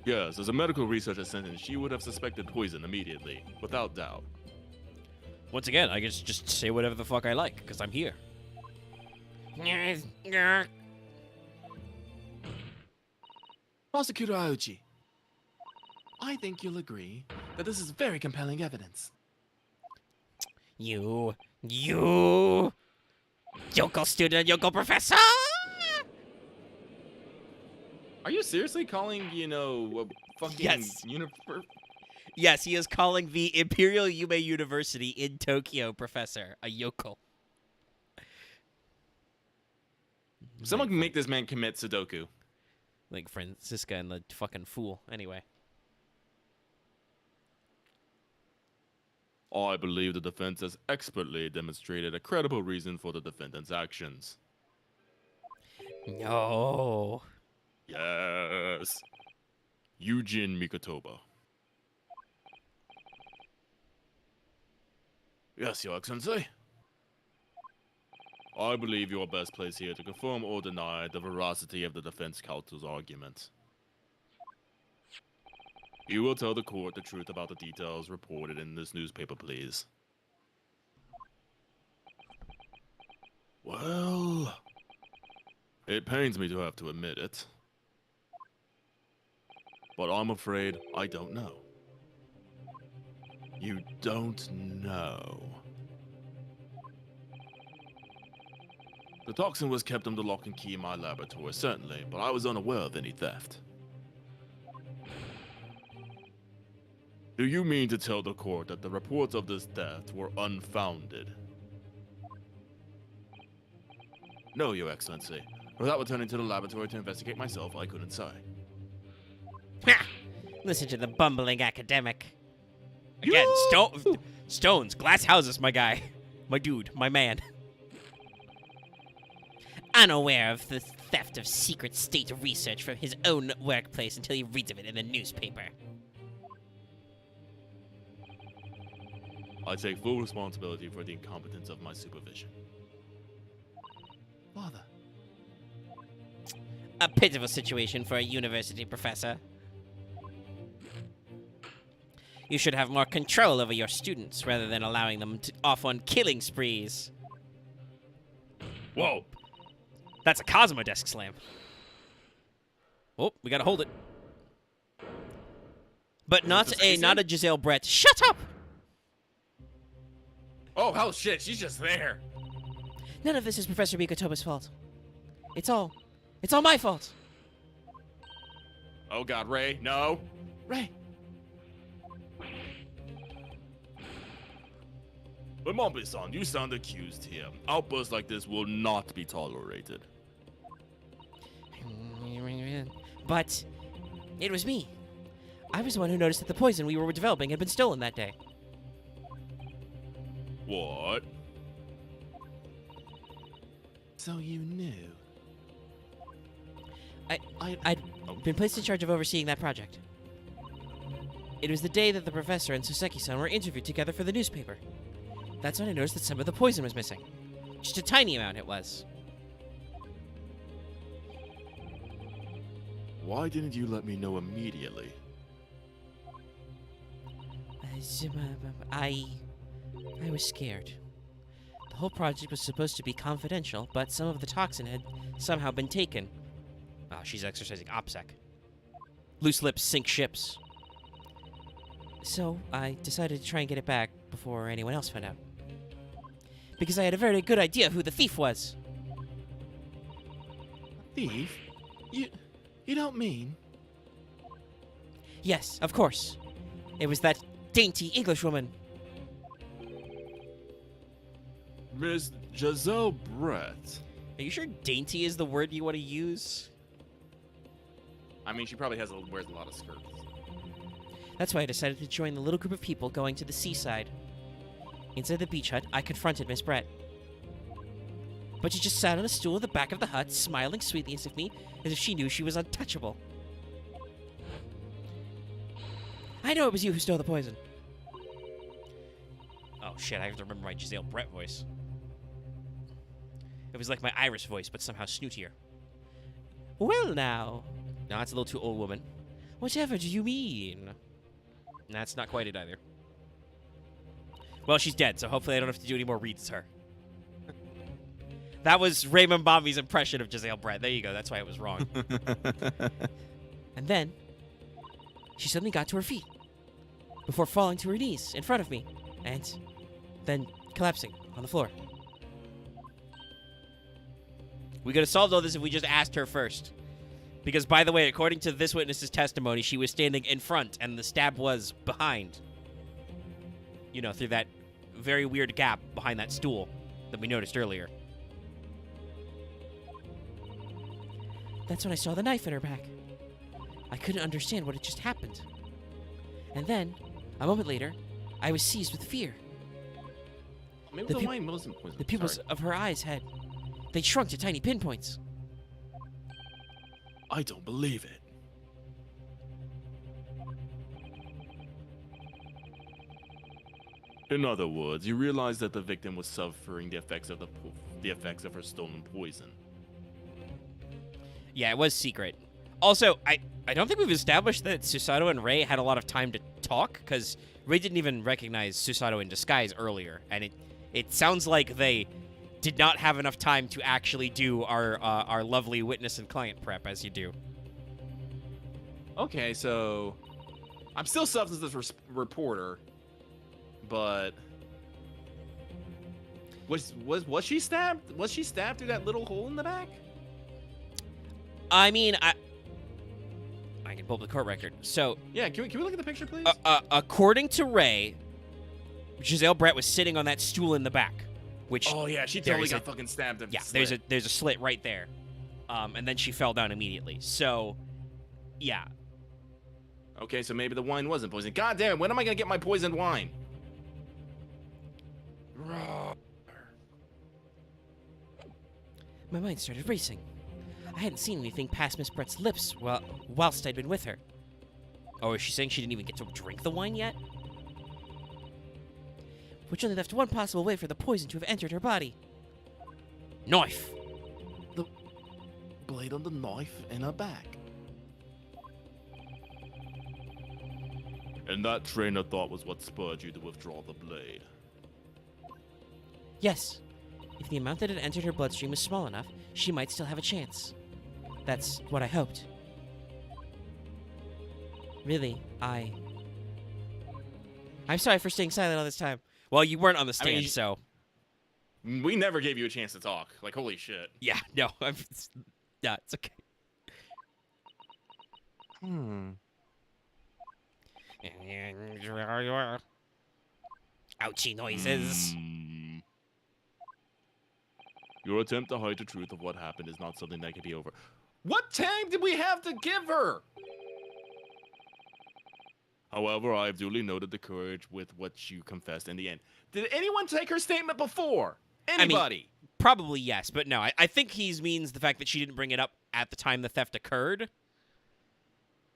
yes, as a medical researcher sentence, she would have suspected poison immediately, without doubt. Once again, I guess just say whatever the fuck I like, because I'm here. Prosecutor Auchi, I think you'll agree that this is very compelling evidence. You yokel student, yokel professor. Are you seriously calling, a fucking Yes. Yes, he is calling the Imperial Yume University in Tokyo professor a yokel. Someone can make this man commit Sudoku. Like Francisca and the fucking fool. Anyway. I believe the defense has expertly demonstrated a credible reason for the defendant's actions. No. Yes. Eugene Mikotoba. Yes, Your Excellency. I believe you are best placed here to confirm or deny the veracity of the defense counsel's argument. You will tell the court the truth about the details reported in this newspaper, please. Well, it pains me to have to admit it, but I'm afraid I don't know. You don't know. The toxin was kept under lock and key in my laboratory, certainly, but I was unaware of any theft. Do you mean to tell the court that the reports of this theft were unfounded? No, Your Excellency. Without returning to the laboratory to investigate myself, I couldn't say. Ha! Listen to the bumbling academic. Again, stones, glass houses, my guy. My dude, my man. Unaware of the theft of secret state research from his own workplace until he reads of it in the newspaper. I take full responsibility for the incompetence of my supervision. Father. A pitiful situation for a university professor. You should have more control over your students rather than allowing them off on killing sprees. Whoa. That's a Cosmo desk slam. Oh, we gotta hold it. But not a Giselle Brett. Shut up! Oh, hell shit, she's just there. None of this is Professor Mikotoba's fault. It's all my fault. Oh god, Ray, no. Ray. But Mombi-san, you sound accused here. Outbursts like this will not be tolerated. But it was me. I was the one who noticed that the poison we were developing had been stolen that day. What? So you knew. I'd been placed in charge of overseeing that project. It was the day that the professor and Soseki-san were interviewed together for the newspaper. That's when I noticed that some of the poison was missing. Just a tiny amount it was. Why didn't you let me know immediately? I was scared. The whole project was supposed to be confidential, but some of the toxin had somehow been taken. Oh, she's exercising OPSEC. Loose lips sink ships. So I decided to try and get it back before anyone else found out. Because I had a very good idea who the thief was. Thief? You don't mean? Yes, of course. It was that dainty Englishwoman. Ms. Giselle Brett. Are you sure dainty is the word you want to use? I mean, she probably wears a lot of skirts. That's why I decided to join the little group of people going to the seaside. Inside the beach hut, I confronted Miss Brett. But she just sat on a stool at the back of the hut, smiling sweetly as if she knew she was untouchable. I know it was you who stole the poison. Oh shit, I have to remember my Giselle Brett voice. It was like my Irish voice, but somehow snootier. Well now. No, that's a little too old woman. Whatever do you mean? That's not quite it either. Well, she's dead, so hopefully I don't have to do any more reads to her. That was Raymond Bombi's impression of Giselle Brett. There you go, that's why it was wrong. And then, she suddenly got to her feet before falling to her knees in front of me and then collapsing on the floor. We could have solved all this if we just asked her first. Because, by the way, according to this witness's testimony, she was standing in front and the stab was behind. You know, through that very weird gap behind that stool that we noticed earlier. That's when I saw the knife in her back. I couldn't understand what had just happened. And then, a moment later, I was seized with fear. Maybe the wine wasn't poisoned. The pupils of her eyes they'd shrunk to tiny pinpoints. I don't believe it. In other words, you realize that the victim was suffering the effects of her stolen poison. Yeah, it was secret. Also, I don't think we've established that Susato and Rei had a lot of time to talk, because Rei didn't even recognize Susato in disguise earlier, and it sounds like they did not have enough time to actually do our lovely witness and client prep as you do. Okay, so I'm still substance reporter, but was she stabbed? Was she stabbed through that little hole in the back? I mean, I can pull up the court record. So Yeah, can we look at the picture, please? According to Rei, Giselle Brett was sitting on that stool in the back. Which, oh yeah, she totally got fucking stabbed. Yeah, there's a slit right there, and then she fell down immediately. So, yeah. Okay, so maybe the wine wasn't poisoned. God damn it! When am I gonna get my poisoned wine? My mind started racing. I hadn't seen anything past Miss Brett's lips whilst I'd been with her. Oh, is she saying she didn't even get to drink the wine yet? Which only left one possible way for the poison to have entered her body. Knife! The blade on the knife in her back. And that train of thought was what spurred you to withdraw the blade. Yes. If the amount that had entered her bloodstream was small enough, she might still have a chance. That's what I hoped. Really, I'm sorry for staying silent all this time. Well, you weren't on the stand, so... We never gave you a chance to talk. Like, holy shit. Yeah, no, yeah, it's okay. Ouchie noises. Your attempt to hide the truth of what happened is not something that can be over. What time did we have to give her? However, I have duly noted the courage with which you confessed in the end. Did anyone take her statement before? Anybody? I mean, probably yes, but no. I think he means the fact that she didn't bring it up at the time the theft occurred.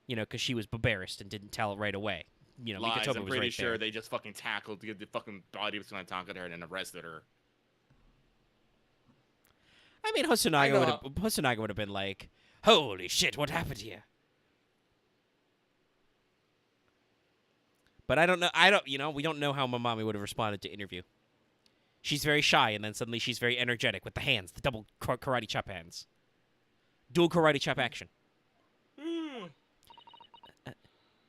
You know, because she was embarrassed and didn't tell right away. You know, Lies, Mikatomi I'm was pretty right sure there. they just fucking tackled the fucking body was going to talk at her and then arrested her. I mean, Hosonaga would have been like, "Holy shit, what happened here?" But I don't know. We don't know how Mamami would have responded to interview. She's very shy, and then suddenly she's very energetic with the hands, the double karate chop hands, dual karate chop action.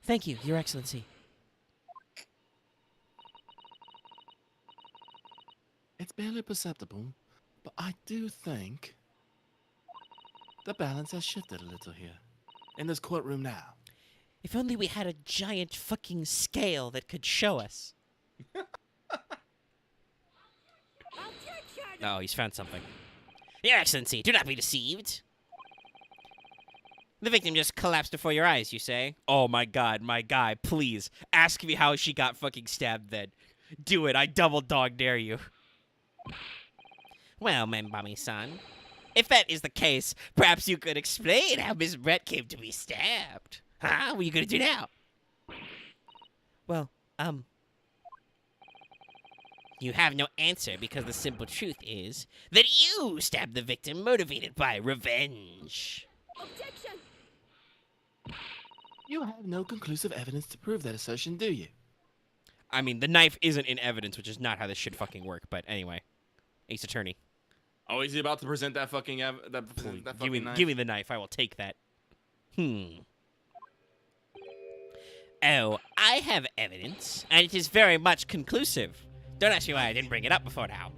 Thank you, Your Excellency. It's barely perceptible, but I do think the balance has shifted a little here in this courtroom now. If only we had a giant fucking scale that could show us. Oh, he's found something. Your Excellency, do not be deceived. The victim just collapsed before your eyes, you say? Oh my god, my guy, please. Ask me how she got fucking stabbed then. Do it, I double dog dare you. Well, Membami-san, if that is the case, perhaps you could explain how Miss Brett came to be stabbed. Huh? What are you gonna do now? Well, you have no answer because the simple truth is that you stabbed the victim motivated by revenge. Objection! You have no conclusive evidence to prove that assertion, do you? I mean, the knife isn't in evidence, which is not how this should fucking work, but anyway. Ace Attorney. Oh, is he about to present that fucking that fucking knife? Give me the knife, I will take that. Oh, I have evidence, and it is very much conclusive. Don't ask me why I didn't bring it up before now.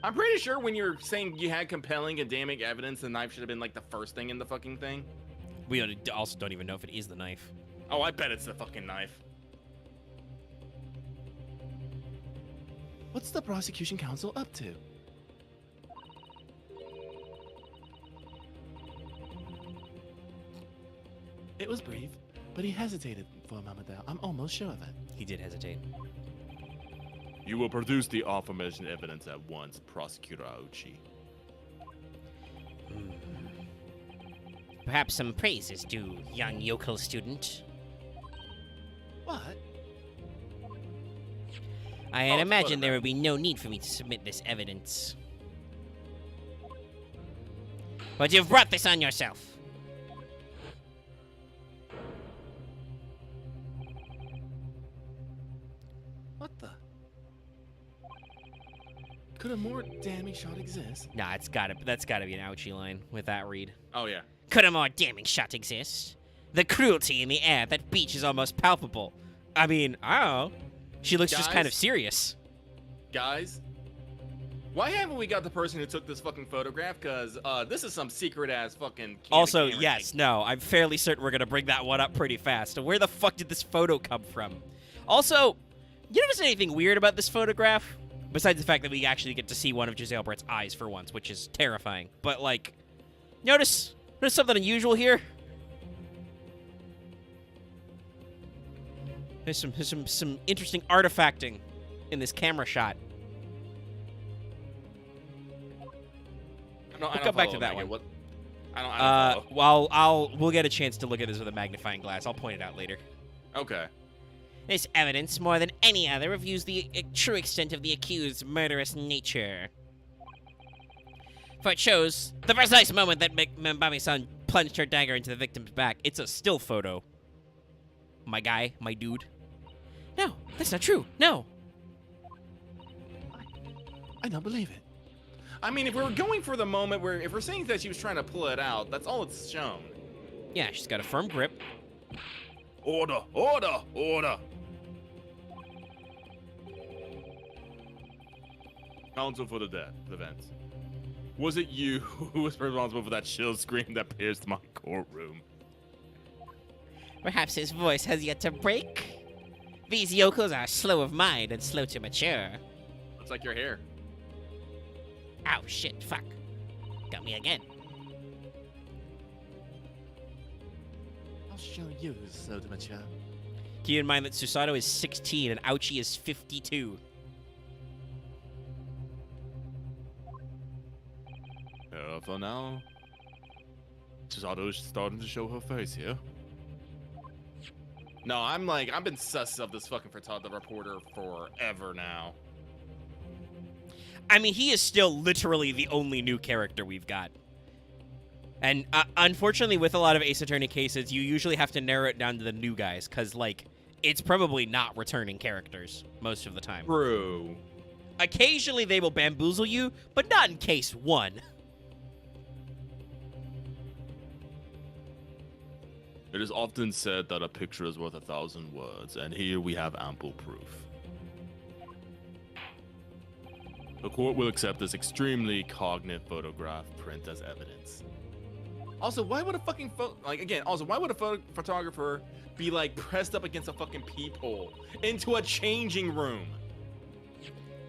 I'm pretty sure when you're saying you had compelling and damning evidence, the knife should have been like the first thing in the fucking thing. We also don't even know if it is the knife. Oh, I bet it's the fucking knife. What's the prosecution counsel up to? It was brief, but he hesitated for a moment there. I'm almost sure of it. He did hesitate. You will produce the aforementioned evidence at once, Prosecutor Aochi. Perhaps some praise is due, young yokel student. What? I had it's imagined there photograph. would be no need for me to submit this evidence. But you've brought this on yourself. What the? Could a more damning shot exist? Nah, that's gotta be an ouchie line with that read. Oh, yeah. Could a more damning shot exist? The cruelty in the air, that beach is almost palpable. I mean, I don't know. She looks just kind of Guys? serious. Guys, why haven't we got the person who took this fucking photograph? Because this is some secret-ass fucking candid Also, camera yes, thing. no, I'm fairly certain we're gonna bring that one up pretty fast. Where the fuck did this photo come from? Also, you notice anything weird about this photograph? Besides the fact that we actually get to see one of Giselle Brett's eyes for once, which is terrifying. But, like, notice something unusual here? There's some interesting artifacting in this camera shot. I We'll don't come back follow, to that Megan. one. What? I don't follow. Well, we'll get a chance to look at this with a magnifying glass. I'll point it out later. Okay. This evidence, more than any other, reveals the true extent of the accused's murderous nature. For it shows the precise moment that Mbami-san plunged her dagger into the victim's back. It's a still photo. My guy, my dude. No, that's not true. No. I don't believe it. I mean, if we're going for the moment where, if we're saying that she was trying to pull it out, that's all it's shown. Yeah, she's got a firm grip. Order, order, order. Counsel for the event. Was it you who was responsible for that chill scream that pierced my courtroom? Perhaps his voice has yet to break. These yokels are slow of mind and slow to mature. Looks like your hair. Ow, shit, fuck. Got me again. I'll show you who's so mature. Keep in mind that Susato is 16 and Ouchi is 52. For now, Chisato's starting to show her face here. No, I've been sus of this fucking the reporter forever now. I mean, he is still literally the only new character we've got. And unfortunately, with a lot of Ace Attorney cases, you usually have to narrow it down to the new guys, because, like, it's probably not returning characters most of the time. True. Occasionally, they will bamboozle you, but not in case one. It is often said that a picture is worth 1,000 words, and here we have ample proof. The court will accept this extremely cognate photograph print as evidence. Also, why would a fucking why would a photographer be like pressed up against a fucking peephole into a changing room?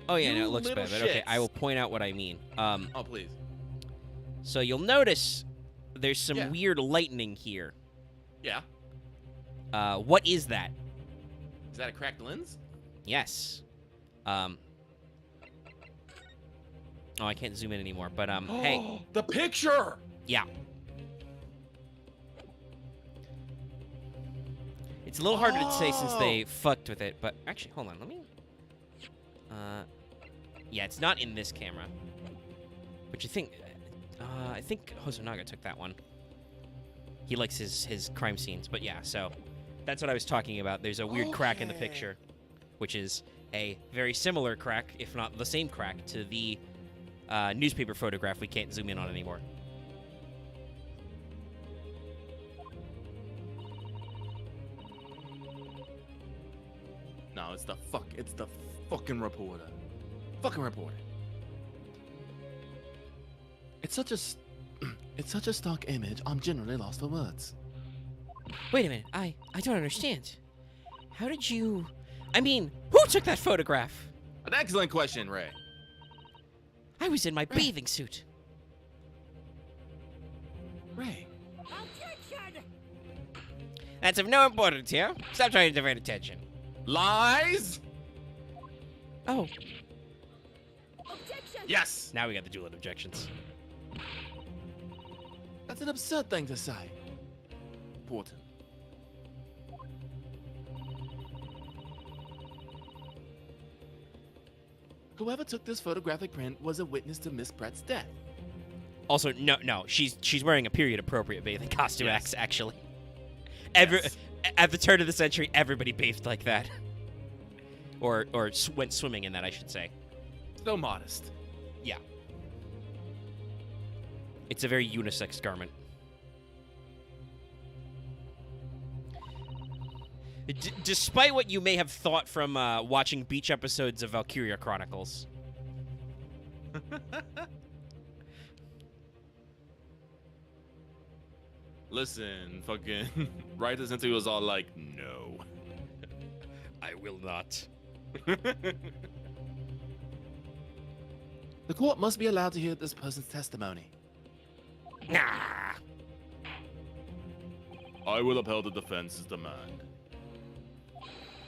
Oh yeah, You no, it looks little bad, but okay, shits. I will point out what I mean. Oh, please. So you'll notice there's some Yeah. weird lightning here. Yeah. What is that? Is that a cracked lens? Yes. Oh, I can't zoom in anymore, but hey, The picture! yeah. It's a little harder to say since they fucked with it, but actually, hold on, let me... yeah, it's not in this camera. Which I think Hosonaga took that one. He likes his crime scenes, but yeah, so that's what I was talking about. There's a weird crack in the picture, which is a very similar crack, if not the same crack, to the newspaper photograph we can't zoom in on anymore. No, it's the fucking reporter. Fucking reporter. It's such a stock image. I'm generally lost for words. Wait a minute. I don't understand. How did you... I mean, who took that photograph? An excellent question, Ray. I was in my bathing suit. Ray. That's of no importance here. Stop trying to divert attention. Lies? Oh, Yes. now we got the dueling objections. That's an absurd thing to say. Important. Whoever took this photographic print was a witness to Miss Brett's death. Also, no, she's wearing a period-appropriate bathing costume. Yes. Actually, Yes. at the turn of the century, everybody bathed like that, or went swimming in that, I should say. So modest. Yeah, it's a very unisex garment. Despite what you may have thought from watching beach episodes of Valkyria Chronicles. Listen, fucking right as into was all like, no. I will not. The court must be allowed to hear this person's testimony. Nah. I will uphold the defense's demand.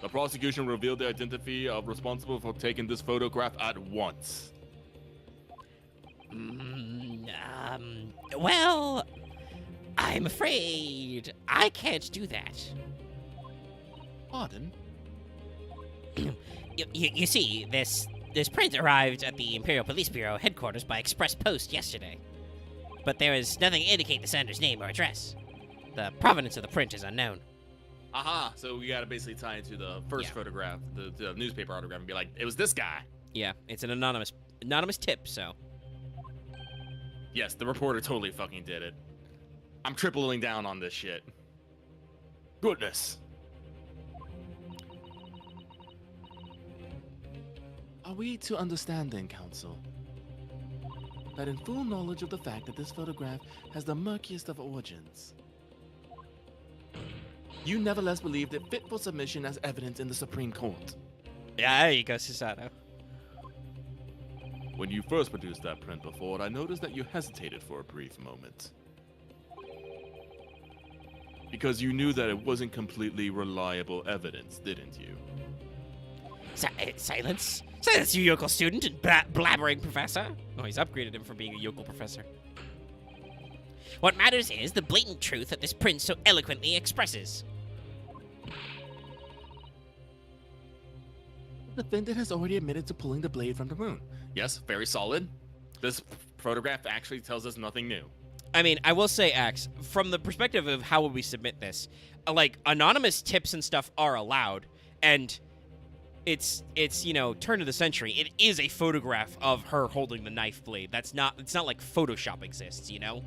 The prosecution revealed the identity of responsible for taking this photograph at once. Well, I'm afraid I can't do that. Pardon? You see, this print arrived at the Imperial Police Bureau headquarters by express post yesterday. But there is nothing to indicate the sender's name or address. The provenance of the print is unknown. Aha, so we gotta basically tie into the first Yeah. photograph, the newspaper autograph, and be like, it was this guy. Yeah, it's an anonymous tip, so. Yes, the reporter totally fucking did it. I'm tripling down on this shit. Goodness. Are we to understand then, counsel, that in full knowledge of the fact that this photograph has the murkiest of origins, you nevertheless believed it fit for submission as evidence in the Supreme Court? Yeah, there you go, Susato. When you first produced that print before, I noticed that you hesitated for a brief moment. Because you knew that it wasn't completely reliable evidence, didn't you? Silence. Silence, you yokel student and blabbering professor. Oh, he's upgraded him from being a yokel professor. What matters is the blatant truth that this print so eloquently expresses. The defendant has already admitted to pulling the blade from the wound. Yes, very solid. This photograph actually tells us nothing new. I mean, I will say, Axe, from the perspective of how would we submit this, like, anonymous tips and stuff are allowed, and it's turn of the century. It is a photograph of her holding the knife blade. It's not like Photoshop exists, you know?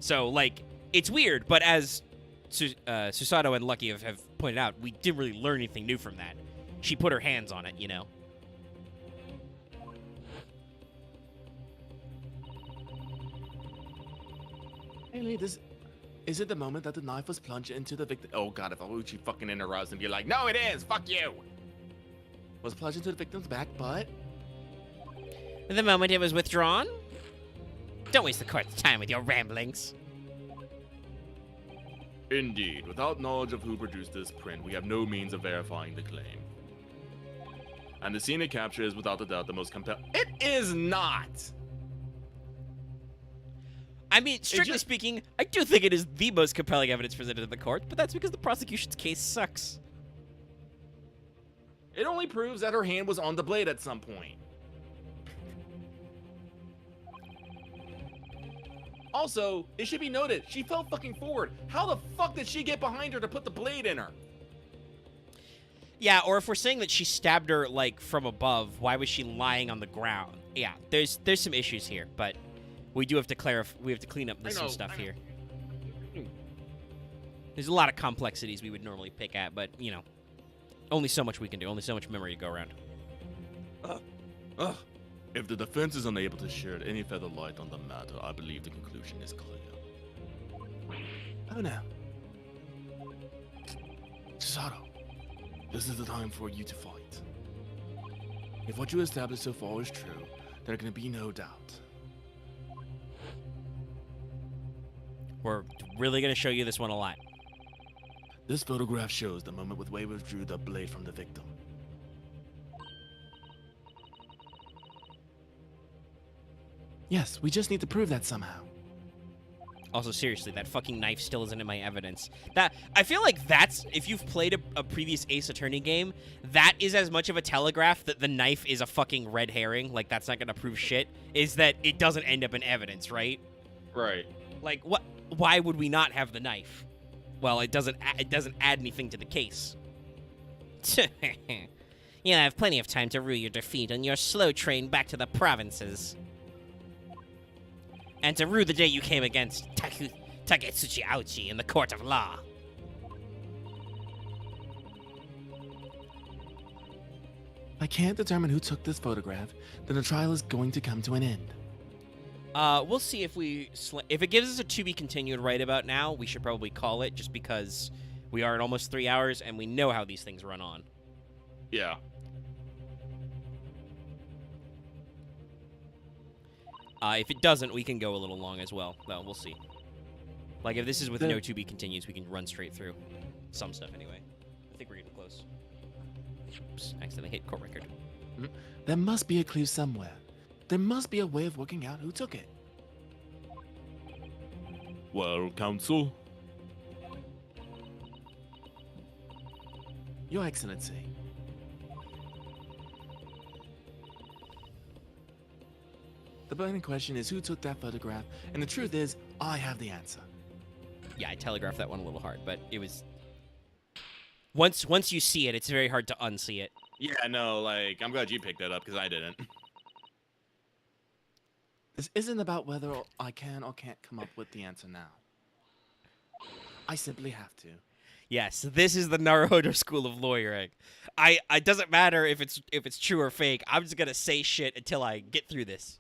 So, like, it's weird, but as Susato and Lucky have pointed out, we didn't really learn anything new from that. She put her hands on it, you know? Haley, is it the moment that the knife was plunged into the victim? Oh god, if Aluchi fucking interrupts and be like, no, it is, fuck you. Was plunged into the victim's back butt? The moment it was withdrawn? Don't waste the court's time with your ramblings. Indeed, without knowledge of who produced this print, we have no means of verifying the claim. And the scene it captures is without a doubt the most compelling. It is not! I mean, strictly speaking, I do think it is the most compelling evidence presented in the court, but that's because the prosecution's case sucks. It only proves that her hand was on the blade at some point. Also, it should be noted, she fell fucking forward. How the fuck did she get behind her to put the blade in her? Yeah, or if we're saying that she stabbed her, like, from above, why was she lying on the ground? Yeah, there's some issues here, but we do have to clarify. We have to clean up some stuff here. There's a lot of complexities we would normally pick at, but, you know, Only so much we can do. Only so much memory to go around. If the defense is unable to shed any further light on the matter, I believe the conclusion is clear. Oh no. Cesaro, this is the time for you to fight. If what you established so far is true, there can be no doubt. We're really going to show you this one a lot. This photograph shows the moment with Wei withdrew the blade from the victim. Yes, we just need to prove that somehow. Also, seriously, that fucking knife still isn't in my evidence. That I feel like that's, if you've played a previous Ace Attorney game, that is as much of a telegraph that the knife is a fucking red herring. Like, that's not gonna prove shit. Is that it doesn't end up in evidence, right? Right. Like, what? Why would we not have the knife? Well, it doesn't add anything to the case. You'll have plenty of time to rue your defeat on your slow train back to the provinces. And to rue the day you came against Tagetsuchi Aochi in the court of law. I can't determine who took this photograph, then the trial is going to come to an end. We'll see if if it gives us a to be continued right about now, we should probably call it, just because we are at almost 3 hours and we know how these things run on. Yeah. If it doesn't, we can go a little long as well, though. We'll see. Like, if this is with no to be continues, we can run straight through. Some stuff, anyway. I think we're getting close. Oops, accidentally hit court record. There must be a clue somewhere. There must be a way of working out who took it. Well, counsel? Your Excellency. The burning question is who took that photograph, and the truth is, I have the answer. Yeah, I telegraphed that one a little hard, but it was... Once you see it, it's very hard to unsee it. Yeah, no, like, I'm glad you picked that up, because I didn't. This isn't about whether I can or can't come up with the answer now. I simply have to. Yes, this is the Naruhodo school of lawyering. It doesn't matter if it's true or fake. I'm just gonna say shit until I get through this.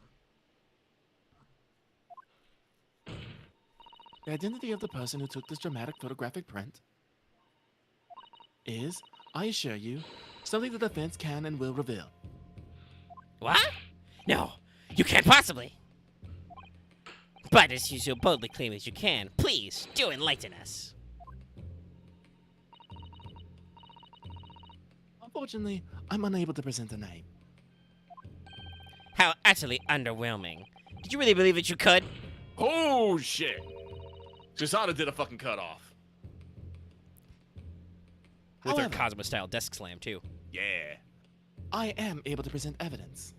The identity of the person who took this dramatic photographic print is, I assure you, something the defense can and will reveal. What? No, you can't possibly. But as you so boldly claim as you can, please do enlighten us. Unfortunately, I'm unable to present a name. How utterly underwhelming. Did you really believe that you could? Oh, shit. Chisada did a fucking cutoff. With her However, Cosmo-style desk slam, too. Yeah. I am able to present evidence.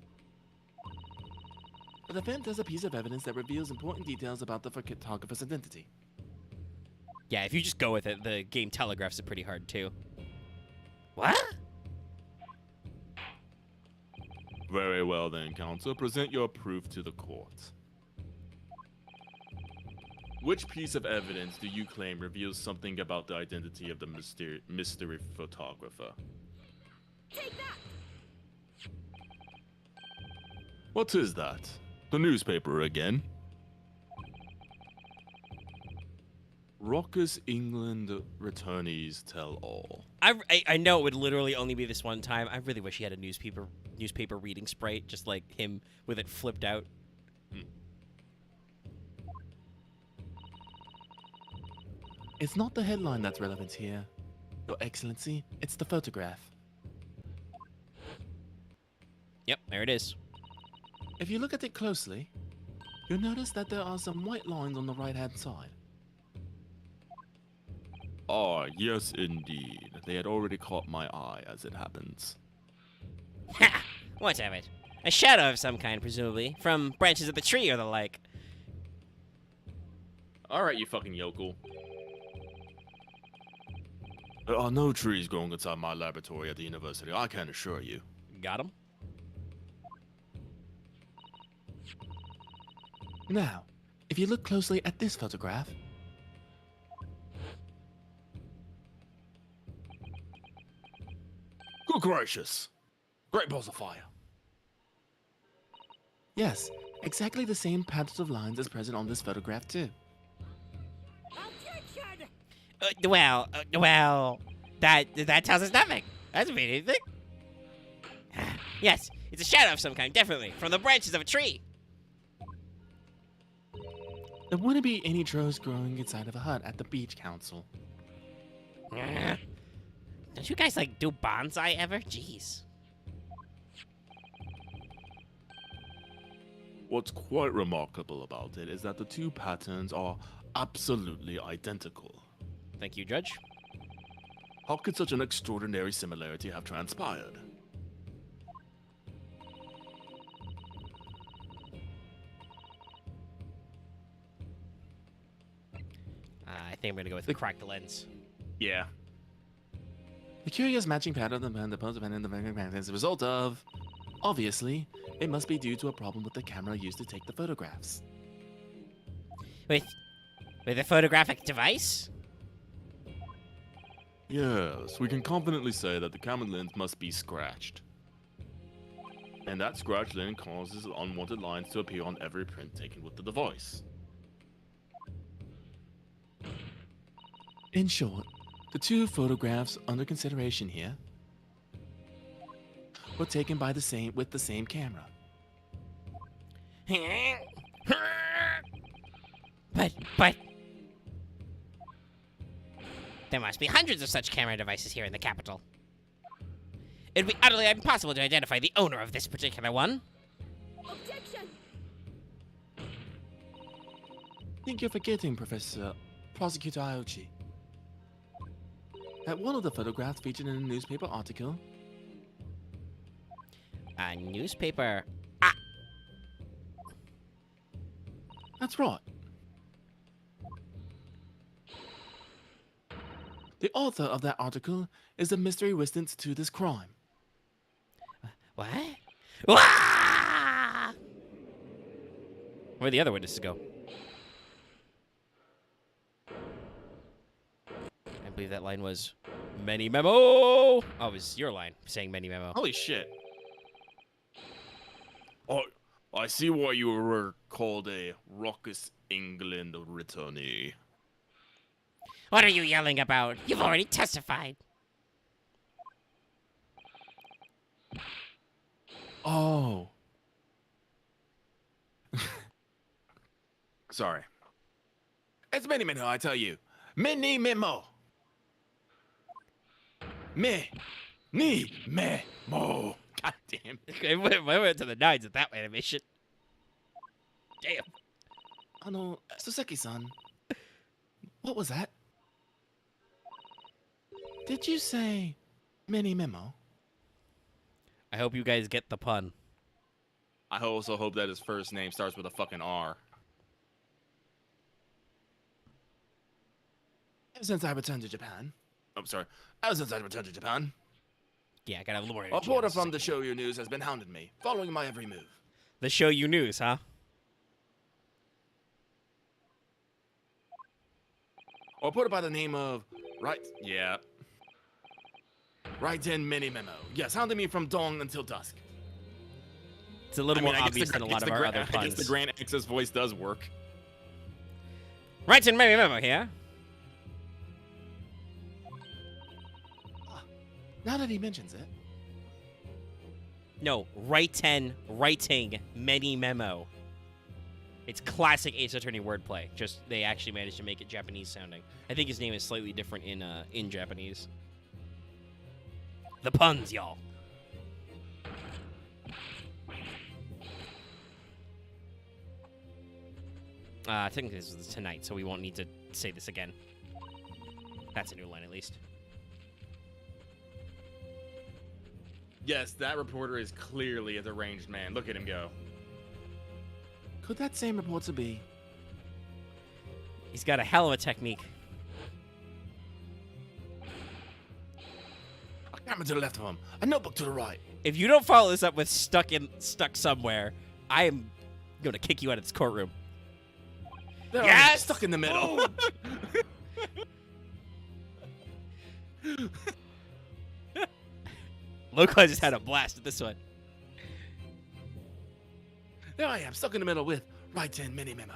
The defense has a piece of evidence that reveals important details about the photographer's identity. Yeah, if you just go with it, the game telegraphs it pretty hard, too. What? Very well then, counsel. Present your proof to the court. Which piece of evidence do you claim reveals something about the identity of the mystery photographer? Take that! What is that? The newspaper again? Raucous England returnees tell all. I know it would literally only be this one time. I really wish he had a newspaper reading sprite, just like him with it flipped out. It's not the headline that's relevant here. Your Excellency, it's the photograph. Yep, there it is. If you look at it closely, you'll notice that there are some white lines on the right-hand side. Ah, yes indeed. They had already caught my eye, as it happens. Ha! What of it? A shadow of some kind, presumably, from branches of the tree or the like. Alright, you fucking yokel. There are no trees growing inside my laboratory at the university, I can assure you. Got him? Now, if you look closely at this photograph, gracious! Great balls of fire. Yes, exactly the same patterns of lines as present on this photograph too. Well, that tells us nothing. Doesn't mean anything. Yes, it's a shadow of some kind, definitely, from the branches of a tree. There wouldn't be any droves growing inside of a hut at the beach council. Don't you guys, like, do bonsai ever? Jeez. What's quite remarkable about it is that the two patterns are absolutely identical. Thank you, Judge. How could such an extraordinary similarity have transpired? I think I'm gonna go with the cracked lens. Yeah. The curious matching pattern of the pose and the photograph is a result of... Obviously, it must be due to a problem with the camera used to take the photographs. With a photographic device? Yes, we can confidently say that the camera lens must be scratched. And that scratch then causes unwanted lines to appear on every print taken with the device. In short, the two photographs under consideration here were taken by with the same camera. But there must be hundreds of such camera devices here in the capital. It'd be utterly impossible to identify the owner of this particular one. Objection! I think you're forgetting, Prosecutor Aochi, that one of the photographs featured in a newspaper article. A newspaper. That's right. The author of that article is the mystery witness to this crime. What? Wah! Where'd the other witnesses go? I believe that line was many memo. Oh, it was your line saying many memo. Holy shit. Oh, I see why you were called a raucous England returnee. What are you yelling about? You've already testified. Oh. Sorry. It's many memo, I tell you. Many memo. Me. Ni. Me. Mo. God damn. I went to the nines with that animation. Damn. Soseki-san. What was that? Did you say mini memo? I hope you guys get the pun. I also hope that his first name starts with a fucking R. Ever since I returned to Japan. I'm sorry. Ever since I returned to Japan, Yeah, I gotta have a little more a energy. reporter from the Show You News has been hounding me, following my every move. The Show You News, huh? A reporter by the name of... Right? Yeah. Right in mini memo. Yes, hounding me from dawn until dusk. It's a little more I guess obvious than a lot of our other I guess puns. the Grand Access voice does work. Right in many memo here. Now that he mentions it. No, writing many memo. It's classic Ace Attorney wordplay. Just they actually managed to make it Japanese sounding. I think his name is slightly different in Japanese. The puns, y'all. Technically this is tonight, so we won't need to say this again. That's a new line, at least. Yes, that reporter is clearly a deranged man. Look at him go. Could that same reporter be? He's got a hell of a technique. A camera to the left of him. A notebook to the right. If you don't follow this up with stuck somewhere, I am going to kick you out of this courtroom. They're Yes! stuck in the middle. Localized just had a blast at this one. There I am, stuck in the middle with Right 10 mini memo.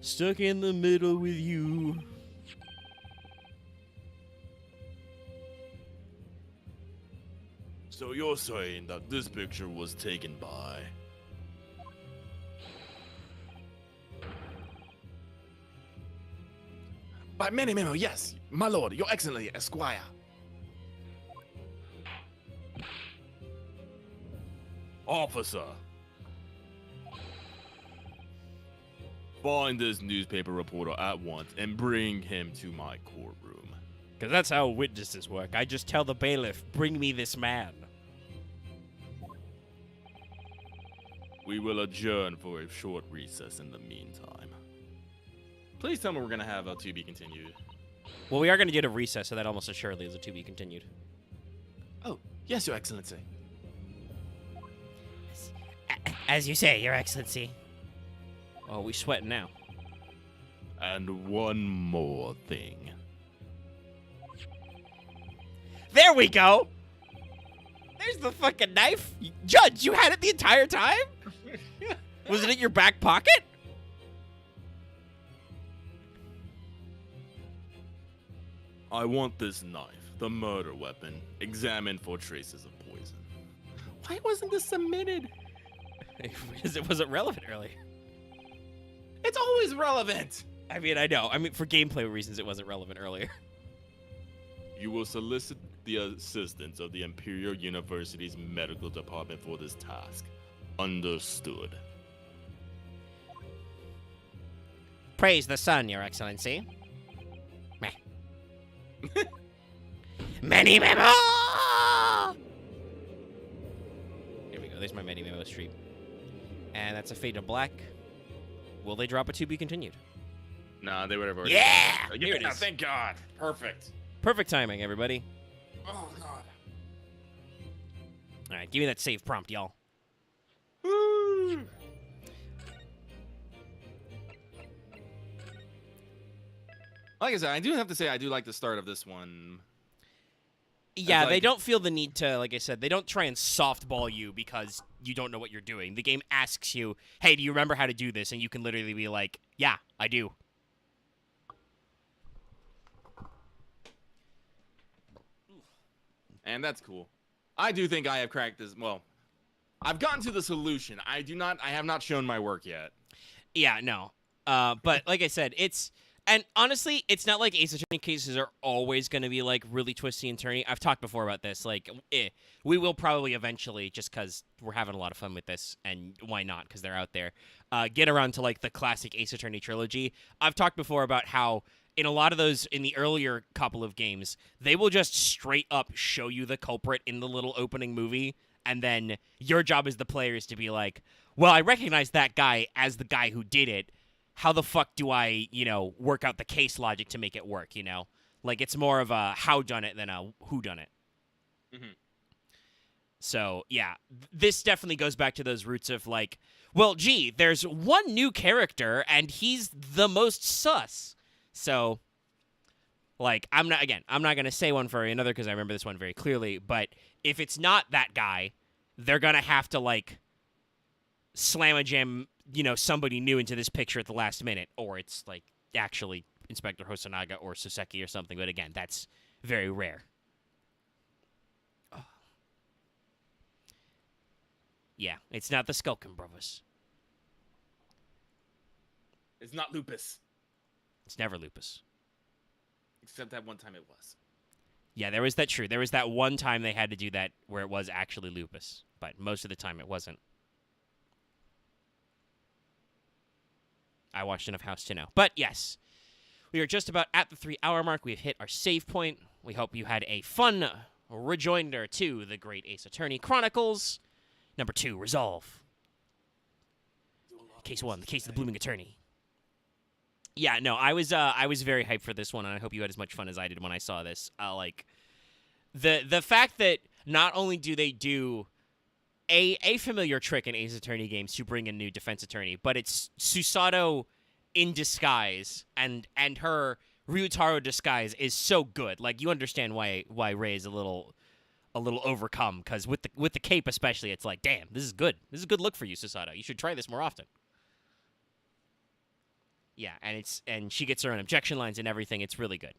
Stuck in the middle with you. So you're saying that this picture was taken by many memo, yes, my lord, your excellency, esquire. Officer. Find this newspaper reporter at once and bring him to my courtroom. Because that's how witnesses work. I just tell the bailiff, bring me this man. We will adjourn for a short recess in the meantime. Please tell me we're going to have a to be continued. Well, we are going to get a recess, so that almost assuredly is a to be continued. Oh, yes, your excellency. As you say, Your Excellency. Oh, we sweating now. And one more thing. There we go! There's the fucking knife! Judge, you had it the entire time? Was it in your back pocket? I want this knife, the murder weapon, examined for traces of poison. Why wasn't this submitted? Because it wasn't relevant earlier. It's always relevant. I mean, I know. I mean, for gameplay reasons, it wasn't relevant earlier. You will solicit the assistance of the Imperial University's medical department for this task. Understood. Praise the sun, Your Excellency. Meh. Many memo! Here we go. There's my many memo stream. And that's a fade to black. Will they drop a to be continued? Nah, they would have already. Yeah! Yeah, Here it is. thank God. Perfect. Perfect timing, everybody. Oh, God. All right, give me that save prompt, y'all. Woo! Like I said, I do have to say I do like the start of this one. Yeah, like- they don't feel the need to, like I said, they don't try and softball you because you don't know what you're doing. The game asks you, hey, do you remember how to do this? And you can literally be like, yeah, I do. And that's cool. I do think I have cracked this. Well, I've gotten to the solution. I have not shown my work yet. Yeah, no. But like I said, and honestly, it's not like Ace Attorney cases are always going to be like really twisty and turny. I've talked before about this. Like, we will probably eventually, just because we're having a lot of fun with this, and why not? Because they're out there. Get around to like the classic Ace Attorney trilogy. I've talked before about how in a lot of those, in the earlier couple of games, they will just straight up show you the culprit in the little opening movie, and then your job as the player is to be like, well, I recognize that guy as the guy who did it. How the fuck do I, work out the case logic to make it work, Like, it's more of a how done it than a who done it. Mm-hmm. So, yeah, this definitely goes back to those roots of, like, well, gee, there's one new character, and he's the most sus. So, like, I'm not going to say one for another because I remember this one very clearly, but if it's not that guy, they're going to have to, like, slam a jam somebody new into this picture at the last minute, or it's like actually Inspector Hosonaga or Soseki or something. But again, that's very rare. Oh. Yeah, it's not the Skulkin brothers. It's not lupus. It's never lupus. Except that one time it was. Yeah, there was that one time they had to do that where it was actually lupus, but most of the time it wasn't. I watched enough House to know. But yes, we are just about at the 3-hour mark. We've hit our save point. We hope you had a fun rejoinder to the Great Ace Attorney Chronicles. Number 2, Resolve. Case 1, the case of the Blooming Attorney. Yeah, no, I was very hyped for this one, and I hope you had as much fun as I did when I saw this. Like, the fact that not only do they do a familiar trick in Ace Attorney games to bring in new defense attorney, but it's Susato in disguise, and her Ryutaro disguise is so good. Like, you understand why Rei is a little a little overcome because with the cape especially, it's like, damn, this is good. This is a good look for you, Susato. You should try this more often. Yeah, and she gets her own objection lines and everything. It's really good.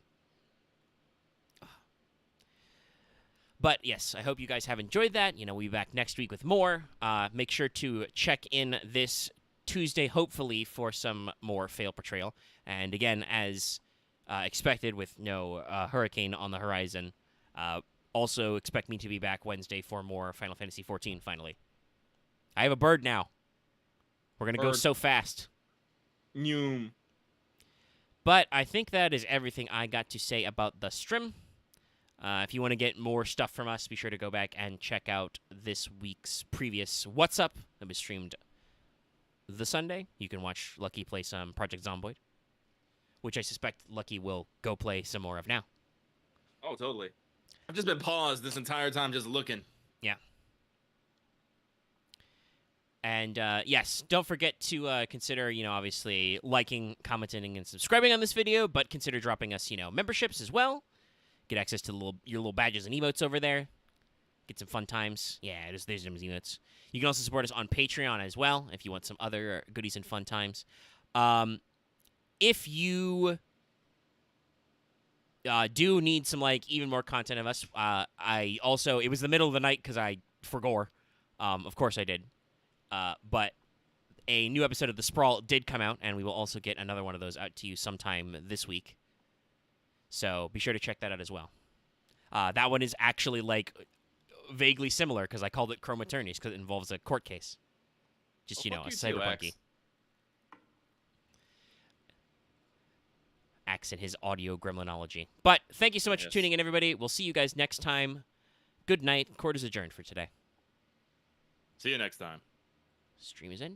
But yes, I hope you guys have enjoyed that. We'll be back next week with more. Make sure to check in this Tuesday, hopefully, for some more fail portrayal. And again, as expected, with no hurricane on the horizon, also expect me to be back Wednesday for more Final Fantasy XIV, finally. I have a bird now. We're going to go so fast. Noom. But I think that is everything I got to say about the stream. If you want to get more stuff from us, be sure to go back and check out this week's previous What's Up that was streamed the Sunday. You can watch Lucky play some Project Zomboid, which I suspect Lucky will go play some more of now. Oh, totally. I've just been paused this entire time just looking. Yeah. And, yes, don't forget to consider, obviously liking, commenting, and subscribing on this video, but consider dropping us, memberships as well. Get access to your little badges and emotes over there. Get some fun times. Yeah, there's some emotes. You can also support us on Patreon as well if you want some other goodies and fun times. If you do need some even more content of us, it was the middle of the night because I forgot. Of course I did. But a new episode of The Sprawl did come out, and we will also get another one of those out to you sometime this week. So be sure to check that out as well. That one is actually vaguely similar because I called it Chrome Attorneys because it involves a court case. Just, a cyberpunky. Axe and his audio gremlinology. But thank you so much for tuning in, everybody. We'll see you guys next time. Good night. Court is adjourned for today. See you next time. Stream is ended.